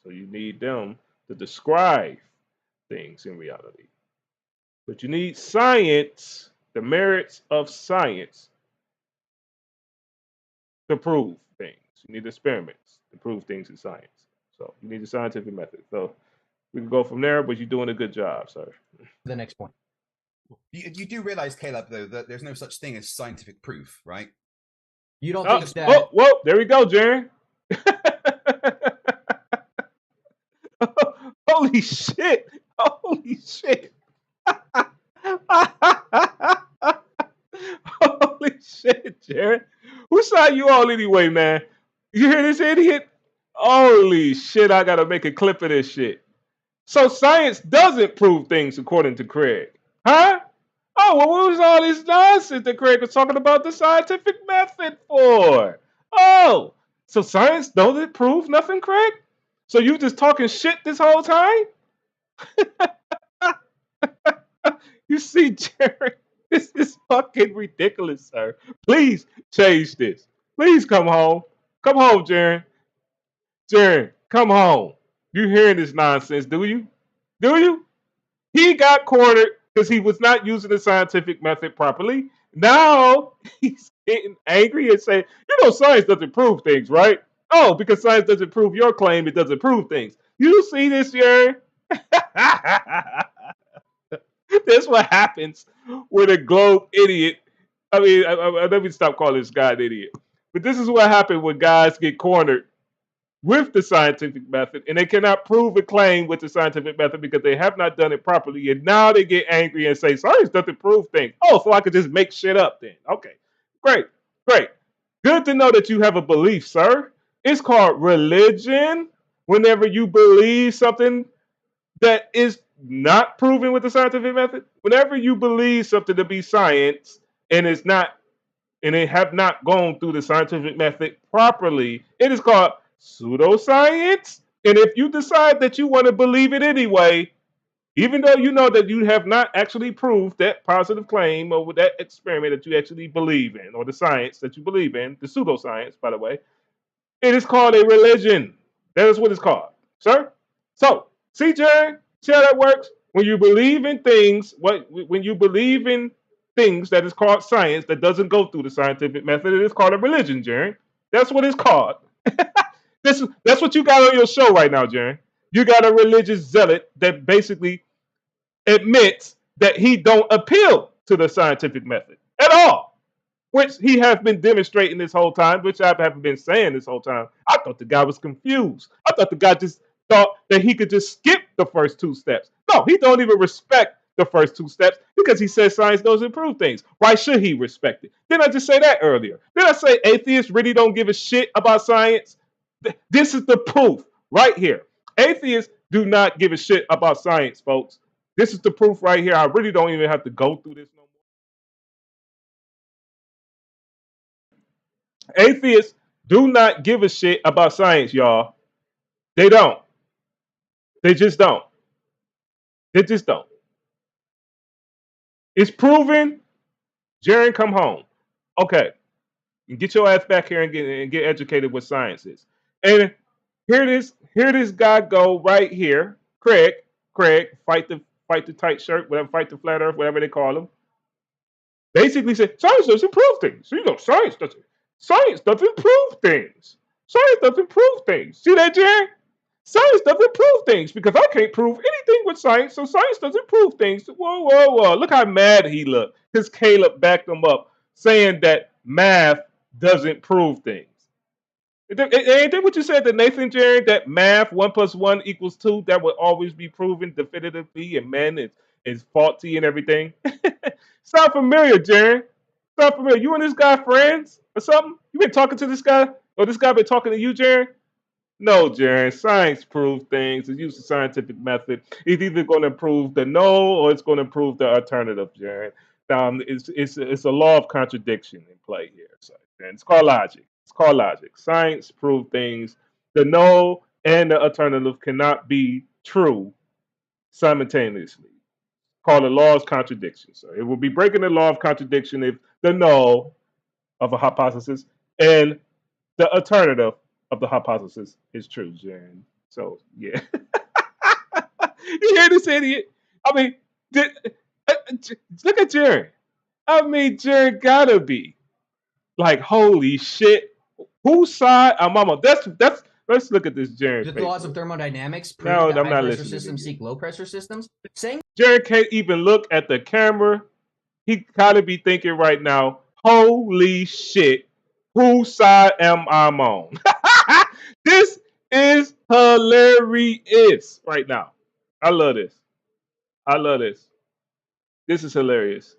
So you need them to describe things in reality. But you need science, the merits of science, to prove things. You need experiments to prove things in science. So you need a scientific method. So we can go from there, but you're doing a good job, sir. the next point. You do realize, Caleb, though, that there's no such thing as scientific proof, right? You don't think that? Whoa, there we go, Jaren. Holy shit! Holy shit! Holy shit, Jaren. Whose side you on anyway, man? You hear this idiot? Holy shit, I gotta make a clip of this shit. So science doesn't prove things according to Craig. Huh? Oh, well, what was all this nonsense that Craig was talking about the scientific method for? Oh, so science doesn't prove nothing, Craig? So you just talking shit this whole time? You see, Jerry, this is fucking ridiculous, sir. Please change this. Please come home. Come home, Jaren. Jaren, come home. You hearing this nonsense, do you? Do you? He got cornered because he was not using the scientific method properly. Now he's getting angry and saying, you know, science doesn't prove things, right? Oh, because science doesn't prove your claim, it doesn't prove things. You see this, Jaren? That's what happens with a globe idiot. I mean, let me stop calling this guy an idiot. But this is what happens when guys get cornered with the scientific method and they cannot prove a claim with the scientific method because they have not done it properly. And now they get angry and say, science doesn't prove things. Oh, so I could just make shit up then. Okay, great, great. Good to know that you have a belief, sir. It's called religion. Whenever you believe something that is not proven with the scientific method, whenever you believe something to be science and it's not, and it have not gone through the scientific method properly, it is called pseudoscience. And if you decide that you want to believe it anyway, even though you know that you have not actually proved that positive claim or that experiment that you actually believe in, or the science that you believe in, the pseudoscience, by the way, it is called a religion. That is what it's called, sir. So, see, Jerry, see how that works? When you believe in things, when you believe in things that is called science that doesn't go through the scientific method, it is called a religion, Jerry. That's what it's called. That's what you got on your show right now, Jerry. You got a religious zealot that basically admits that he don't appeal to the scientific method at all, which he has been demonstrating this whole time, which I haven't been saying this whole time. I thought the guy was confused. I thought the guy just thought that he could just skip the first two steps. No, he don't even respect the first two steps because he says science doesn't prove things. Why should he respect it? Didn't I just say that earlier? Did I say atheists really don't give a shit about science? This is the proof right here. Atheists do not give a shit about science, folks. This is the proof right here. I really don't even have to go through this no more. Atheists do not give a shit about science, y'all. They don't. They just don't. They just don't. It's proven. Jaren, come home. Okay. You get your ass back here and get educated what science is. And here this guy go right here. Craig, fight the tight shirt, whatever, fight the flat earth, whatever they call him. Basically said science doesn't prove things. So, science doesn't prove things. Science doesn't prove things. See that, Jaren? Science doesn't prove things because I can't prove anything with science, so science doesn't prove things. Whoa. Look how mad he looked because Caleb backed him up saying that math doesn't prove things. Ain't that what you said to Nathan, Jared? That math 1 + 1 = 2, that would always be proven definitively, and man is faulty and everything. Sound familiar, Jared? Sound familiar? You and this guy friends or something? You been talking to this guy, or this guy been talking to you, Jared? No, Jared. Science proves things. It's used the scientific method. It's either going to prove the no or it's going to prove the alternative, Jared. It's a law of contradiction in play here. So, and it's called logic. It's called logic. Science proves things. The no and the alternative cannot be true simultaneously. Called the law of contradiction. So it will be breaking the law of contradiction if the no of a hypothesis and the alternative of the hypothesis is true, Jaren. So yeah. You hear this idiot? I mean, look at Jaren. I mean, Jaren gotta be like, holy shit. Whose side? Mama. That's. Let's look at this, Jaren. The laws of thermodynamics prove no, that I'm not high pressure listening. systems seek low pressure systems. Saying Jaren can't even look at the camera. He gotta be thinking right now, holy shit. Whose side am I on? This is hilarious right now. I love this. I love this. This is hilarious.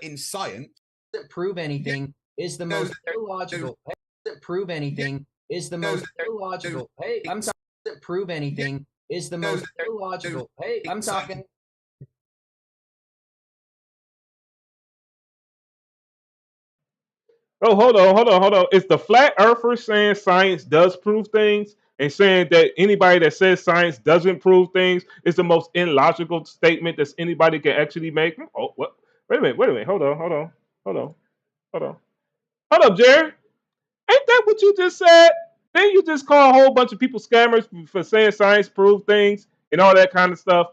In science, doesn't prove anything is the most illogical. Doesn't prove anything is the most illogical. Hey, I'm talking. Doesn't prove anything is the most illogical. Hey, I'm talking. Oh, hold on. Is the flat earther saying science does prove things and saying that anybody that says science doesn't prove things is the most illogical statement that anybody can actually make? Oh, what? Wait a minute. Hold up, Jerry. Ain't that what you just said? Then you just call a whole bunch of people scammers for saying science proves things and all that kind of stuff.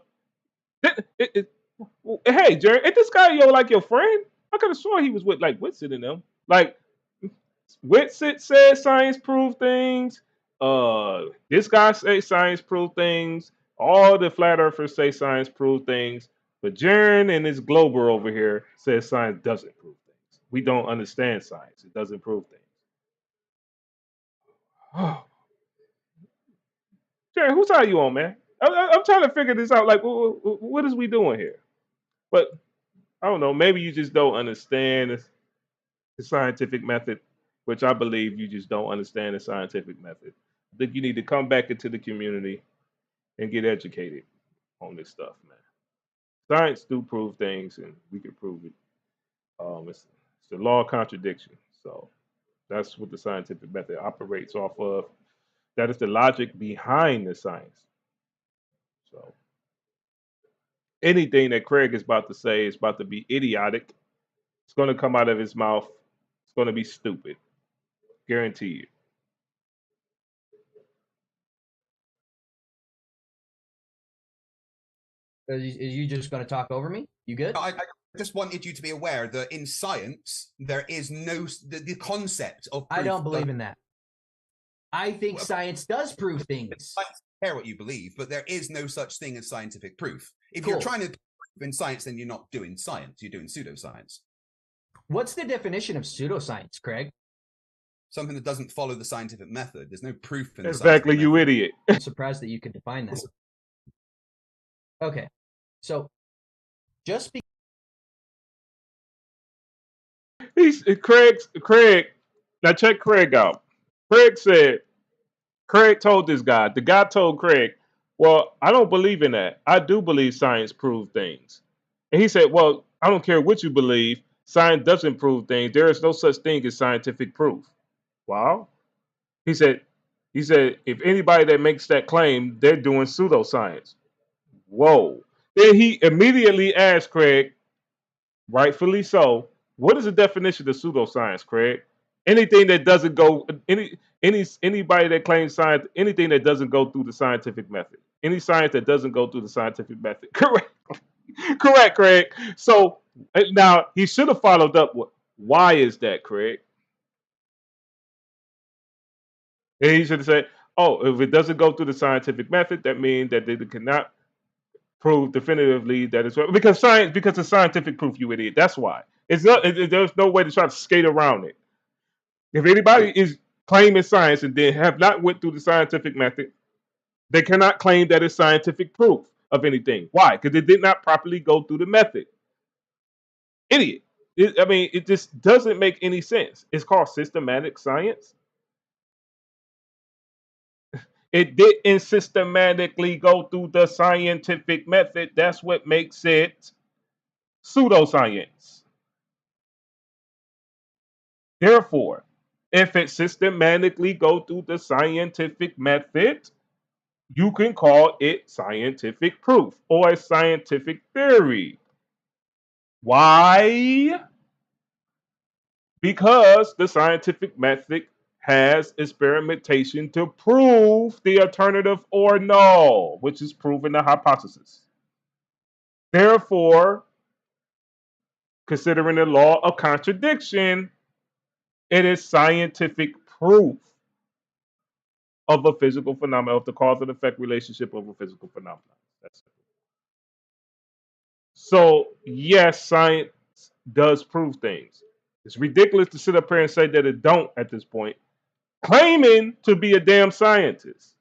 Hey, Jerry, ain't this guy your friend? I could have sworn he was with like Whitsit and them. Like Whitsit says science proves things. This guy says science proves things. All the flat earthers say science proves things. But Jaren and his Glober over here says science doesn't prove things. We don't understand science. It doesn't prove things. Jaren, whose side are you on, man? I'm trying to figure this out. Like, what is we doing here? But I don't know. Maybe you just don't understand the scientific method, which I believe you just don't understand the scientific method. I think you need to come back into the community and get educated on this stuff, man. Science do prove things, and we can prove it. It's the law of contradiction. So that's what the scientific method operates off of. That is the logic behind the science. So anything that Craig is about to say is about to be idiotic. It's going to come out of his mouth. It's going to be stupid. Guarantee you. Are you just going to talk over me? You good? I just wanted you to be aware that in science, there is no the concept of proof. I don't believe in that. I think science does prove things. care what you believe, but there is no such thing as scientific proof. If Cool. you're trying to prove in science, then you're not doing science. You're doing pseudoscience. What's the definition of pseudoscience, Craig? Something that doesn't follow the scientific method. There's no proof in the Exactly, scientific you method. idiot. I'm surprised that you could define that. Okay, so just because Craig. Now check Craig out. Craig told this guy. The guy told Craig, "Well, I don't believe in that. I do believe science proves things." And he said, "Well, I don't care what you believe. Science doesn't prove things. There is no such thing as scientific proof." Wow. He said, if anybody that makes that claim, they're doing pseudoscience. Whoa. Then he immediately asked Craig, rightfully so, what is the definition of pseudoscience, Craig? Anything that doesn't go anybody that claims science, anything that doesn't go through the scientific method. Any science that doesn't go through the scientific method. Correct. Correct, Craig. So now he should have followed up with, why is that, Craig? And he should have said, oh, if it doesn't go through the scientific method, that means that they cannot prove definitively that it's because it's scientific proof, you idiot. That's why. It's not. There's no way to try to skate around it. If anybody is claiming science and then have not went through the scientific method, they cannot claim that it's scientific proof of anything. Why? Because it did not properly go through the method. Idiot. It just doesn't make any sense. It's called systematic science. It didn't systematically go through the scientific method. That's what makes it pseudoscience. Therefore, if it systematically go through the scientific method, you can call it scientific proof or a scientific theory. Why? Because the scientific method has experimentation to prove the alternative or null, which is proving the hypothesis. Therefore, considering the law of contradiction, it is scientific proof of a physical phenomenon, of the cause and effect relationship of a physical phenomenon. That's it. So, yes, science does prove things. It's ridiculous to sit up here and say that it don't at this point, claiming to be a damn scientist.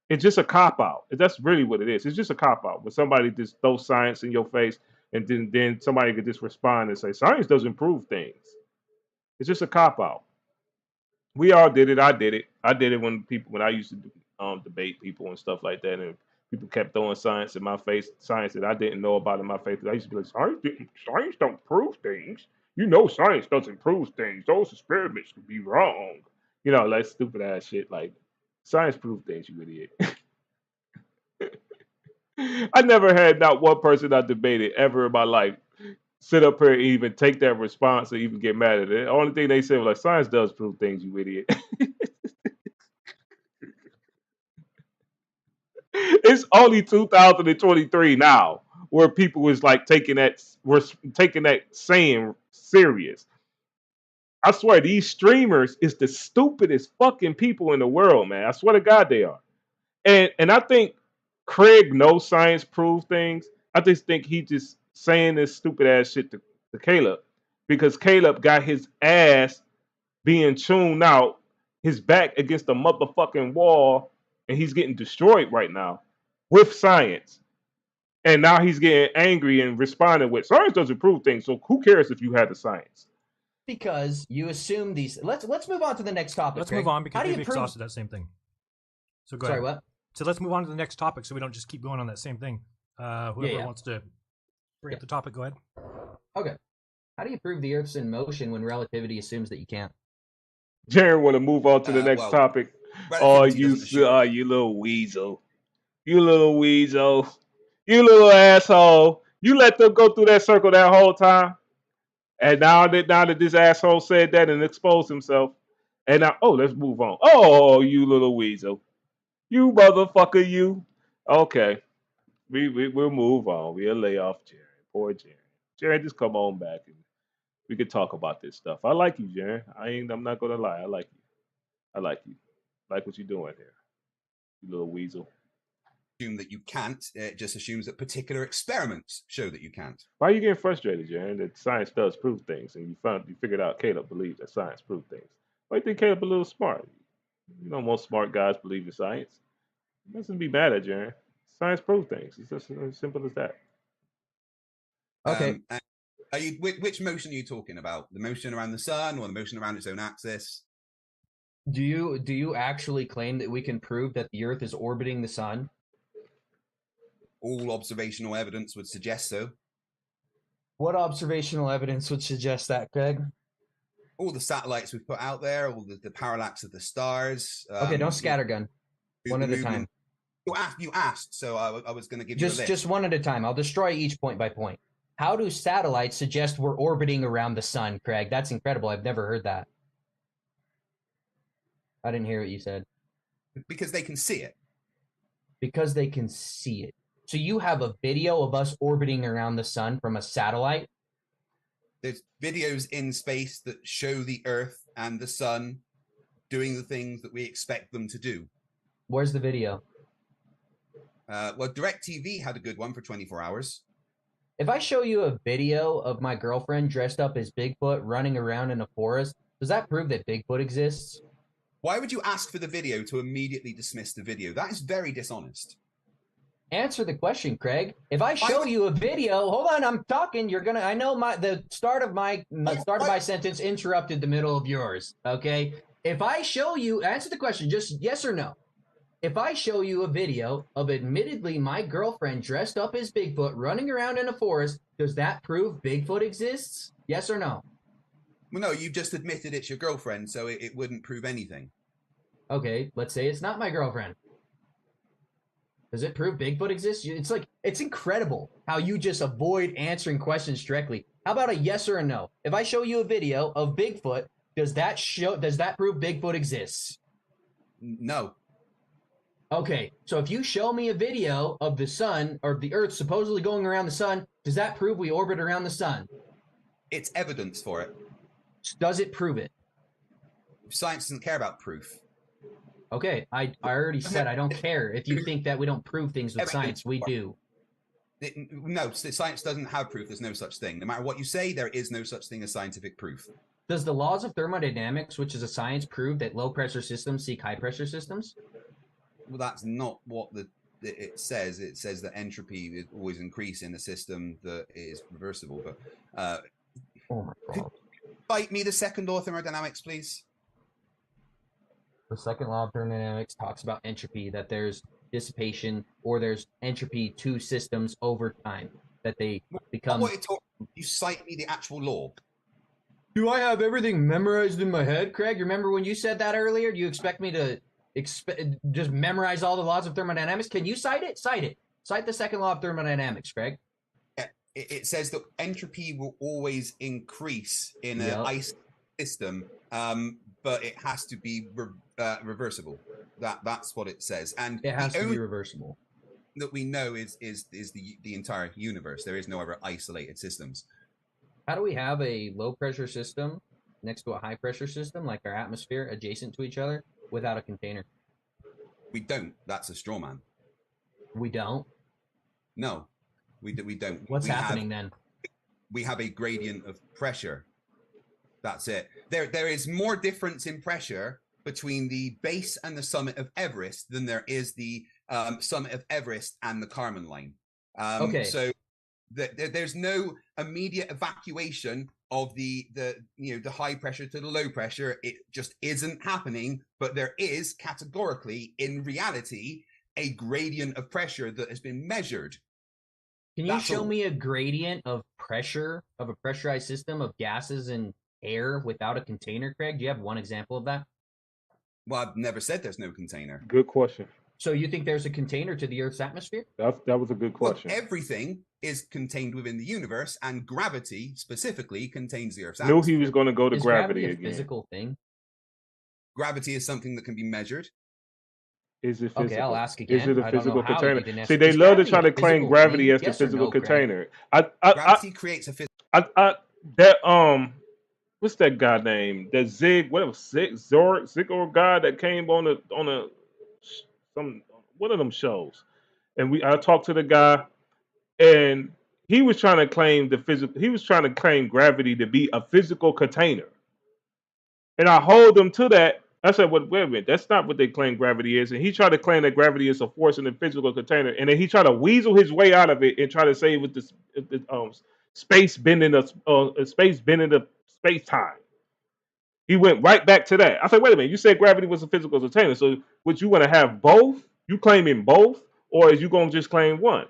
It's just a cop out. That's really what it is. It's just a cop out. When somebody just throws science in your face, and then somebody could just respond and say science doesn't prove things. It's just a cop out. We all did it. I did it. I did it when I used to debate people and stuff like that, and people kept throwing science in my face, science that I didn't know about in my face. I used to be like, science don't prove things. You know, science doesn't prove things. Those experiments could be wrong. You know, like stupid ass shit. Like science proves things, you idiot. I never had not one person I debated ever in my life sit up here and even take that response or even get mad at it. The only thing they said was like, science does prove things, you idiot. It's only 2023 now where people was like taking that saying serious. I swear these streamers is the stupidest fucking people in the world, man. I swear to God they are. And I think Craig knows science proves things. I just think he just saying this stupid ass shit to Caleb because Caleb got his ass being tuned out, his back against the motherfucking wall, and he's getting destroyed right now with science. And now he's getting angry and responding with science doesn't prove things. So who cares if you had the science? Because you assume these. Let's move on to the next topic. Let's Craig. move on because How do we've you prove? exhausted that same thing. So go Sorry, ahead. what? So let's move on to the next topic so we don't just keep going on that same thing. Whoever wants to bring up the topic, go ahead. Okay. How do you prove the Earth's in motion when relativity assumes that you can't? Jared want to move on to the next topic. Oh, you little weasel. You little weasel. You little asshole. You let them go through that circle that whole time. And now that this asshole said that and exposed himself. And now, let's move on. Oh, you little weasel. You motherfucker, you. Okay. We'll move on. We'll lay off Jared. Poor Jared. Jared, just come on back and we could talk about this stuff. I like you, Jared. I'm not gonna lie. I like you. I like you. I like what you're doing here. You little weasel. assume that you can't. It just assumes that particular experiments show that you can't. Why are you getting frustrated, Jaron? That science does prove things, and you figured out Caleb believes that science proves things. Why do you think Caleb a little smart? You know, most smart guys believe in science. Doesn't be mad at Jaron. Science proves things. It's just as simple as that. Okay. Which motion are you talking about? The motion around the sun or the motion around its own axis? Do you actually claim that we can prove that the Earth is orbiting the sun? All observational evidence would suggest so. What observational evidence would suggest that, Craig? All the satellites we've put out there, all the parallax of the stars. Okay, don't scattergun. One at a time. You asked, so I was going to give you a list. Just one at a time. I'll destroy each point by point. How do satellites suggest we're orbiting around the sun, Craig? That's incredible. I've never heard that. I didn't hear what you said. Because they can see it. Because they can see it. So you have a video of us orbiting around the sun from a satellite? There's videos in space that show the Earth and the sun doing the things that we expect them to do. Where's the video? Well, DirecTV had a good one for 24 hours. If I show you a video of my girlfriend dressed up as Bigfoot running around in a forest, does that prove that Bigfoot exists? Why would you ask for the video to immediately dismiss the video? That is very dishonest. Answer the question, Craig. If I show you a video, hold on, I'm talking. You're gonna. I know the start of my sentence interrupted the middle of yours. Okay. If I show you, answer the question, just yes or no. If I show you a video of admittedly my girlfriend dressed up as Bigfoot running around in a forest, does that prove Bigfoot exists? Yes or no? Well, no, you've just admitted it's your girlfriend, so it wouldn't prove anything. Okay, let's say it's not my girlfriend. Does it prove Bigfoot exists? It's incredible how you just avoid answering questions directly. How about a yes or a no? If I show you a video of Bigfoot, does that prove Bigfoot exists? No. Okay, so if you show me a video of the sun or the Earth supposedly going around the sun, does that prove we orbit around the sun? It's evidence for it. Does it prove it? Science doesn't care about proof. Okay, I already said I don't care. If you think that we don't prove things with science, we do. No, science doesn't have proof. There's no such thing. No matter what you say, there is no such thing as scientific proof. Does the laws of thermodynamics, which is a science, prove that low-pressure systems seek high-pressure systems? Well, that's not what it says. It says that entropy is always increase in a system that is reversible. But oh my God. Could you cite me the second law of thermodynamics, please? The second law of thermodynamics talks about entropy, that there's dissipation or there's entropy to systems over time, that they become... You cite me the actual law. Do I have everything memorized in my head, Craig? You remember when you said that earlier? Do you expect me to just memorize all the laws of thermodynamics? Can you cite it? Cite it. Cite the second law of thermodynamics, Craig. Yeah, it says that entropy will always increase in an ice system, but it has to be reversible. That's what it says, and it has to be reversible. That we know is the entire universe. There is no other isolated systems. How do we have a low pressure system next to a high pressure system, like our atmosphere, adjacent to each other, without a container? We don't. That's a straw man. We don't? No, we don't. What's happening then? We have a gradient of pressure. That's it. There is more difference in pressure between the base and the summit of Everest than there is the summit of Everest and the Kármán line. Okay. So there's no immediate evacuation of the high pressure to the low pressure. It just isn't happening. But there is categorically, in reality, a gradient of pressure that has been measured. Can you show me a gradient of pressure of a pressurized system of gases and air without a container, Craig? Do you have one example of that? Well, I've never said there's no container. Good question. So you think there's a container to the Earth's atmosphere? That was a good question. Well, everything is contained within the universe, and gravity specifically contains the Earth's atmosphere. Knew he was going to go to Is gravity a again. Physical thing? Gravity is something that can be measured. Is it physical? Okay, I'll ask again. Is it a physical container? See, they love to try to claim gravity as the physical container. Gravity creates a physical. What's that guy name? That Zigor guy that came on some one of them shows, and I talked to the guy, and he was trying to claim the physical. He was trying to claim gravity to be a physical container, and I hold him to that. I said, "Well, wait a minute, that's not what they claim gravity is." And he tried to claim that gravity is a force in a physical container, and then he tried to weasel his way out of it and try to say it was the space bending the space time. He went right back to that. I said, "Wait a minute, you said gravity was a physical container, so would you want to have both? You claiming both, or is you gonna just claim one?"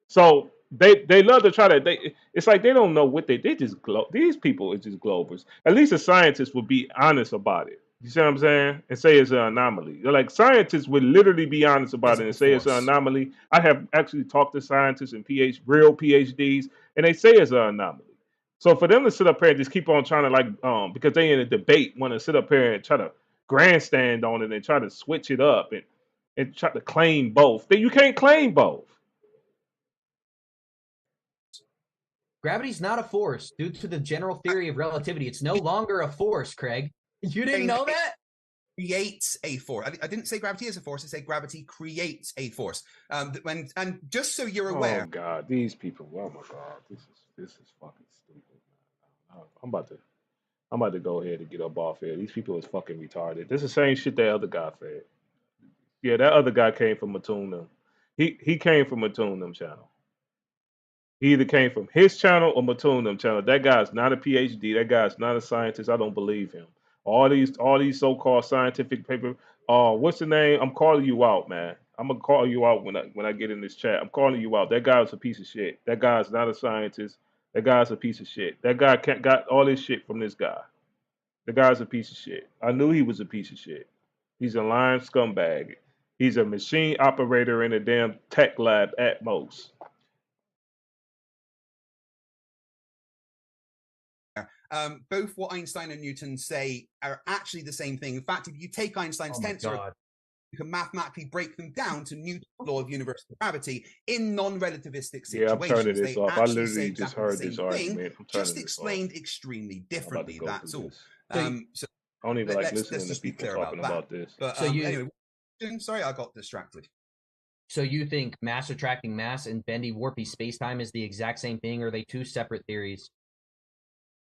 So they love to try to it's like they don't know what they just these people are just globers. At least a scientist would be honest about it. You see what I'm saying? And say it's an anomaly. They're like scientists would literally be honest about it and say it's an anomaly. I have actually talked to scientists and real PhDs, and they say it's an anomaly. So for them to sit up here and just keep on trying to because they in a debate want to sit up here and try to grandstand on it and try to switch it up and try to claim both. You can't claim both. Gravity's not a force due to the general theory of relativity. It's no longer a force, Craig. You didn't know that? Creates a force. I didn't say gravity is a force. I say gravity creates a force. And just so you're aware. Oh God, these people. Oh my God, this is fucking stupid. I'm about to go ahead and get up off here. These people is fucking retarded. This is the same shit that other guy said. Yeah, that other guy came from Matuna. He came from Matuna channel. He either came from his channel or Matuna channel. That guy's not a PhD. That guy's not a scientist. I don't believe him. All these so-called scientific paper. What's the name? I'm calling you out, man. I'm gonna call you out when I get in this chat. I'm calling you out. That guy's a piece of shit. That guy's not a scientist. That guy's a piece of shit. That guy got all this shit from this guy. The guy's a piece of shit. I knew he was a piece of shit. He's a lying scumbag. He's a machine operator in a damn tech lab at most. Both what Einstein and Newton say are actually the same thing. In fact, if you take Einstein's tensor, you can mathematically break them down to Newton's law of universal gravity in non-relativistic situations. Yeah, I'm turning this off. I literally just heard this argument. Just explained extremely differently. That's all. So I don't even like listening to people talking about this. But anyway, sorry, I got distracted. So you think mass attracting mass and bendy warpy space-time is the exact same thing, or are they two separate theories?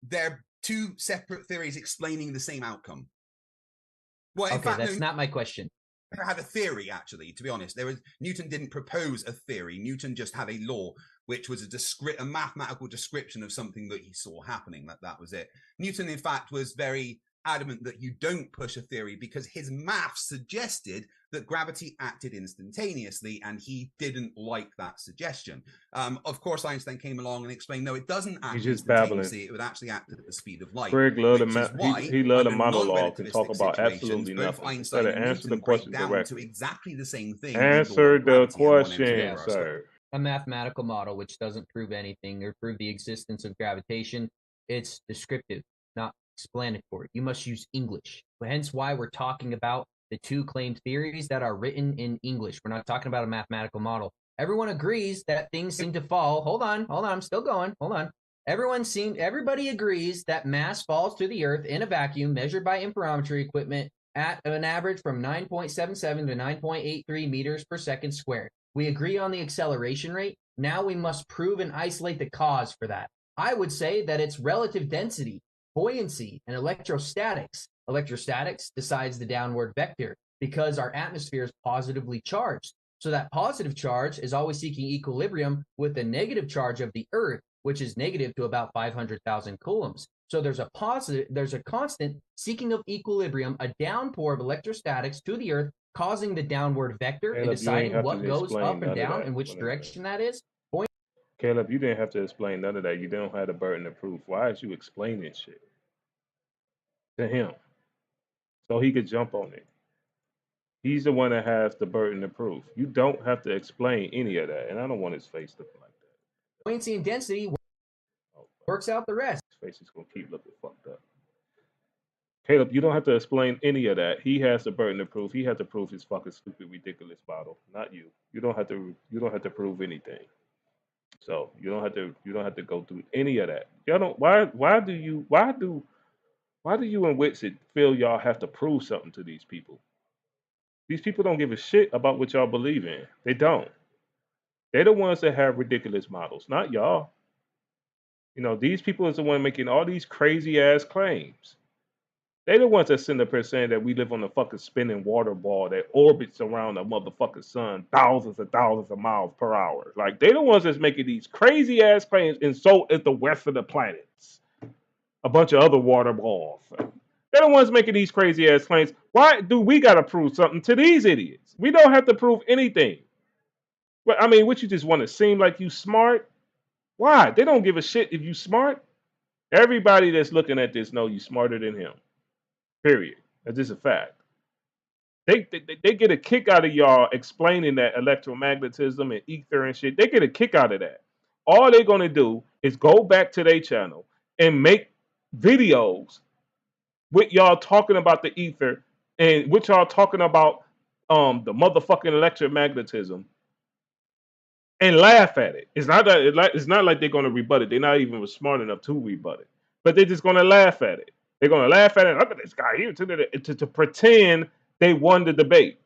They're two separate theories explaining the same outcome. Well, in okay, fact, that's not my question. Never had a theory, actually, to be honest. Newton didn't propose a theory. Newton just had a law, which was a mathematical description of something that he saw happening. That was it. Newton, in fact, was very adamant that you don't push a theory because his maths suggested that gravity acted instantaneously, and he didn't like that suggestion. Of course, Einstein came along and explained, no, it doesn't act instantaneously. It would actually act at the speed of light. Craig loved he loved a monologue and talk about absolutely nothing. Instead of answer the question directly. To exactly the same thing. Answer the question, sir. A mathematical model which doesn't prove anything or prove the existence of gravitation. It's descriptive, not explanatory. You must use English. Hence why we're talking about the two claimed theories that are written in English. We're not talking about a mathematical model. Everyone agrees that things seem to fall. Hold on. I'm still going. Hold on. Everybody agrees that mass falls to the earth in a vacuum measured by interferometry equipment at an average from 9.77 to 9.83 meters per second squared. We agree on the acceleration rate. Now we must prove and isolate the cause for that. I would say that it's relative density, buoyancy, and electrostatics. Electrostatics decides the downward vector because our atmosphere is positively charged. So that positive charge is always seeking equilibrium with the negative charge of the Earth, which is negative to about 500,000 coulombs. So there's a constant seeking of equilibrium, a downpour of electrostatics to the Earth, causing the downward vector and deciding what goes up and down and which direction that is. Caleb, you didn't have to explain none of that. You don't have the burden of proof. Why is you explaining shit to him so he could jump on it? He's the one that has the burden of proof. You don't have to explain any of that, and I don't want his face looking like that. Buoyancy and density works out the rest. His face is gonna keep looking fucked up. Caleb, you don't have to explain any of that. He has the burden of proof. He has to prove his fucking stupid, ridiculous model, not you. You don't have to prove anything. So you don't have to go through any of that. Y'all don't. Why do you and Witsit feel y'all have to prove something to these people? These people don't give a shit about what y'all believe in. They don't. They're the ones that have ridiculous models, not y'all. These people is the one making all these crazy ass claims. They the ones that send up here saying that we live on a fucking spinning water ball that orbits around the motherfucking sun thousands of miles per hour. Like, they the ones that's making these crazy ass claims, and so is the rest of the planets. A bunch of other water balls. They're the ones making these crazy ass claims. Why do we gotta prove something to these idiots? We don't have to prove anything. But I mean, what, you just want to seem like you smart? Why? They don't give a shit if you smart. Everybody that's looking at this know you smarter than him. Period. That's just a fact. They get a kick out of y'all explaining that electromagnetism and ether and shit. They get a kick out of that. All they're gonna do is go back to their channel and make videos with y'all talking about the ether and with y'all talking about the motherfucking electromagnetism and laugh at it. It's not like they're gonna rebut it. They're not even smart enough to rebut it. But they're just gonna laugh at it. They're gonna laugh at it. Look at this guy here to pretend they won the debate.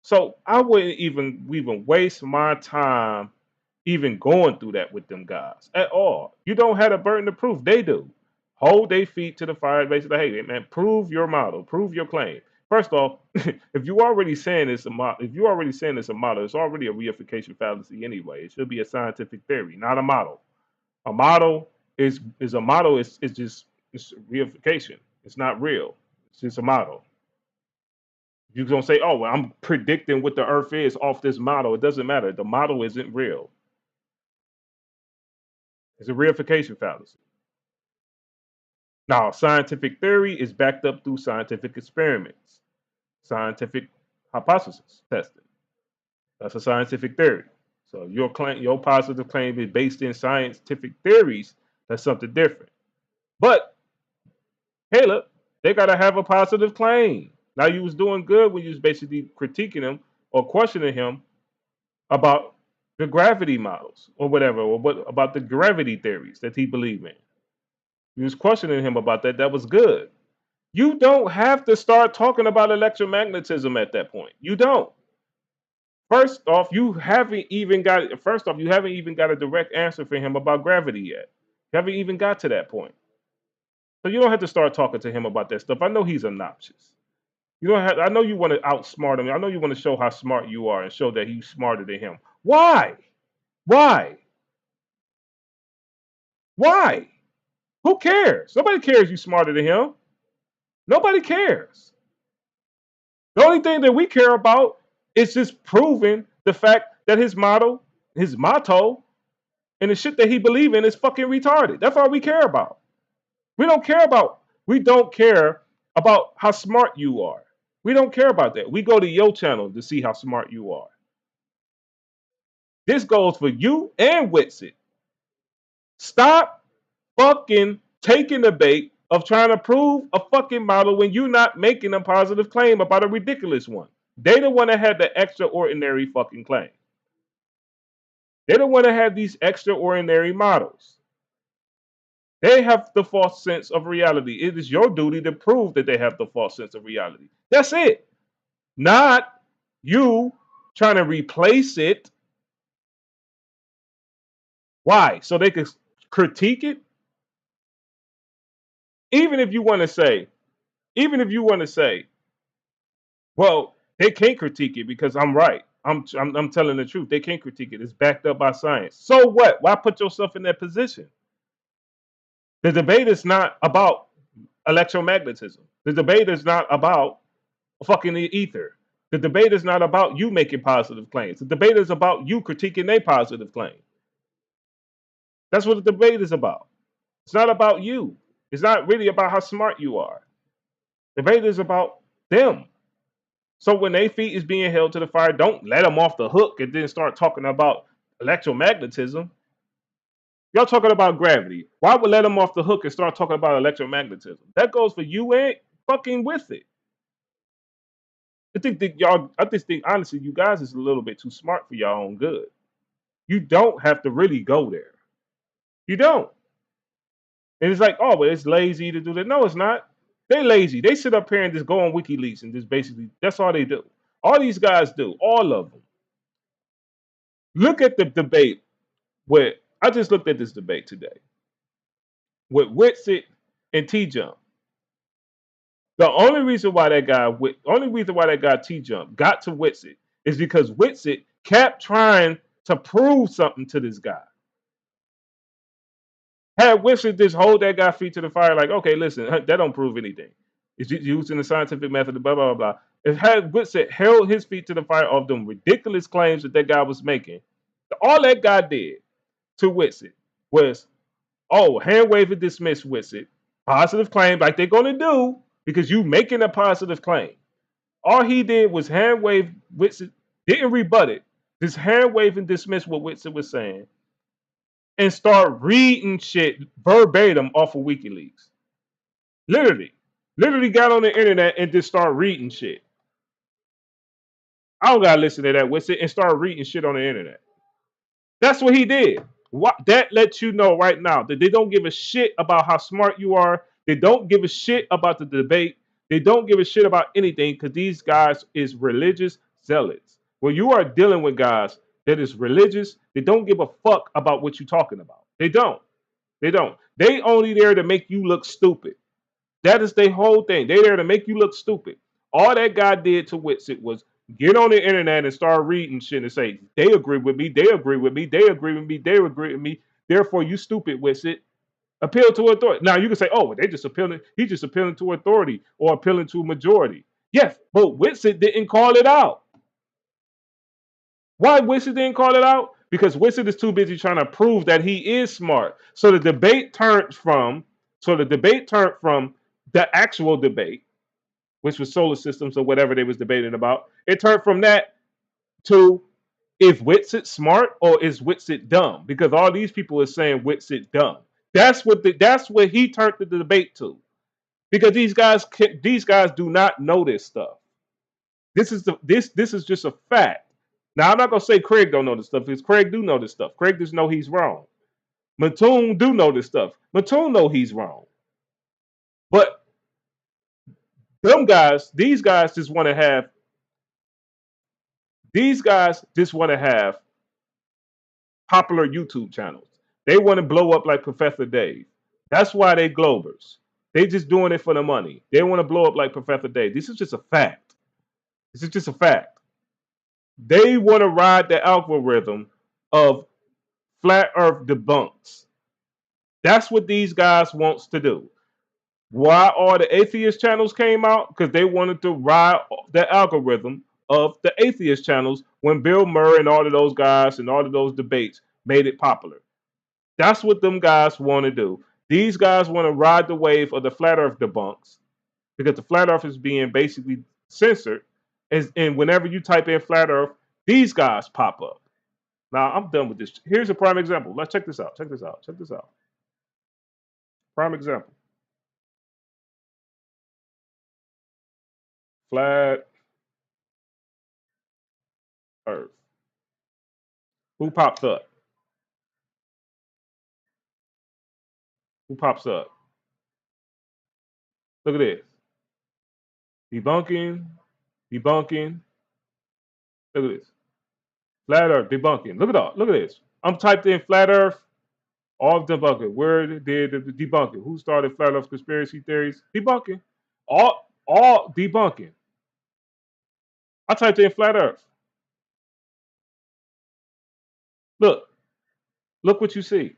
So I wouldn't even waste my time even going through that with them guys at all. You don't have a burden of proof. They do. Hold their feet to the fire. Basically, hey man, prove your model, prove your claim. First off, if you already saying it's a model, it's already a reification fallacy anyway. It should be a scientific theory, not a model. A model is a model. It's just reification. It's not real. It's just a model. You're gonna say, "Oh, well, I'm predicting what the Earth is off this model." It doesn't matter. The model isn't real. It's a reification fallacy. Now, scientific theory is backed up through scientific experiments, scientific hypothesis testing. That's a scientific theory. So your positive claim is based in scientific theories. That's something different. But hey, look, they gotta have a positive claim. Now, you was doing good when you was basically critiquing him or questioning him about the gravity models or whatever, or what about the gravity theories that he believed in. You was questioning him about that. That was good. You don't have to start talking about electromagnetism at that point. You don't. First off, you haven't even got a direct answer for him about gravity yet. You haven't even got to that point. So you don't have to start talking to him about that stuff. I know he's obnoxious. I know you want to outsmart him. I know you want to show how smart you are and show that he's smarter than him. Why? Why? Why? Who cares? Nobody cares you're smarter than him. Nobody cares. The only thing that we care about is just proving the fact that his motto, and the shit that he believes in is fucking retarded. That's all we care about. We don't care about how smart you are. We don't care about that. We go to your channel to see how smart you are. This goes for you and Witsit. Stop fucking taking the bait of trying to prove a fucking model when you're not making a positive claim about a ridiculous one. They the one that had the extraordinary fucking claim. They the one that had these extraordinary models. They have the false sense of reality. It is your duty to prove that they have the false sense of reality. That's it. Not you trying to replace it. Why? So they can critique it? Even if you want to say, well, they can't critique it because I'm right. I'm telling the truth. They can't critique it. It's backed up by science. So what? Why put yourself in that position? The debate is not about electromagnetism. The debate is not about fucking the ether. The debate is not about you making positive claims. The debate is about you critiquing their positive claim. That's what the debate is about. It's not about you. It's not really about how smart you are. The debate is about them. So when their feet is being held to the fire, don't let them off the hook and then start talking about electromagnetism. Y'all talking about gravity. Why would let them off the hook and start talking about electromagnetism? That goes for you and fucking with it. I just think honestly, you guys is a little bit too smart for your own good. You don't have to really go there. You don't. And it's like, oh, well, it's lazy to do that. No, it's not. They lazy. They sit up here and just go on WikiLeaks and just basically, that's all they do. All these guys do, all of them. Look at the debate with, I just looked at this debate today with Witsit and T-Jump. The only reason why that guy T-Jump got to Witsit is because Witsit kept trying to prove something to this guy. Had Witsit just hold that guy feet to the fire, like, okay, listen, that don't prove anything. It's used in the scientific method, blah, blah, blah. If had Witsit held his feet to the fire of them ridiculous claims that guy was making, all that guy did to Witsit was, hand wave and dismiss Witsit. Positive claim, like they're going to do, because you making a positive claim. All he did was hand wave Witsit, didn't rebut it, just hand wave and dismiss what Witsit was saying, and start reading shit verbatim off of WikiLeaks. Literally got on the internet and just start reading shit. I don't gotta listen to that Witsit and start reading shit on the internet. That's what he did. That lets you know right now that they don't give a shit about how smart you are. They don't give a shit about the debate. They don't give a shit about anything, because these guys is religious zealots. When you are dealing with guys that is religious, they don't give a fuck about what you're talking about. They don't. They only there to make you look stupid. That is their whole thing. They there to make you look stupid. All that guy did to Witsit was get on the internet and start reading shit and say, they agree with me, they agree with me, they agree with me, they agree with me. Therefore, you stupid, Witsit. Appeal to authority. Now you can say, oh, he's just appealing to authority or appealing to a majority. Yes, but Witsit didn't call it out. Why Witsit didn't call it out? Because Witsit is too busy trying to prove that he is smart. So the debate turned from the actual debate, which was solar systems or whatever they was debating about. It turned from that to, is Witsit smart or is Witsit dumb? Because all these people are saying Witsit dumb. That's what he turned the debate to. Because these guys do not know this stuff. This is just a fact. Now I'm not gonna say Craig don't know this stuff, because Craig do know this stuff. Craig just know he's wrong. Mattoon do know this stuff. Mattoon know he's wrong. But these guys just want to have popular YouTube channels. They want to blow up like Professor Dave. That's why they Globers. They just doing it for the money. They want to blow up like Professor Dave. This is just a fact. They want to ride the algorithm of flat earth debunks. That's what these guys wants to do. Why all the atheist channels came out? Because they wanted to ride the algorithm of the atheist channels when Bill Murray and all of those guys and all of those debates made it popular. That's what them guys want to do. These guys want to ride the wave of the flat earth debunks, because the flat earth is being basically censored. And whenever you type in flat earth, these guys pop up. Now, I'm done with this. Here's a prime example. Let's check this out. Prime example. Flat earth. Who pops up? Who pops up? Look at this. Debunking. Look at this. Flat earth debunking. Look at this. I'm typed in flat earth. All debunking. Where did the debunking? Who started flat earth conspiracy theories? Debunking. All debunking. I typed in flat earth. Look what you see.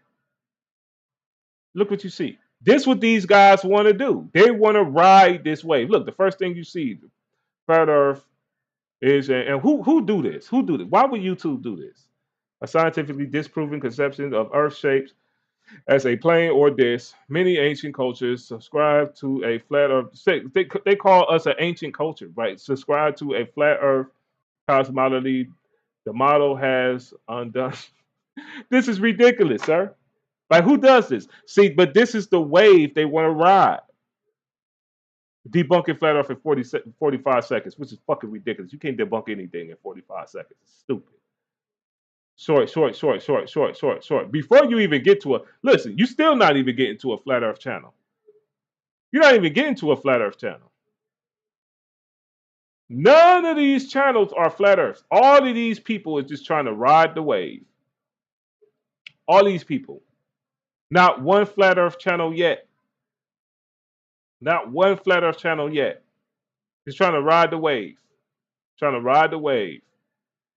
This is what these guys want to do. They want to ride this wave. Look, the first thing you see, flat earth is, and who do this? Why would YouTube do this? A scientifically disproven conception of earth shapes as a plane or disc. Many ancient cultures subscribe to a flat earth. They call us an ancient culture, right? Subscribe to a flat earth cosmology. The model has undone. This is ridiculous, sir. Like, who does this? See, but this is the wave they want to ride. Debunking flat earth in 45 seconds, which is fucking ridiculous. You can't debunk anything in 45 seconds. It's stupid. Short. Before you even get to listen, you still not even getting to a flat earth channel. You're not even getting to a flat earth channel. None of these channels are flat earth. All of these people is just trying to ride the wave. All these people. Not one flat earth channel yet. Not one flat earth channel yet. Just trying to ride the wave. Trying to ride the wave.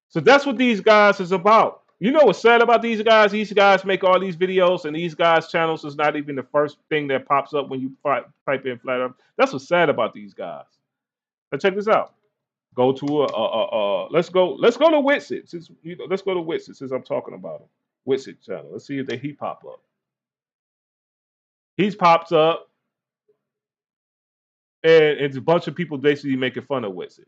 So that's what these guys is about. You know what's sad about these guys? These guys make all these videos, and these guys' channels is not even the first thing that pops up when you type in flat earth. That's what's sad about these guys. Now check this out. Go to let's go to Witsit. Let's go to Witsit since I'm talking about him. Witsit channel. Let's see if he pop up. He's pops up, and it's a bunch of people basically making fun of Witsit.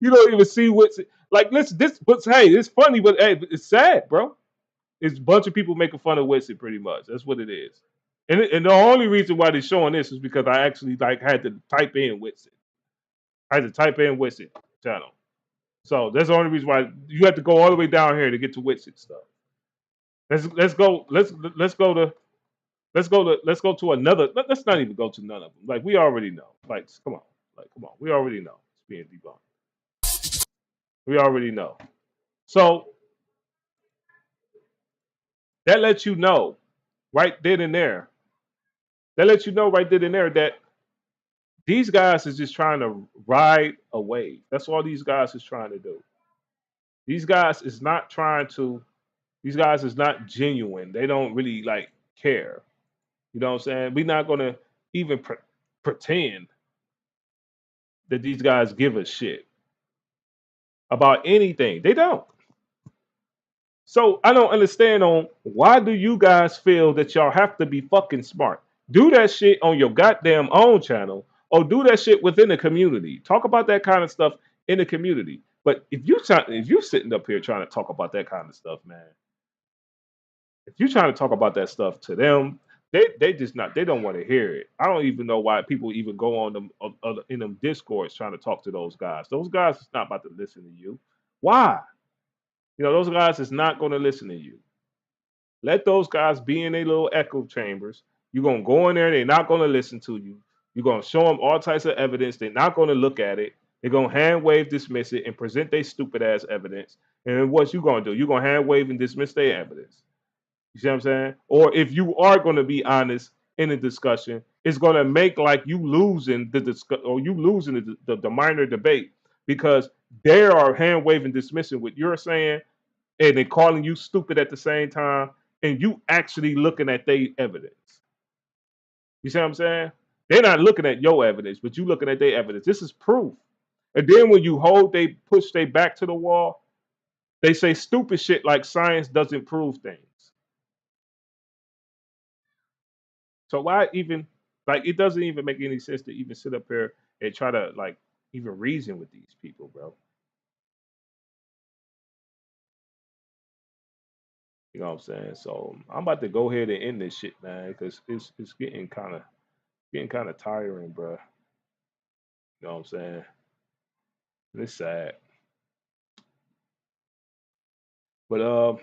You don't even see Witsit. Like, listen, but hey, it's funny, but hey, it's sad, bro. It's a bunch of people making fun of Witsit, pretty much. That's what it is. And the only reason why they're showing this is because I actually had to type in Witsit. I had to type in Witsit channel. So that's the only reason why you have to go all the way down here to get to Witsit stuff. Let's go to another. Let's not even go to none of them. Like, we already know. Like, come on. We already know it's being debunked. We already know. So that lets you know right then and there. That these guys is just trying to ride a wave. That's all these guys is trying to do. These guys is not genuine. They don't really like care. You know what I'm saying? We're not gonna even pretend that these guys give a shit about anything. They don't. So I don't understand on why do you guys feel that y'all have to be fucking smart? Do that shit on your goddamn own channel, or do that shit within the community. Talk about that kind of stuff in the community. But if you sitting up here trying to talk about that kind of stuff, man, if you're trying to talk about that stuff to them, they don't want to hear it. I don't even know why people even go on them in them discords trying to talk to those guys. Those guys is not about to listen to you. Why? You know, those guys is not going to listen to you. Let those guys be in their little echo chambers. You're going to go in there. They're not going to listen to you. You're going to show them all types of evidence. They're not going to look at it. They're going to hand wave, dismiss it, and present their stupid ass evidence. And then what you going to do? You're going to hand wave and dismiss their evidence. You see what I'm saying? Or if you are going to be honest in a discussion, it's going to make like you losing the minor debate, because they are hand waving, dismissing what you're saying, and they're calling you stupid at the same time, and you actually looking at their evidence. You see what I'm saying? They're not looking at your evidence, but you looking at their evidence. This is proof. And then when you push their back to the wall, they say stupid shit like science doesn't prove things. So why even, like, it doesn't even make any sense to even sit up here and try to like even reason with these people, bro. You know what I'm saying? So I'm about to go ahead and end this shit, man, because it's getting kind of tiring, bro. You know what I'm saying? And it's sad. But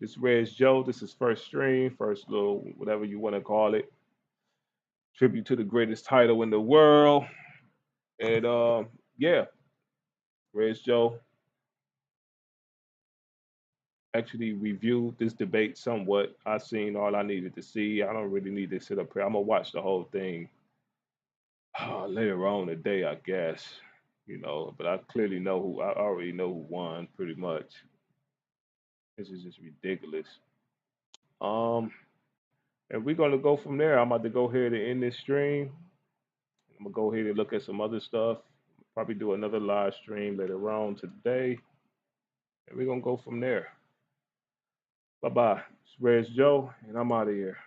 this is Reg Joe. This is first stream, first little whatever you want to call it. Tribute to the greatest title in the world. And yeah, Reg Joe actually reviewed this debate somewhat. I seen all I needed to see. I don't really need to sit up here. I'm gonna watch the whole thing later on today, I guess. You know, but I clearly know who. I already know who won, pretty much. This is just ridiculous. And we're gonna go from there. I'm about to go ahead and end this stream. I'm gonna go ahead and look at some other stuff. Probably do another live stream later on today, and we're gonna go from there. Bye bye. It's Reg Joe, and I'm out of here.